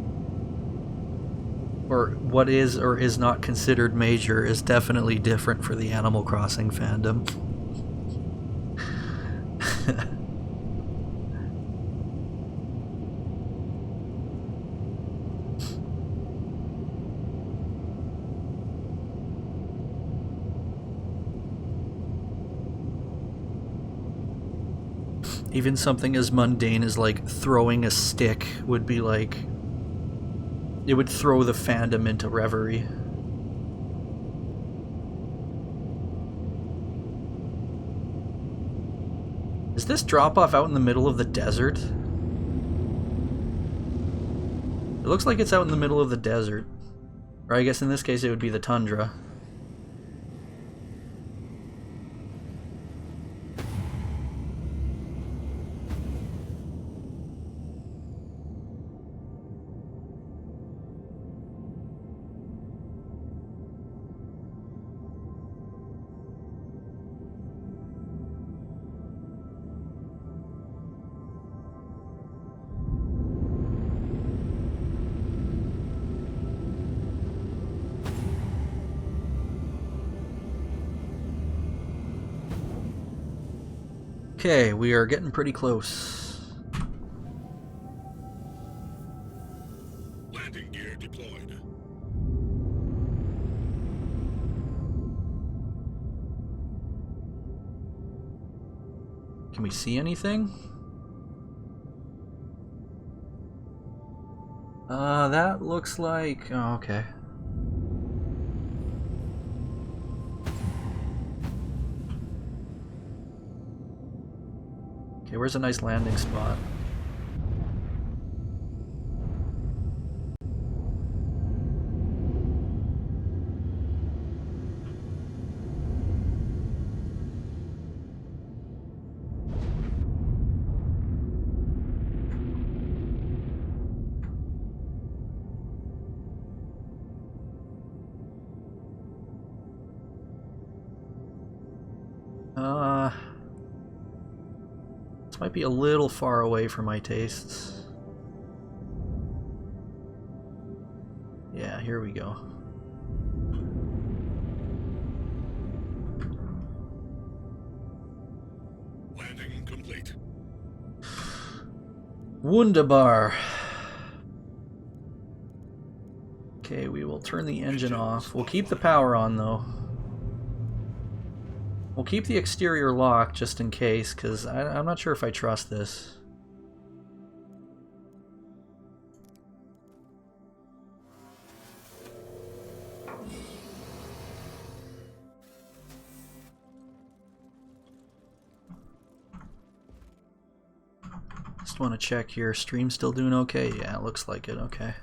or what is or is not considered major, is definitely different for the Animal Crossing fandom. Even something as mundane as like throwing a stick would be like, it would throw the fandom into reverie. Is this drop-off out in the middle of the desert? It looks like it's out in the middle of the desert. Or I guess in this case it would be the tundra. Okay, we are getting pretty close. Landing gear deployed. Can we see anything? That looks like... Oh, okay. Okay, where's a nice landing spot? This might be a little far away for my tastes. go. Landing complete. Wunderbar. Okay, we will turn the engine off. We'll keep the power on though. We'll keep the exterior locked just in case, because I'm not sure if I trust this. Just want to check here. Stream still doing okay? Yeah, it looks like it. Okay.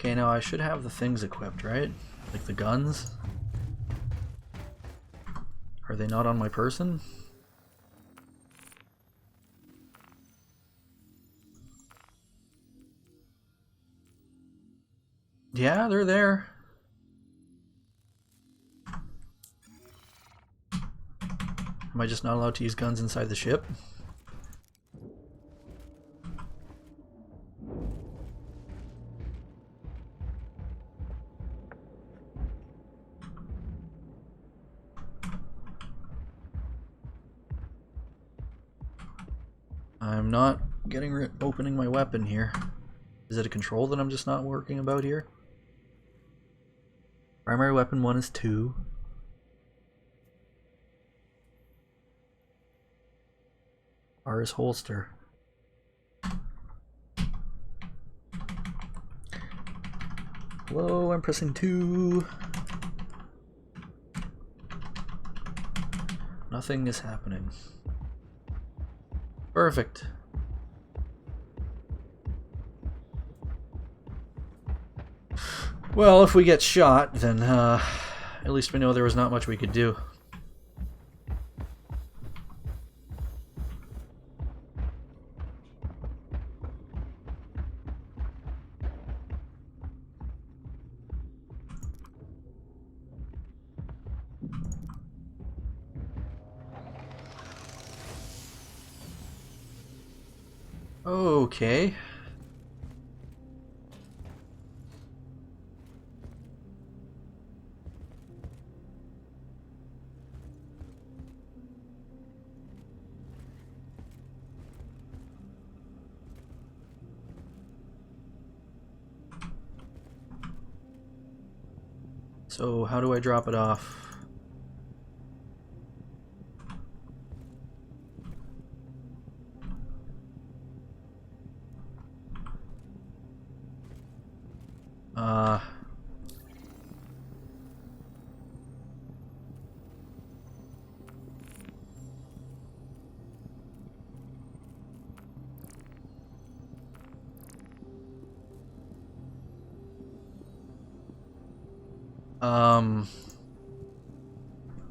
Okay, now I should have the things equipped, right? Like the guns? Are they not on my person? Yeah, they're there. Am I just not allowed to use guns inside the ship? I'm not opening my weapon here. Is it a control that I'm just not working about here? Primary weapon 1 is 2. R is holster. Hello, I'm pressing 2. Nothing is happening. Perfect. Well, if we get shot, then at least we know there was not much we could do. Okay. So how do I drop it off?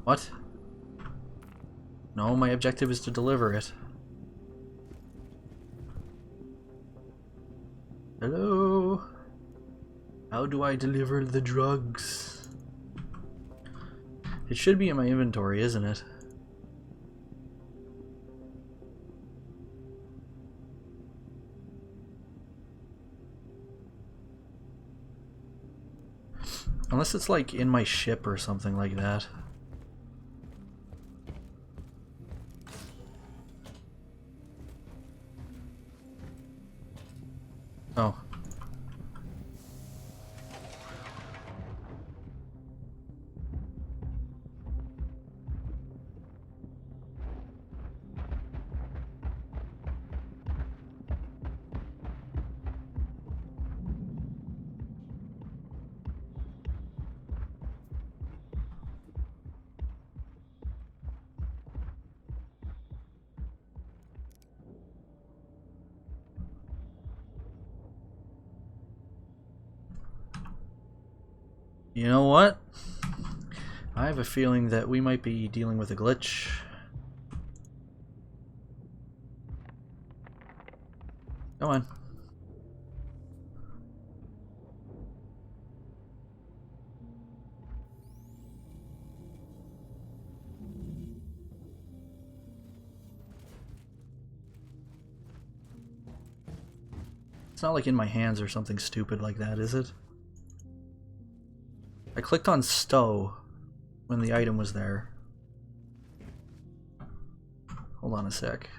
What? No, my objective is to deliver it. Hello? How do I deliver the drugs? It should be in my inventory, isn't it? Unless it's like in my ship or something like that. Oh. You know what? I have a feeling that we might be dealing with a glitch. Come on. It's not like in my hands or something stupid like that, is it? I clicked on stow when the item was there. Hold on a sec.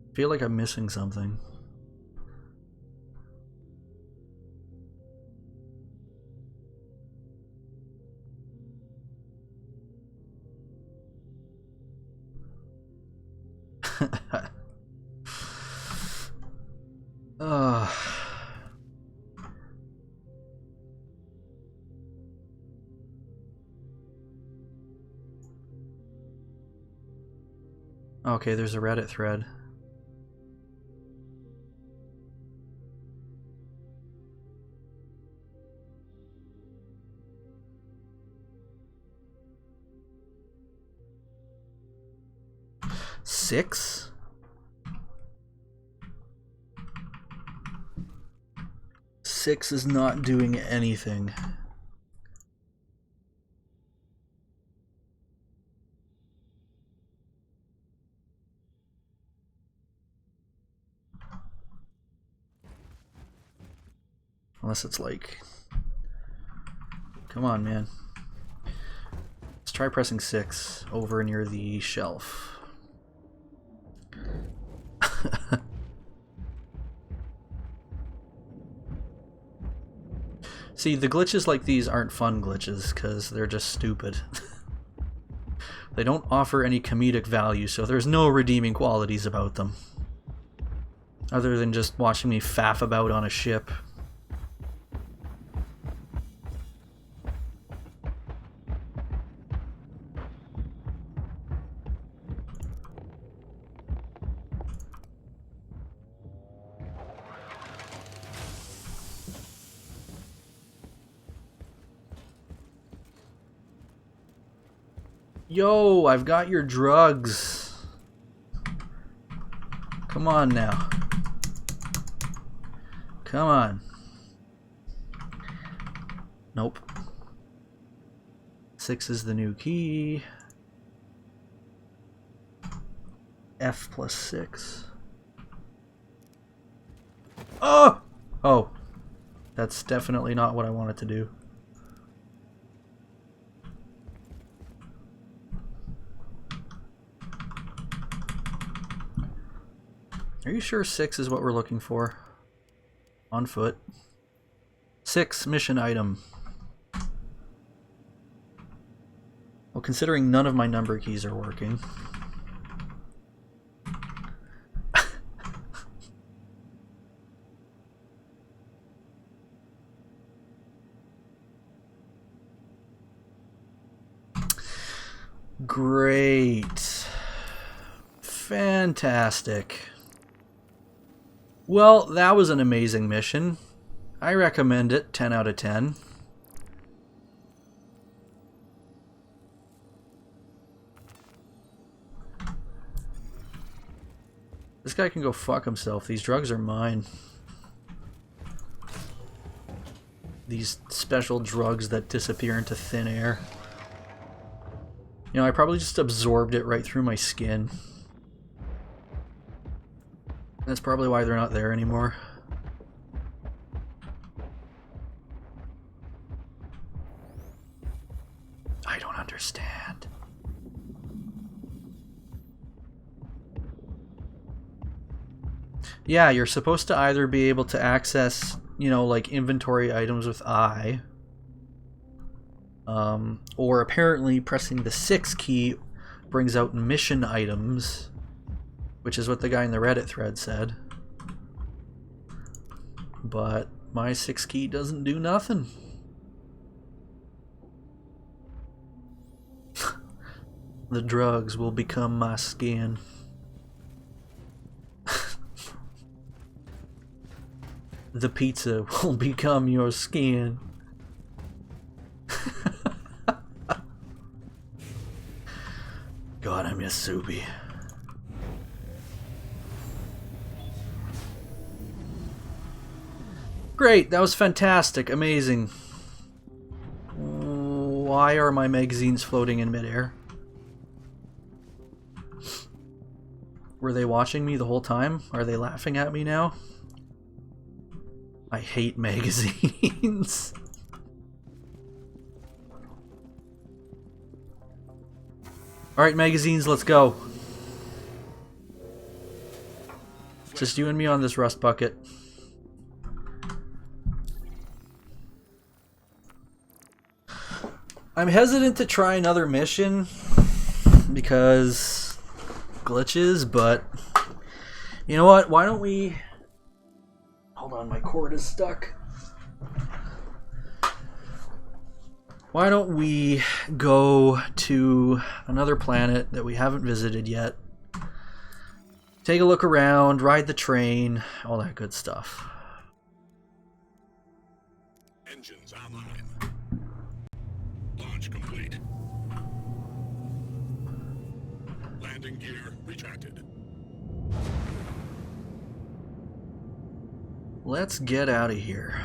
I feel like I'm missing something. Okay, there's a Reddit thread. Six? Six is not doing anything. Unless it's like... Come on, man. Let's try pressing 6 over near the shelf. See, the glitches like these aren't fun glitches, because they're just stupid. They don't offer any comedic value, so there's no redeeming qualities about them. Other than just watching me faff about on a ship. Yo, I've got your drugs. Come on now. Come on. Nope. 6 is the new key. F plus 6. Oh! Oh. That's definitely not what I wanted to do. Are you sure 6 is what we're looking for? On foot. 6, mission item. Well, considering none of my number keys are working. Great. Fantastic. Well, that was an amazing mission. I recommend it, 10 out of 10. This guy can go fuck himself. These drugs are mine. These special drugs that disappear into thin air. You know, I probably just absorbed it right through my skin. That's probably why they're not there anymore. I don't understand. Yeah, you're supposed to either be able to access, you know, like inventory items with I, or apparently pressing the 6 key brings out mission items, which is what the guy in the Reddit thread said. But my 6 key doesn't do nothing. The drugs will become my skin. The pizza will become your skin. God, this soupy. Great, that was fantastic, amazing. Why are my magazines floating in midair? Were they watching me the whole time? Are they laughing at me now? I hate magazines. Alright, magazines, let's go. Just you and me on this rust bucket. I'm hesitant to try another mission because glitches, but you know what? Why don't we... Hold on, my cord is stuck. Why don't we go to another planet that we haven't visited yet? Take a look around, ride the train, all that good stuff. Engines online. Launch complete. Landing gear retracted. Let's get out of here.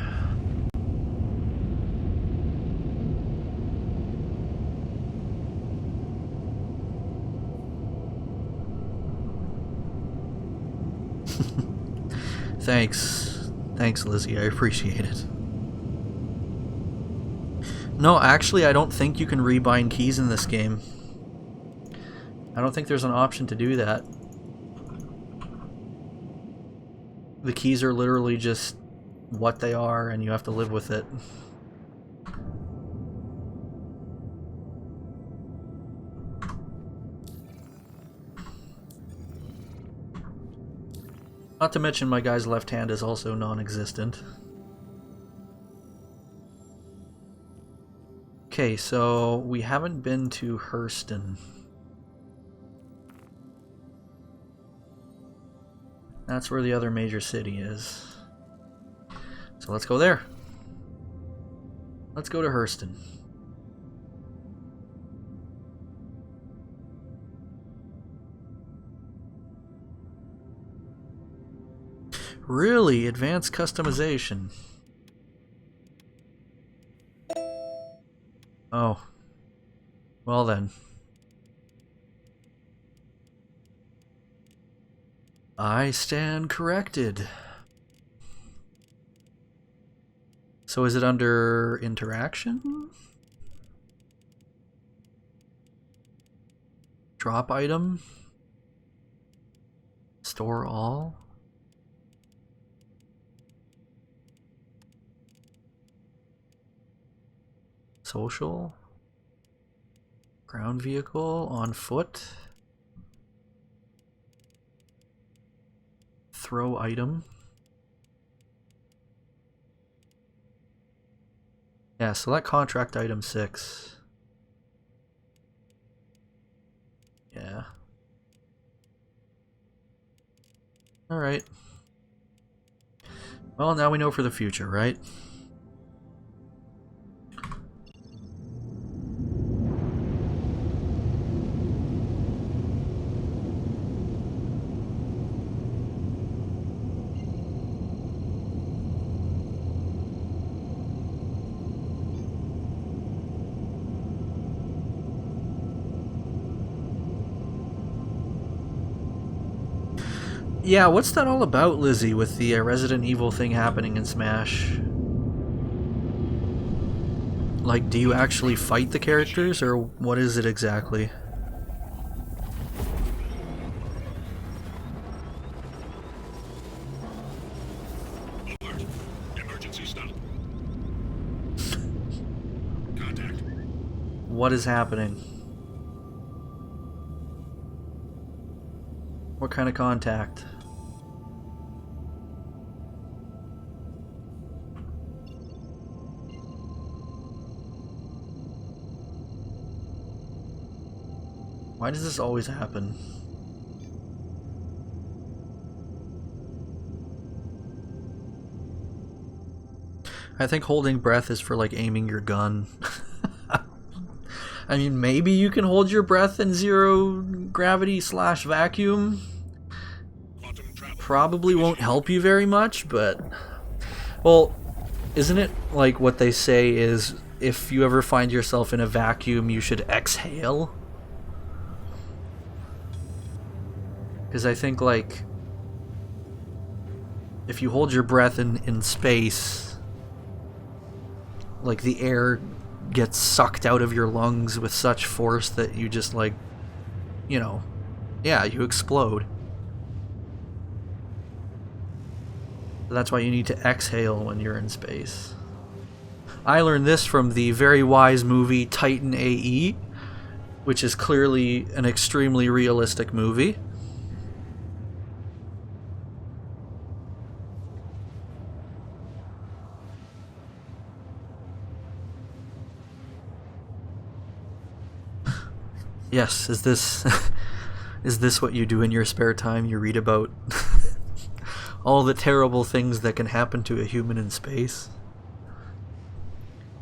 Thanks, Lizzie. I appreciate it. No, actually, I don't think you can rebind keys in this game. I don't think there's an option to do that. The keys are literally just what they are, and you have to live with it. Not to mention my guy's left hand is also non-existent. Okay, so we haven't been to Hurston. That's where the other major city is. So let's go there. Let's go to Hurston. Really? Advanced customization. Oh. Well then. I stand corrected. So is it under interaction? Drop item? Store all? Social? Ground vehicle? On foot? Throw item? Yeah, select contract item 6. Yeah. Alright. Well, now we know for the future, right? Yeah, what's that all about, Lizzie, with the Resident Evil thing happening in Smash? Like, do you actually fight the characters, or what is it exactly? Alert. Emergency stop. Contact. What is happening? What kind of contact? Why does this always happen? I think holding breath is for like aiming your gun. I mean, maybe you can hold your breath in zero gravity / vacuum. Quantum travel. Probably won't help you very much, but... Well, isn't it like what they say is if you ever find yourself in a vacuum, you should exhale? Because I think, like, if you hold your breath in space, like, the air gets sucked out of your lungs with such force that you just, like, you know, yeah, you explode. That's why you need to exhale when you're in space. I learned this from the very wise movie Titan AE, which is clearly an extremely realistic movie. Yes, is this is this what you do in your spare time? You read about all the terrible things that can happen to a human in space?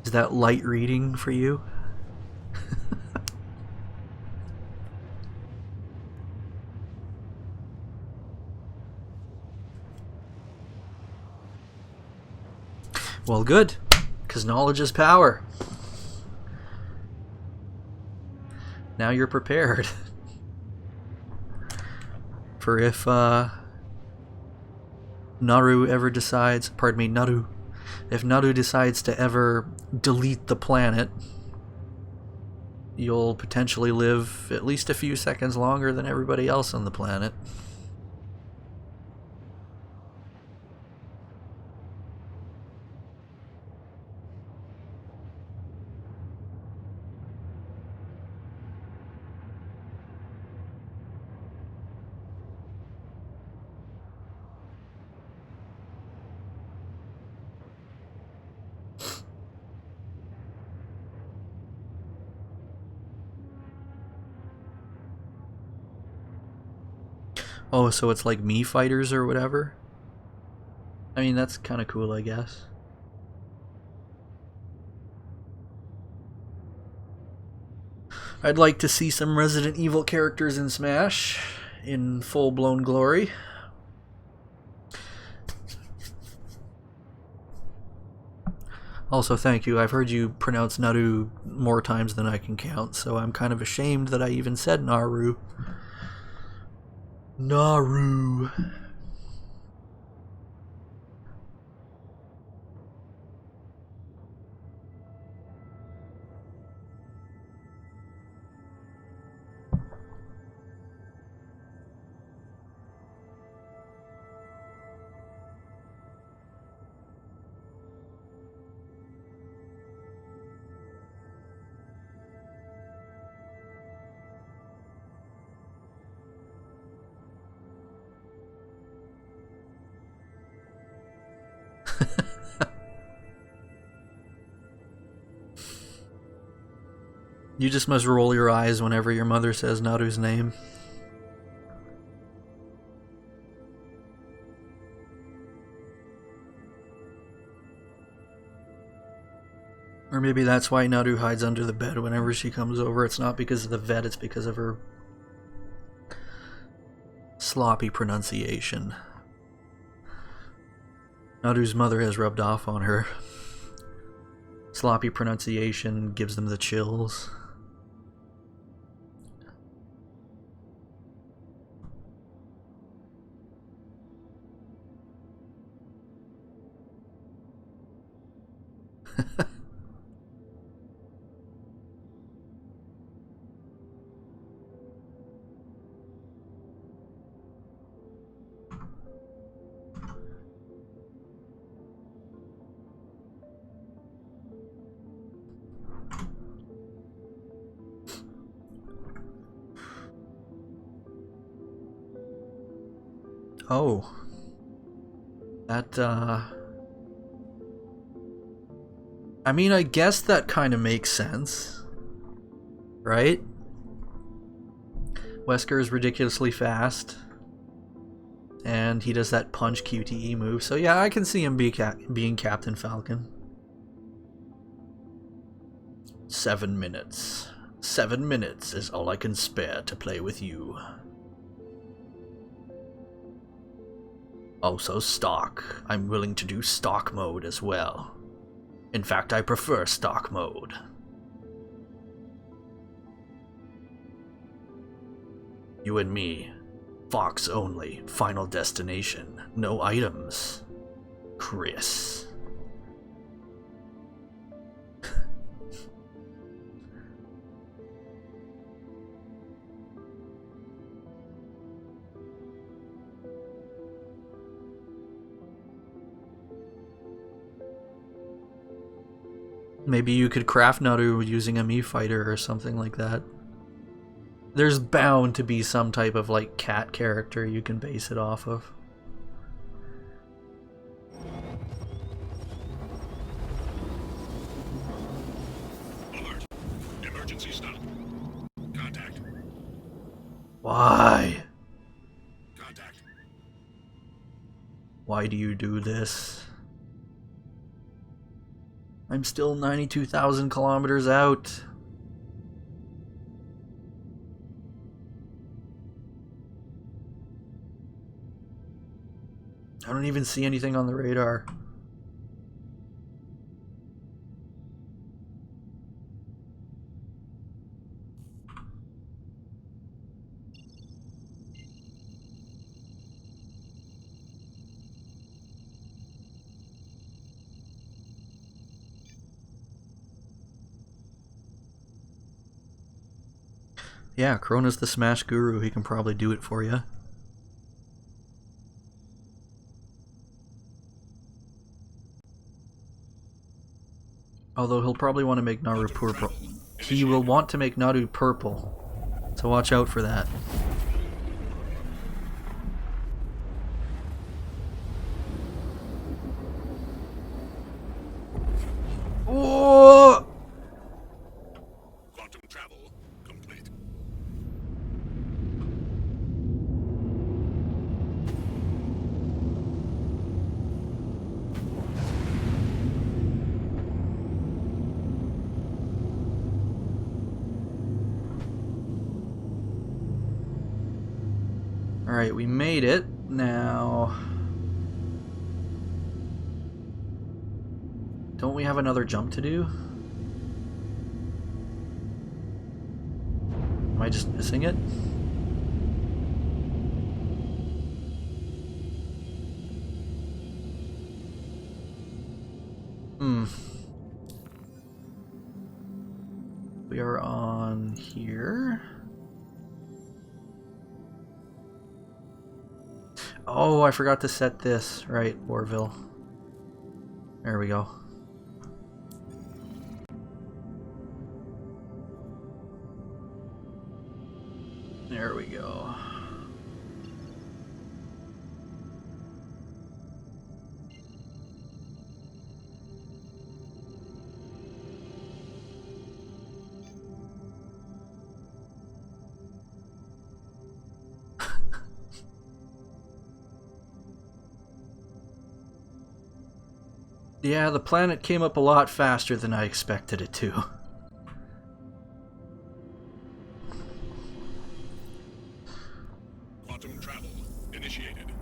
Is that light reading for you? Well, good, because knowledge is power. Now you're prepared for if Naru ever decides, pardon me, Naru, if Naru decides to ever delete the planet, you'll potentially live at least a few seconds longer than everybody else on the planet. Oh, so it's like Mii Fighters or whatever? I mean, that's kind of cool, I guess. I'd like to see some Resident Evil characters in Smash in full-blown glory. Also, thank you. I've heard you pronounce Naru more times than I can count, so I'm kind of ashamed that I even said Naru. Naru. You just must roll your eyes whenever your mother says Naru's name. Or maybe that's why Naru hides under the bed whenever she comes over. It's not because of the vet, it's because of her sloppy pronunciation. Naru's mother has rubbed off on her. Sloppy pronunciation gives them the chills. Oh. That, I mean, I guess that kind of makes sense. Right? Wesker is ridiculously fast. And he does that punch QTE move. So yeah, I can see him being Captain Falcon. 7 minutes. 7 minutes is all I can spare to play with you. Also stock. I'm willing to do stock mode as well. In fact, I prefer stock mode. You and me. Fox only. Final destination. No items. Chris. Maybe you could craft Naru using a Mii fighter or something like that. There's bound to be some type of like cat character you can base it off of. Alert. Emergency stop. Contact. Why? Contact. Why do you do this? I'm still 92,000 kilometers out. I don't even see anything on the radar. Yeah, Krona's the Smash Guru. He can probably do it for you. Although he'll probably want to make Naru purple. He will want to make Naru purple. So watch out for that. Oh! Quantum travel complete. Alright, we made it. Now... don't we have another jump to do? Am I just missing it? We are on here. Oh, I forgot to set this. Right, Warville. There we go. There we go. Yeah, the planet came up a lot faster than I expected it to. Quantum travel initiated.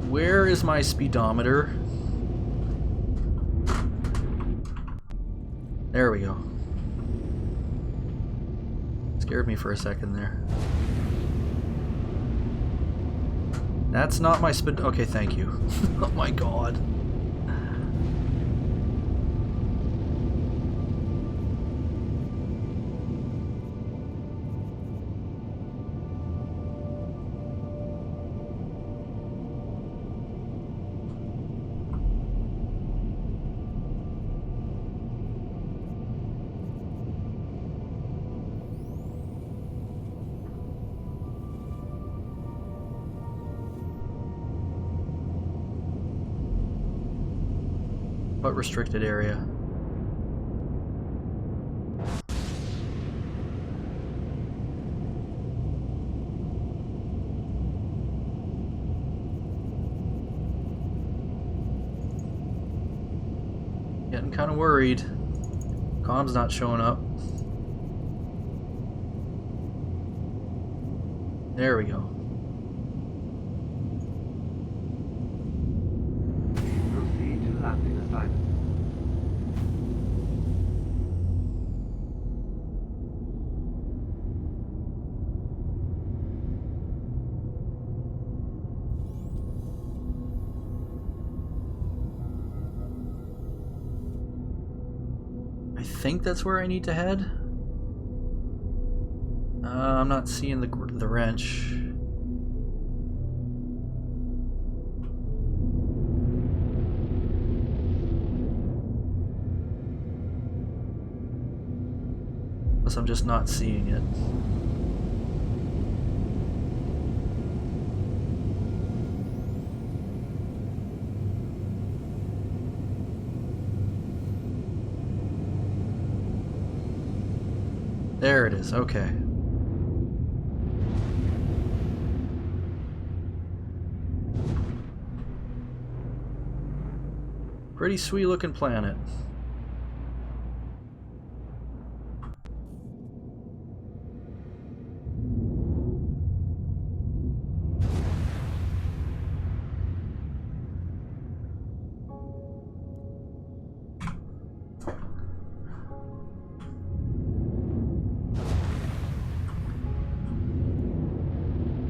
Where is my speedometer? There we go. Scared me for a second there. That's not my speed. Okay, thank you. Oh my god. What restricted area? Getting kind of worried. Comm's not showing up. There we go. Proceed to landing assignment. I think that's where I need to head. I'm not seeing the wrench. Unless I'm just not seeing it. There it is, okay. Pretty sweet looking planet.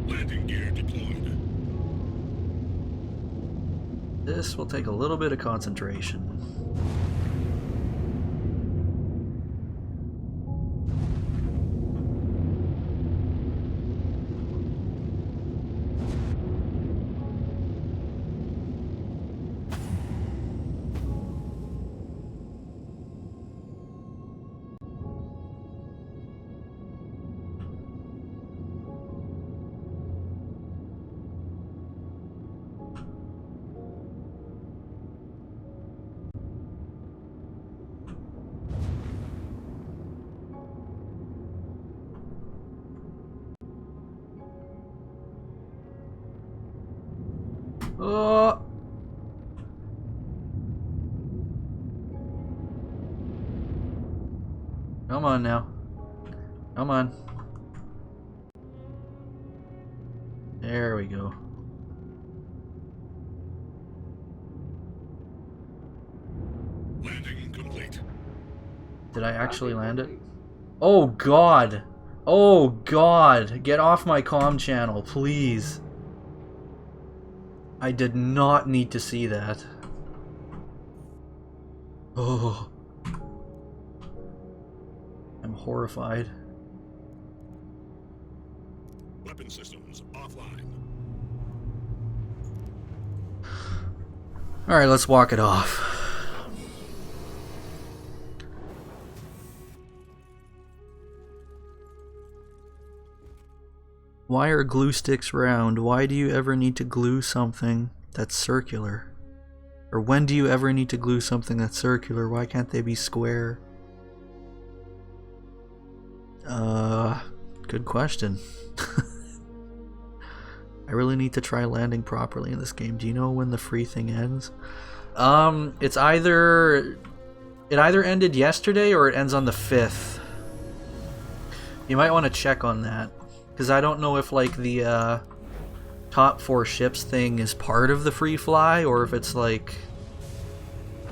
Landing gear deployed. This will take a little bit of concentration. Oh! Come on now. Come on. There we go. Landing complete. Did I actually land it? Oh god! Oh god! Get off my comm channel, please. I did not need to see that. Oh. I'm horrified. Weapon systems offline. Alright, let's walk it off. Why are glue sticks round? Why do you ever need to glue something that's circular? Or when do you ever need to glue something that's circular? Why can't they be square? Good question. I really need to try landing properly in this game. Do you know when the free thing ends? It either ended yesterday or it ends on the 5th. You might want to check on that. Because I don't know if like the top 4 ships thing is part of the free fly or if it's like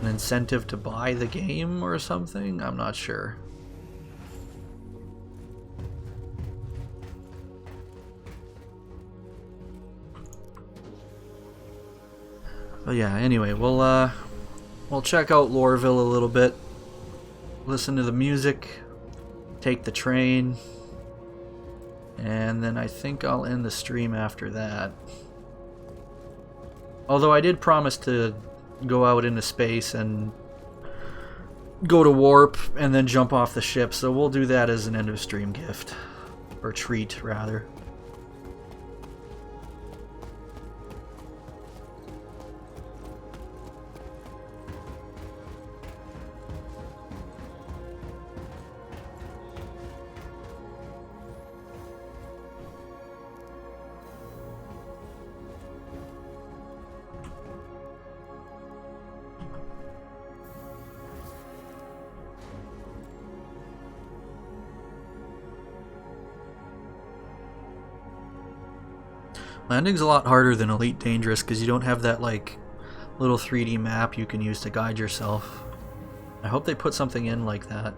an incentive to buy the game or something. I'm not sure. But yeah, anyway, we'll check out Lorville a little bit. Listen to the music. Take the train. And then I think I'll end the stream after that. Although I did promise to go out into space and go to warp and then jump off the ship, so we'll do that as an end of stream gift. Or treat, rather. Landing's a lot harder than Elite Dangerous because you don't have that like little 3D map you can use to guide yourself. I hope they put something in like that.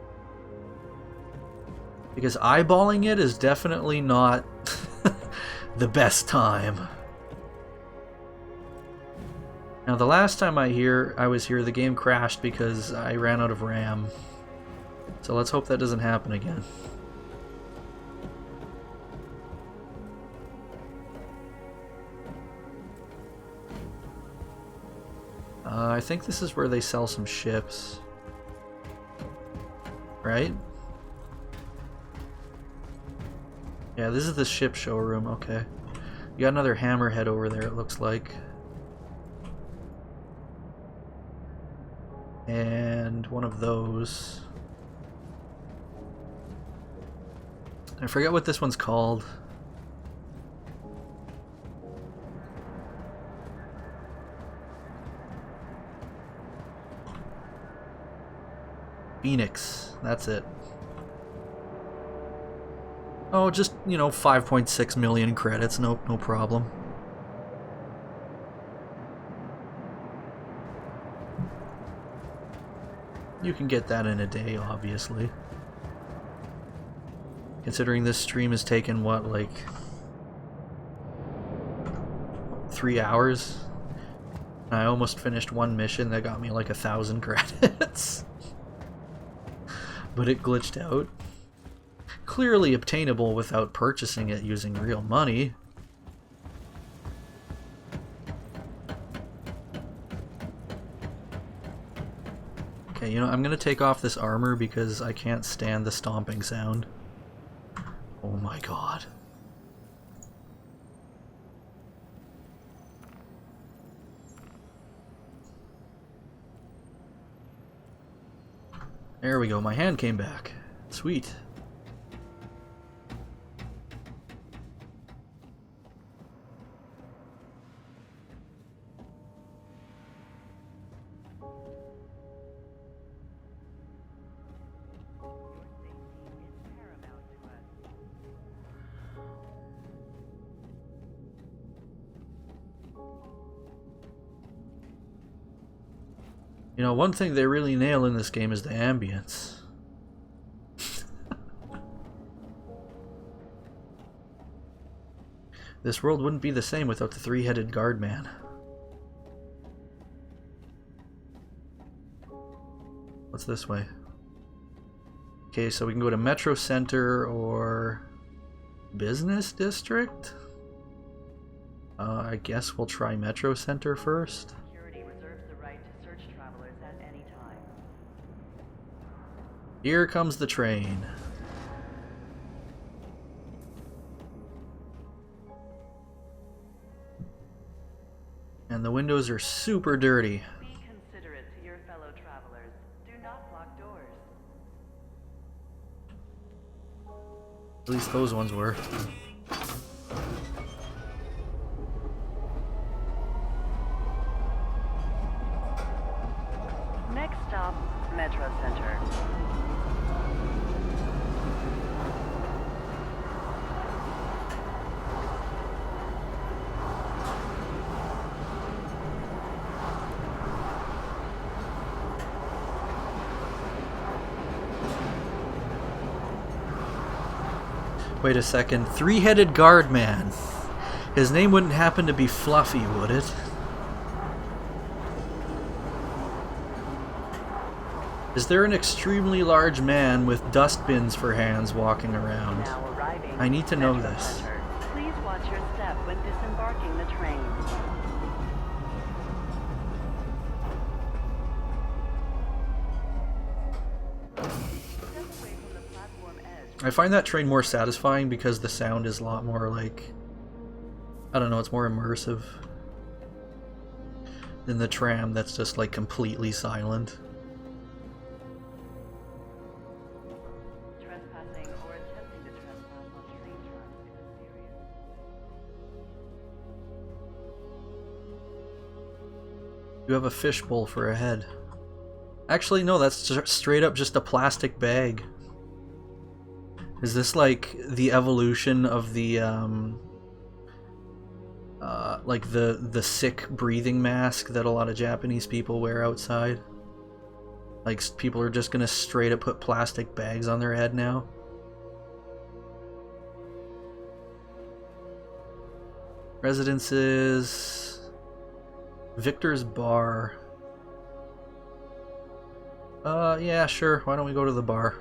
Because eyeballing it is definitely not the best time. Now the last time I was here, the game crashed because I ran out of RAM. So let's hope that doesn't happen again. I think this is where they sell some ships. Right? Yeah, this is the ship showroom, okay. You got another hammerhead over there, it looks like. And one of those. I forget what this one's called. Phoenix, that's it. Oh, just, you know, 5.6 million credits, no problem. You can get that in a day, obviously. Considering this stream has taken, what, like 3 hours? I almost finished one mission that got me like 1,000 credits. But it glitched out. Clearly obtainable without purchasing it using real money. Okay, you know, I'm gonna take off this armor because I can't stand the stomping sound. Oh my god. There we go, my hand came back. Sweet. You know, one thing they really nail in this game is the ambience. This world wouldn't be the same without the three-headed guard man. What's this way? Okay, so we can go to Metro Center or Business District? I guess we'll try Metro Center first. Here comes the train. And the windows are super dirty. Be considerate to your fellow travelers. Do not block doors. At least those ones were. Next stop, Metro Center. Wait a second. Three-headed guard man. His name wouldn't happen to be Fluffy, would it? Is there an extremely large man with dustbins for hands walking around? Now arriving. I need to know Metro this. Center. Please watch your step when disembarking the train. I find that train more satisfying because the sound is a lot more like, I don't know, it's more immersive than the tram that's just like completely silent. Trespassing or attempting to trespass on train tracks is serious. You have a fishbowl for a head. Actually, no, that's straight up just a plastic bag. Is this like the evolution of the like the sick breathing mask that a lot of Japanese people wear outside. Like people are just gonna straight up put plastic bags on their head now. Residences. Victor's Bar. Yeah, sure. Why don't we go to the bar?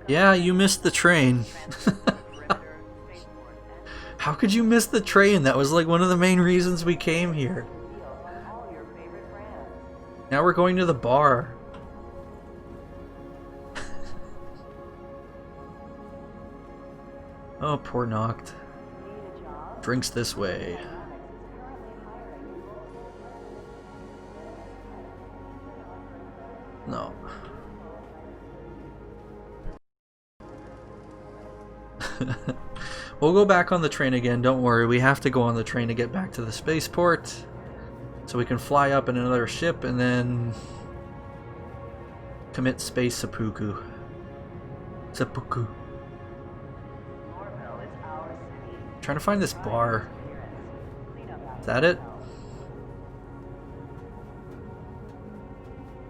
Yeah, you missed the train. How could you miss the train? That was like one of the main reasons we came here. Now we're going to the bar. Oh, poor Noct. Drinks this way. No. We'll go back on the train again, don't worry. We have to go on the train to get back to the spaceport. So we can fly up in another ship and then commit space seppuku. Seppuku. Trying to find this bar. Is that it?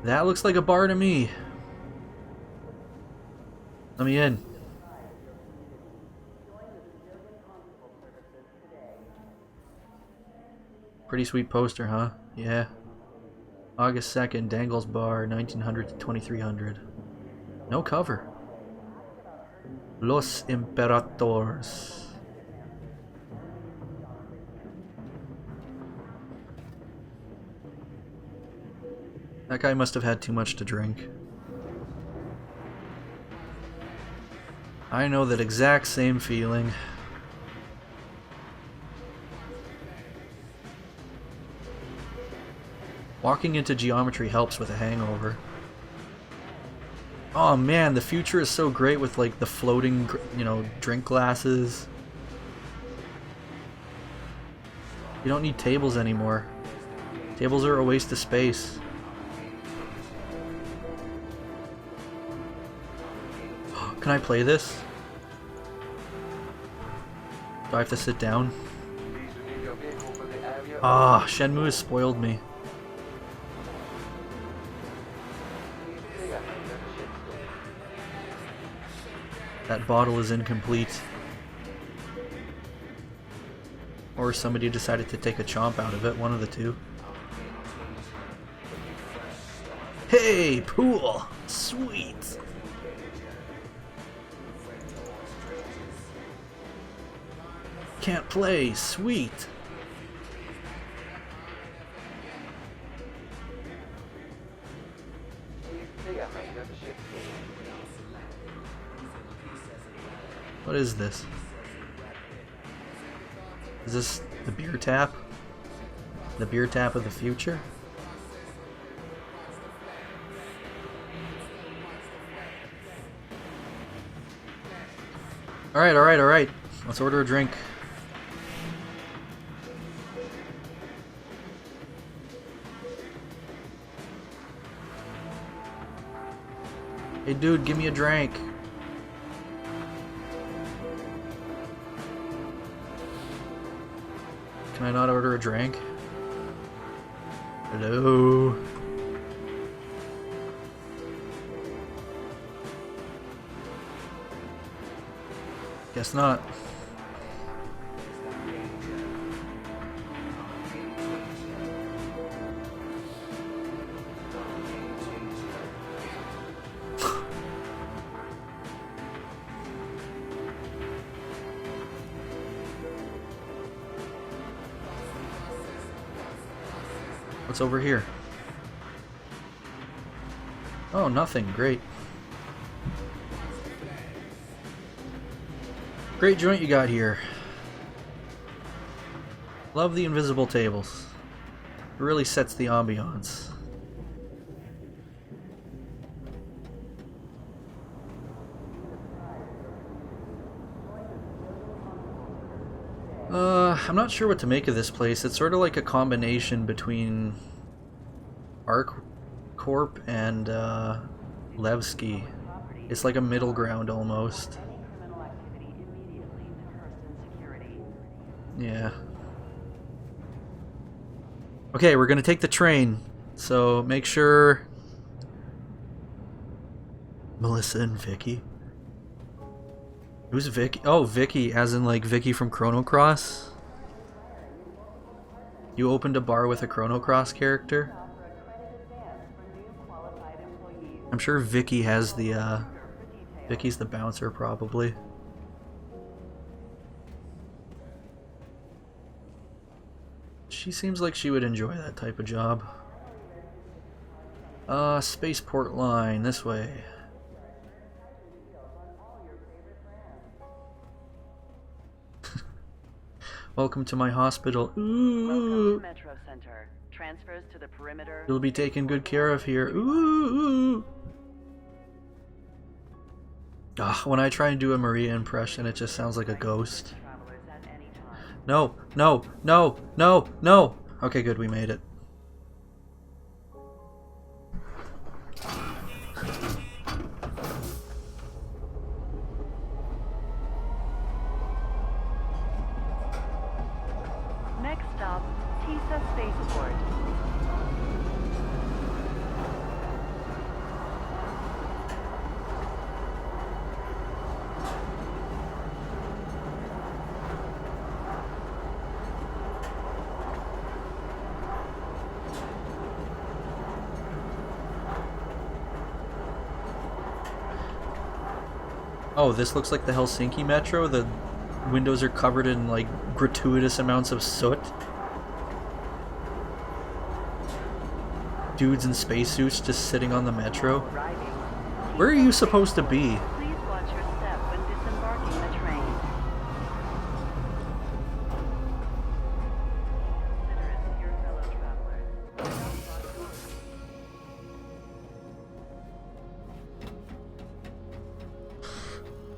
That looks like a bar to me. Let me in. Pretty sweet poster, huh? Yeah. August 2nd, Dangle's Bar, 1900 to 2300. No cover. Los Imperators. That guy must have had too much to drink. I know that exact same feeling. Walking into geometry helps with a hangover. Oh man, the future is so great with like the floating, you know, drink glasses. You don't need tables anymore. Tables are a waste of space. Can I play this? Do I have to sit down? Ah, Shenmue has spoiled me. That bottle is incomplete. Or somebody decided to take a chomp out of it, one of the two. Hey, pool! Sweet! Can't play, sweet! What is this? Is this the beer tap? The beer tap of the future? Alright, alright, alright. Let's order a drink. Hey dude, give me a drink. Can I not order a drink? Hello? Guess not. What's over here? Oh, nothing. Great. Great joint you got here. Love the invisible tables. It really sets the ambiance. I'm not sure what to make of this place. It's sort of like a combination between ArcCore Corp and Levski. It's like a middle ground almost. Any criminal activity immediately to Hurston Security. Yeah. Okay, we're gonna take the train, so make sure... Melissa and Vicky. Who's Vicky? Oh, Vicky, as in like Vicky from Chrono Cross? You opened a bar with a Chrono Cross character? I'm sure Vicky has the, Vicky's the bouncer, probably. She seems like she would enjoy that type of job. Spaceport line, this way. Welcome to my hospital. Ooh. Welcome to Metro Center. Transfers to the perimeter. You'll be taken good care of here. Ooh. When I try and do a Maria impression, it just sounds like a ghost. Travelers at any time. No, no, no, no, no. Okay, good, we made it. Next stop, Tisa Spaceport. Oh, this looks like the Helsinki Metro. The windows are covered in like gratuitous amounts of soot. Dudes in spacesuits just sitting on the metro. Arriving. Where are you supposed to be? Please watch your step when disembarking the train. Considerate to your fellow travelers.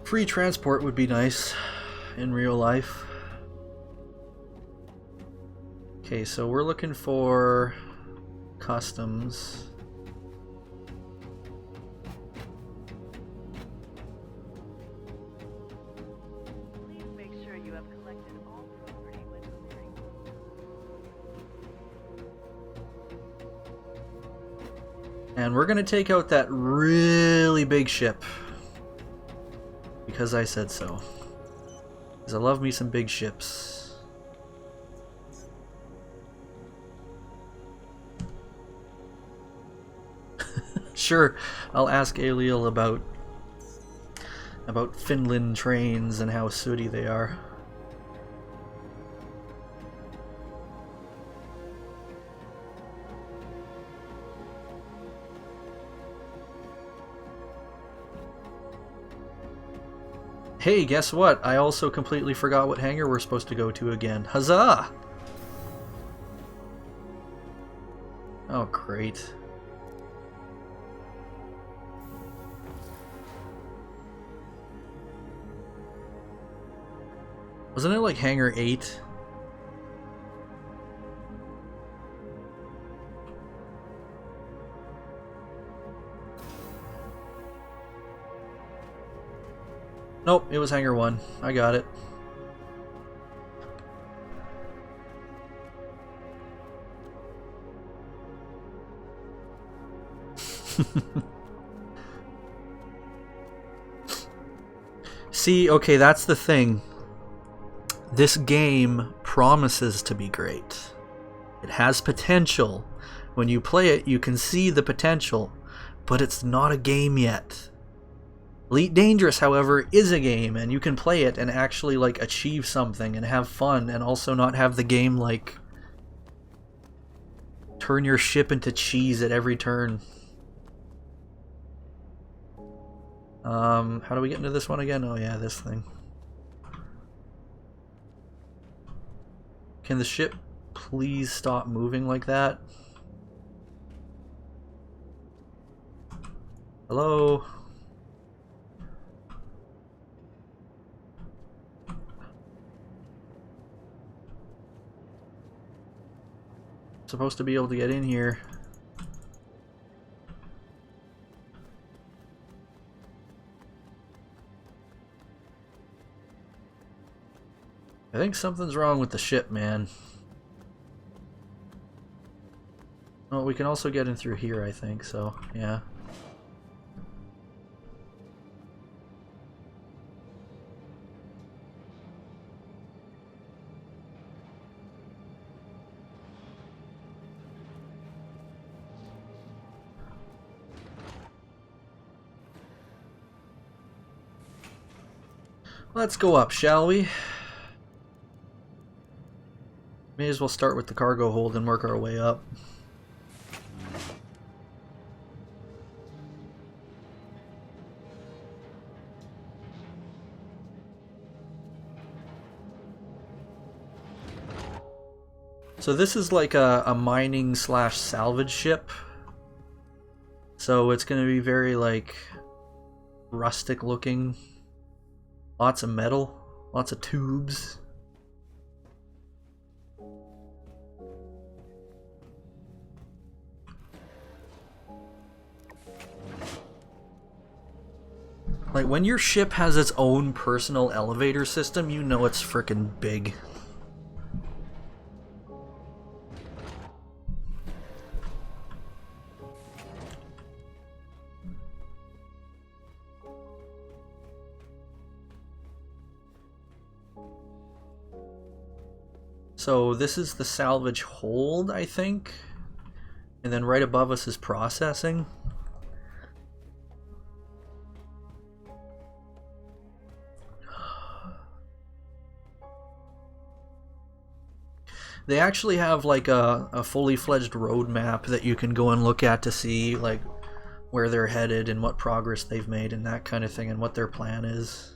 Free transport would be nice in real life. Okay, so we're looking for customs. Please make sure you have collected all property when clearing. And we're gonna take out that really big ship. Because I said so. Because I love me some big ships. Sure, I'll ask Aliel about Finland trains and how sooty they are. Hey, guess what? I also completely forgot what hangar we're supposed to go to again. Huzzah! Oh, great. Wasn't it like hangar 8? Nope, it was hangar 1. I got it. See, okay, that's the thing. This game promises to be great. It has potential. When you play it, you can see the potential, but it's not a game yet. Elite Dangerous, however, is a game, and you can play it and actually like achieve something and have fun, and also not have the game like turn your ship into cheese at every turn. How do we get into this one again? Oh yeah, this thing. Can the ship please stop moving like that? Hello? Supposed to be able to get in here. I think something's wrong with the ship, man. Oh, we can also get in through here, I think, so, yeah. Let's go up, shall we? May as well start with the cargo hold and work our way up. So this is like a mining slash salvage ship. So it's going to be very like rustic looking. Lots of metal, lots of tubes. Like when your ship has its own personal elevator system, you know it's frickin' big. So this is the salvage hold, I think. And then right above us is processing. They actually have like a fully fledged roadmap that you can go and look at to see like where they're headed and what progress they've made and that kind of thing and what their plan is.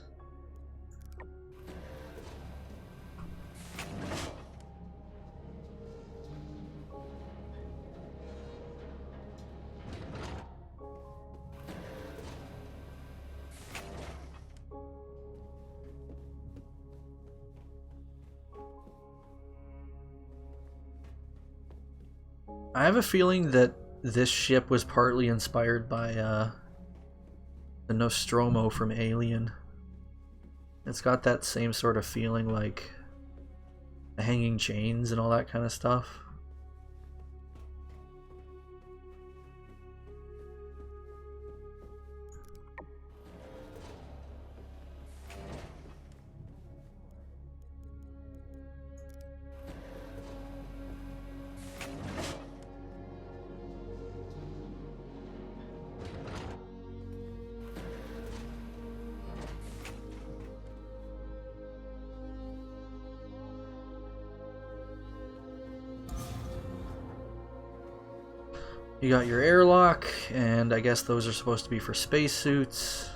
I have a feeling that this ship was partly inspired by the Nostromo from Alien. It's got that same sort of feeling, like the hanging chains and all that kind of stuff. You got your airlock, and I guess those are supposed to be for spacesuits.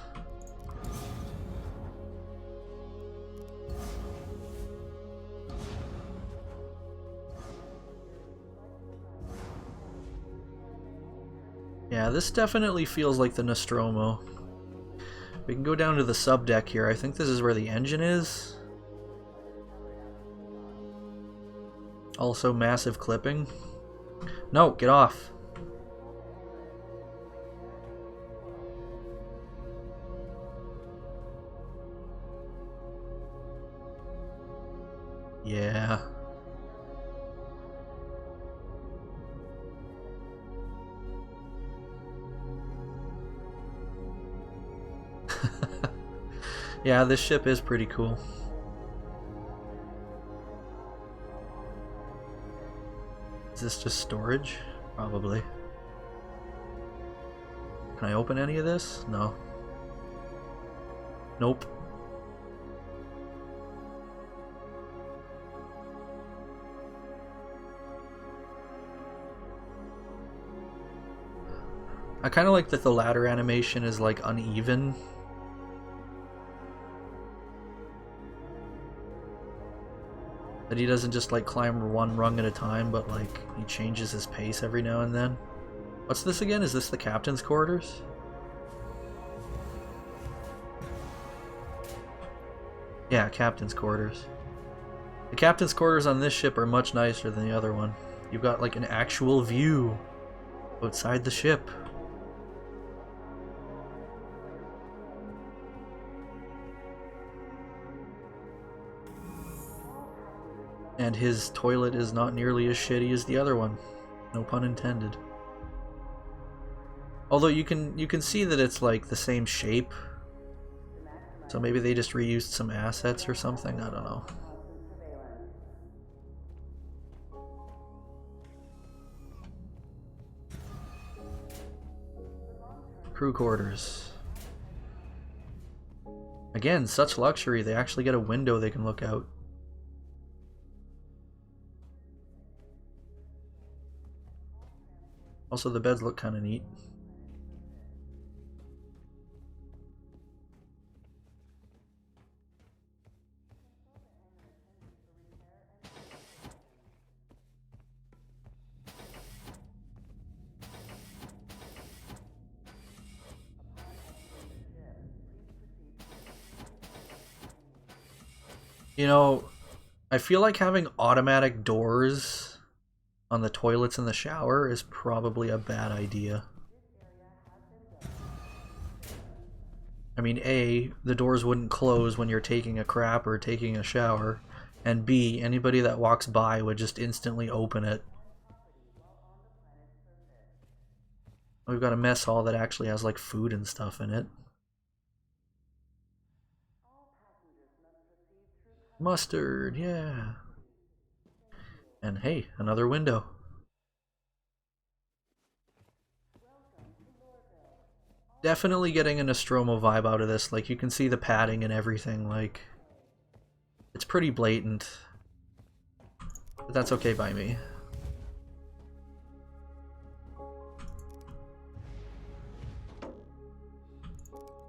Yeah, this definitely feels like the Nostromo. We can go down to the subdeck here. I think this is where the engine is. Also massive clipping. No, get off. Yeah. Yeah, this ship is pretty cool. Is this just storage? Probably. Can I open any of this? No. Nope. I kind of like that the ladder animation is like uneven. That he doesn't just like climb one rung at a time, but like he changes his pace every now and then. What's this again? Is this the captain's quarters? Yeah, captain's quarters. The captain's quarters on this ship are much nicer than the other one. You've got like an actual view outside the ship. And his toilet is not nearly as shitty as the other one. No pun intended. Although you can see that it's like the same shape. So maybe they just reused some assets or something, I don't know. Crew quarters. Again, such luxury, they actually get a window they can look out. Also, the beds look kind of neat. You know, I feel like having automatic doors on the toilets in the shower is probably a bad idea. I mean, A, the doors wouldn't close when you're taking a crap or taking a shower, and B, anybody that walks by would just instantly open it. We've got a mess hall that actually has like food and stuff in it. Mustard, yeah. And hey, another window. Definitely getting a Nostromo vibe out of this. Like, you can see the padding and everything. Like, it's pretty blatant. But that's okay by me.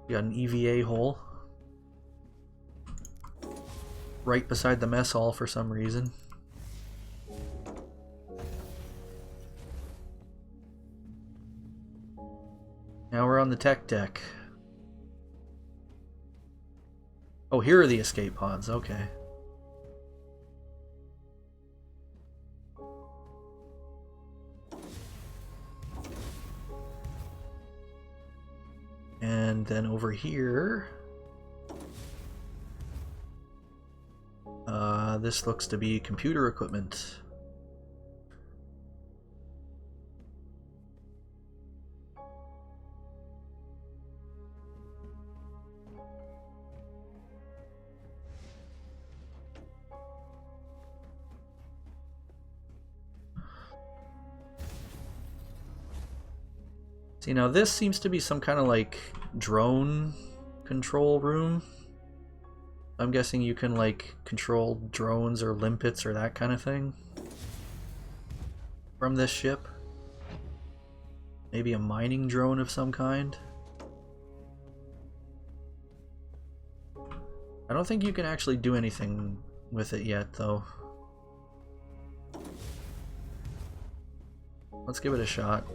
We got an EVA hole right beside the mess hall for some reason. Now we're on the tech deck. Oh, here are the escape pods, okay. And then over here, this looks to be computer equipment. See, now this seems to be some kind of like drone control room. I'm guessing you can like control drones or limpets or that kind of thing from this ship. Maybe a mining drone of some kind. I don't think you can actually do anything with it yet, though. Let's give it a shot.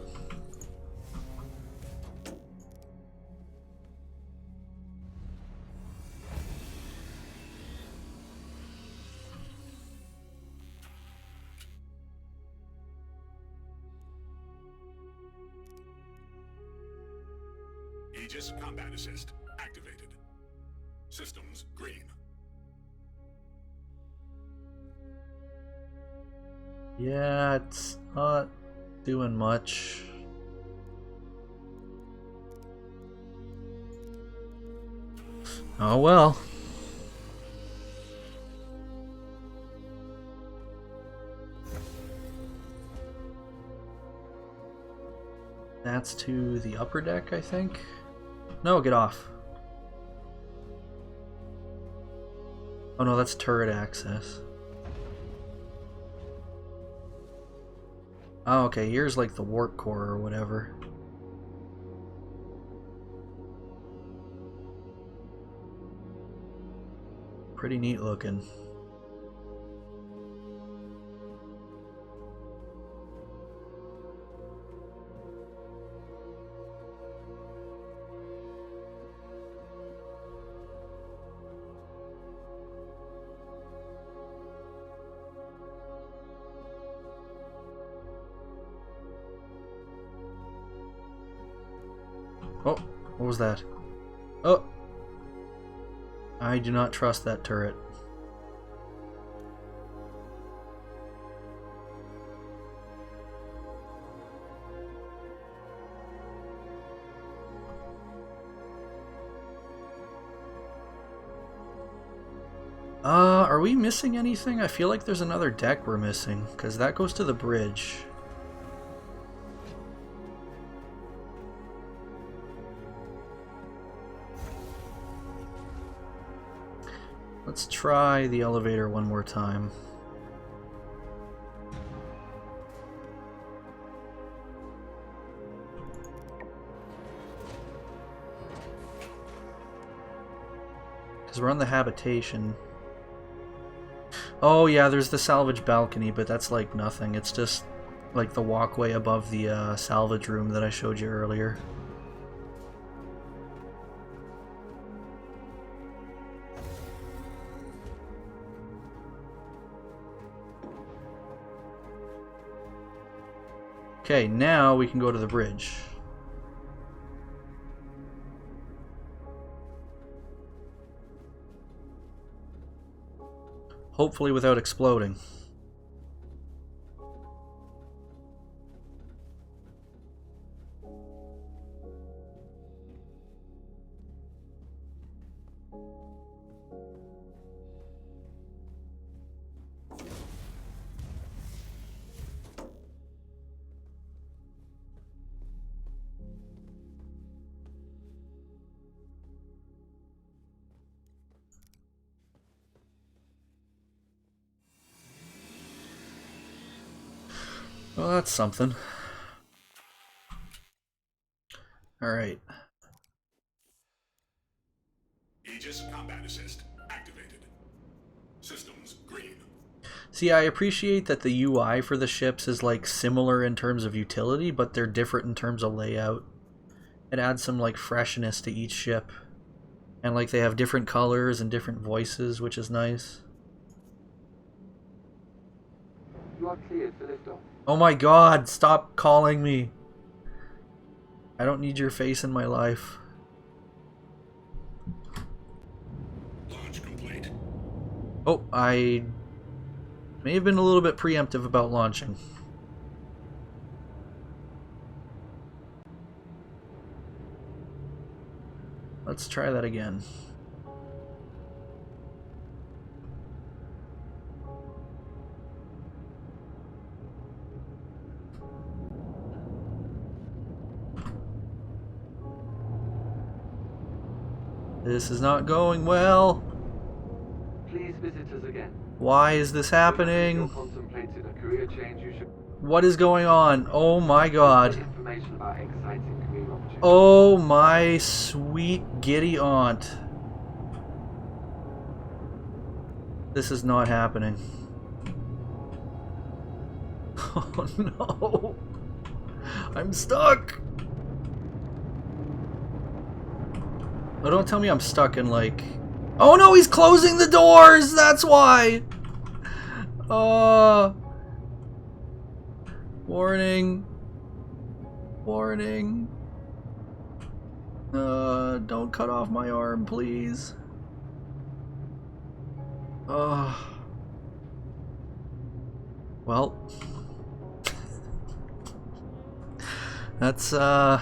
Aegis Combat Assist activated. Systems green. Yeah, it's not doing much. Oh well. That's to the upper deck, I think. No, get off. Oh no, that's turret access. Oh, okay, here's like the warp core or whatever. Pretty neat looking. Oh, what was that? Oh! I do not trust that turret. are we missing anything? I feel like there's another deck we're missing, because that goes to the bridge. Let's try the elevator one more time. Because we're on the habitation. Oh yeah, there's the salvage balcony, but that's like nothing. It's just like the walkway above the salvage room that I showed you earlier. Okay, now we can go to the bridge. Hopefully without exploding. Well, that's something. Alright. Aegis Combat Assist activated. Systems green. See, I appreciate that the UI for the ships is like similar in terms of utility, but they're different in terms of layout. It adds some like freshness to each ship. And like they have different colors and different voices, which is nice. You are cleared for liftoff. Oh my god, stop calling me. I don't need your face in my life. Launch complete. Oh, I may have been a little bit preemptive about launching. Let's try that again. This is not going well. Please visit us again. Why is this happening? You're contemplating a career change, you should What is going on? Oh my god. information about exciting career opportunities. Oh my sweet giddy aunt. This is not happening. Oh no. I'm stuck. Oh, don't tell me I'm stuck in like... Oh no, he's closing the doors! That's why! Warning. Warning. Don't cut off my arm, please. Well. That's, I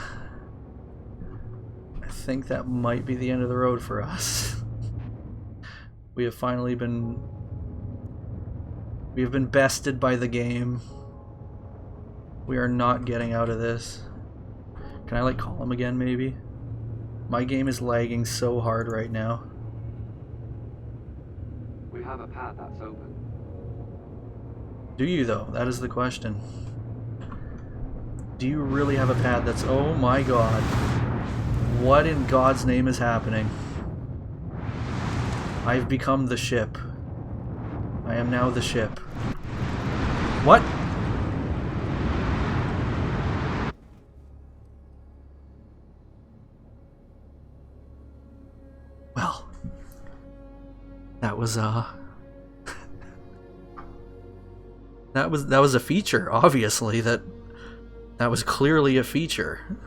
think that might be the end of the road for us. We have finally been... We have been bested by the game. We are not getting out of this. Can I like call him again maybe? My game is lagging so hard right now. We have a pad that's open. Do you though? That is the question. Do you really have a pad that's... Oh my god. What in God's name is happening? I've become the ship. I am now the ship. What? Well, that was that was a feature, obviously. That was clearly a feature.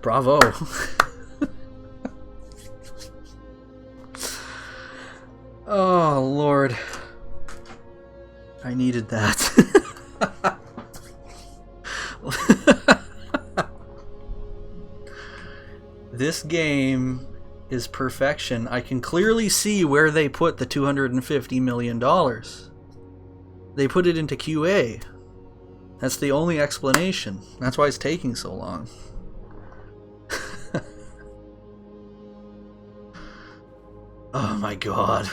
Bravo. Oh, Lord. I needed that. This game is perfection. I can clearly see where they put the $250 million. They put it into QA. That's the only explanation. That's why it's taking so long. Oh my god.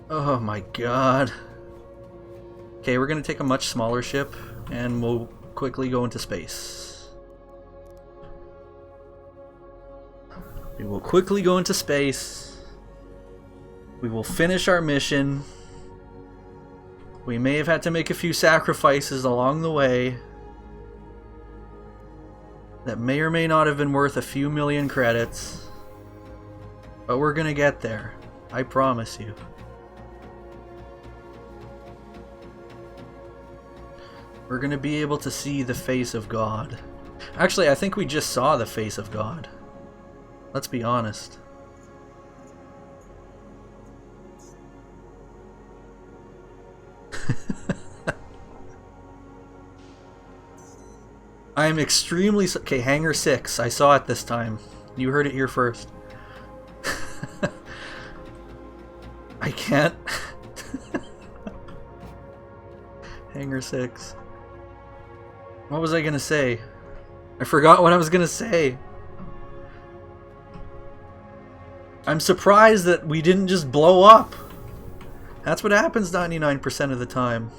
Oh my god. Okay, we're gonna take a much smaller ship and we'll quickly go into space. We will quickly go into space. We will finish our mission. We may have had to make a few sacrifices along the way that may or may not have been worth a few million credits. But we're gonna get there. I promise you. We're gonna be able to see the face of God. Actually, I think we just saw the face of God. Let's be honest. I'm extremely... Okay, Hangar 6. I saw it this time. You heard it here first. I can't. Hangar 6. What was I gonna say? I forgot what I was gonna say. I'm surprised that we didn't just blow up. That's what happens 99% of the time.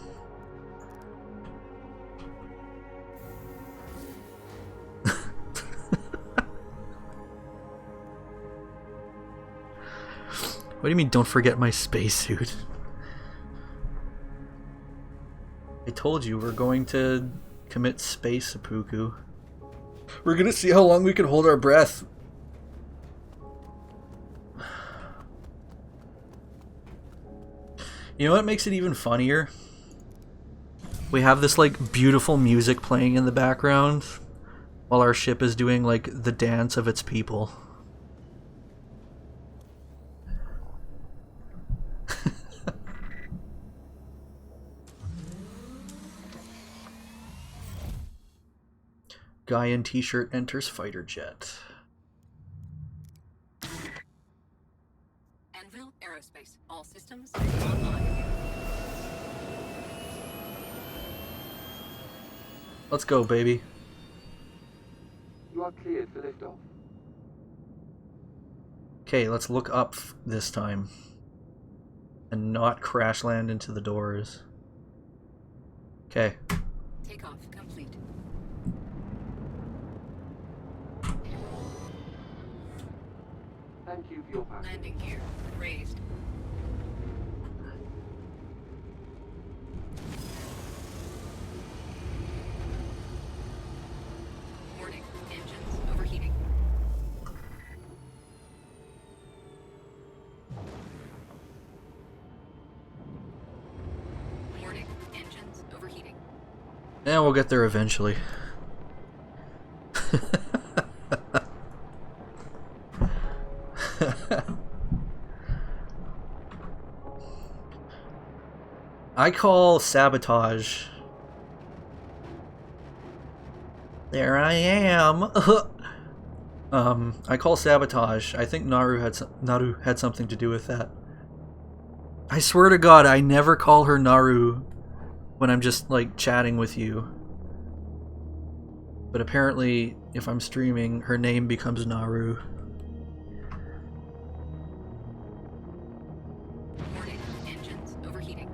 What do you mean, don't forget my spacesuit? I told you we're going to commit space seppuku. We're gonna see how long we can hold our breath. You know what makes it even funnier? We have this like beautiful music playing in the background while our ship is doing like the dance of its people. Guy in t-shirt enters fighter jet. Anvil Aerospace. All systems online. Let's go, baby. You are cleared for liftoff. Okay, let's look up this time. And not crash land into the doors. Okay. Takeoff complete. Thank you for your passage. Landing gear raised. Warning, engines overheating. Warning, engines overheating. Yeah, we'll get there eventually. I call sabotage. There I am. I call sabotage. I think Naru had something to do with that. I swear to God, I never call her Naru when I'm just like chatting with you. But apparently, if I'm streaming, her name becomes Naru. Warning, engines overheating.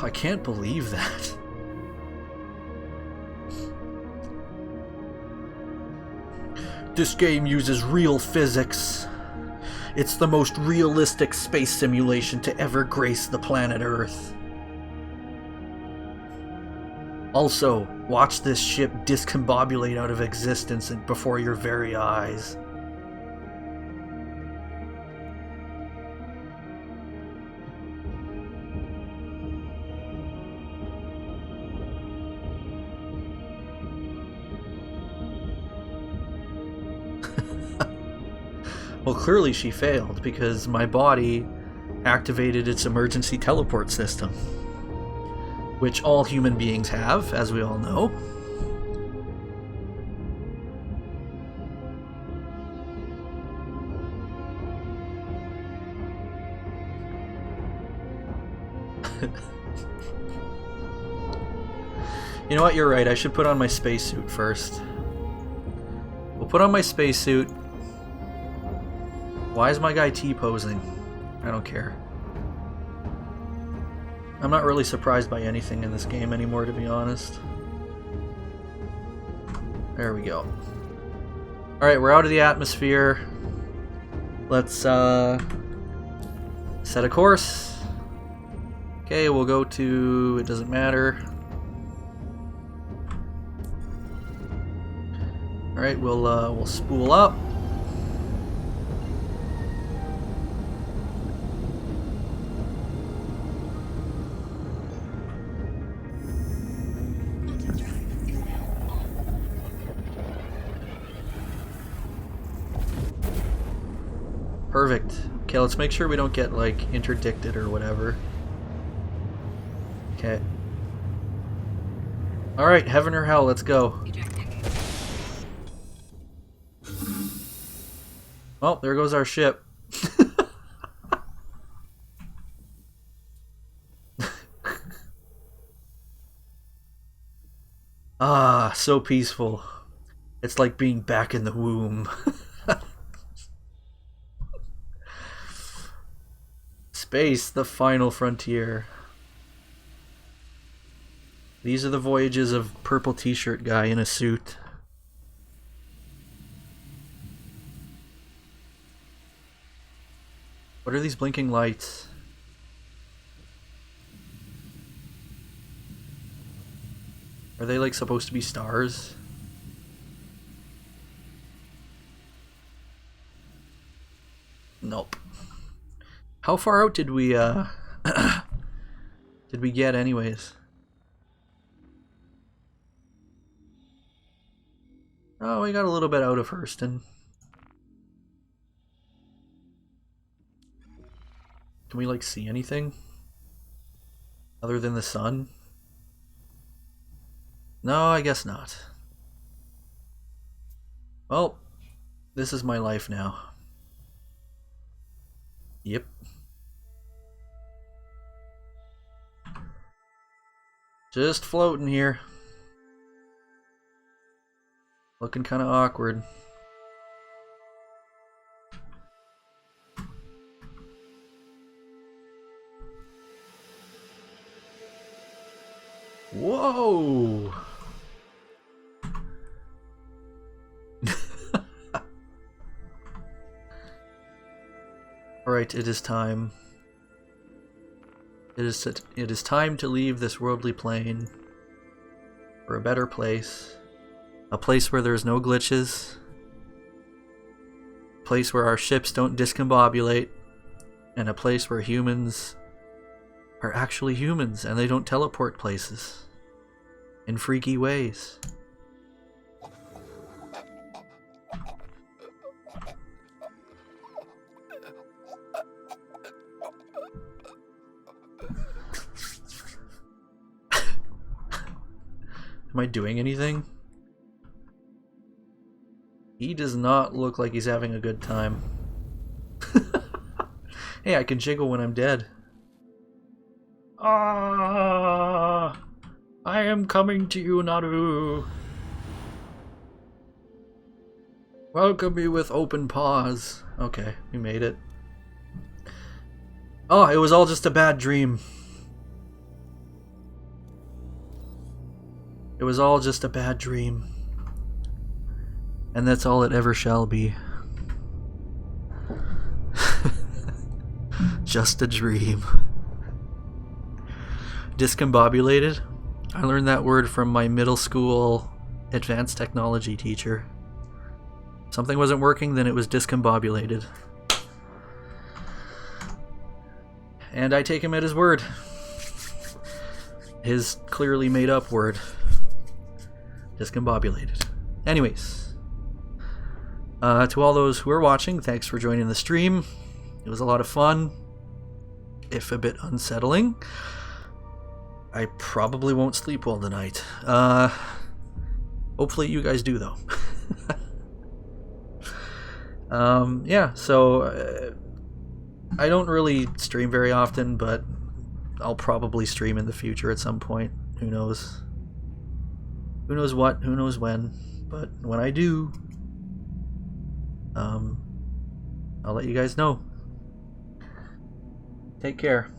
I can't believe that. This game uses real physics. It's the most realistic space simulation to ever grace the planet Earth. Also, watch this ship discombobulate out of existence before your very eyes. Well, clearly she failed because my body activated its emergency teleport system, which all human beings have, as we all know. You know what, you're right, I should put on my spacesuit first. We'll put on my spacesuit. Why is my guy T-posing? I don't care. I'm not really surprised by anything in this game anymore, to be honest. There we go. Alright, we're out of the atmosphere. Let's set a course. Okay, we'll go to... it doesn't matter. Alright, we'll spool up. Perfect. Okay, let's make sure we don't get, like, interdicted or whatever. Okay. Alright, heaven or hell, let's go. Well, there goes our ship. Ah, so peaceful. It's like being back in the womb. Space, the final frontier. These are the voyages of purple t-shirt guy in a suit. What are these blinking lights? Are they like supposed to be stars? Nope. How far out did we did we get anyways? Oh, we got a little bit out of Hurston. Can we like see anything other than the sun? No, I guess not. Well, this is my life now. Yep. Just floating here. Looking kind of awkward. Whoa! Alright, it is time. It is time to leave this worldly plane for a better place. A place where there's no glitches. A place where our ships don't discombobulate. And a place where humans are actually humans and they don't teleport places in freaky ways. Am I doing anything? He does not look like he's having a good time. Hey, I can jiggle when I'm dead. Ah, I am coming to you, Naru. Welcome me with open paws. Okay, we made it. Oh, it was all just a bad dream. It was all just a bad dream. And that's all it ever shall be. Just a dream. Discombobulated? I learned that word from my middle school advanced technology teacher. Something wasn't working, then it was discombobulated. And I take him at his word. His clearly made up word. Discombobulated. Anyways. To all those who are watching, thanks for joining the stream. It was a lot of fun, if a bit unsettling. I probably won't sleep well tonight. Hopefully you guys do, though. Yeah, so I don't really stream very often, but I'll probably stream in the future at some point. Who knows? Who knows what? Who knows when? But when I do, I'll let you guys know. Take care.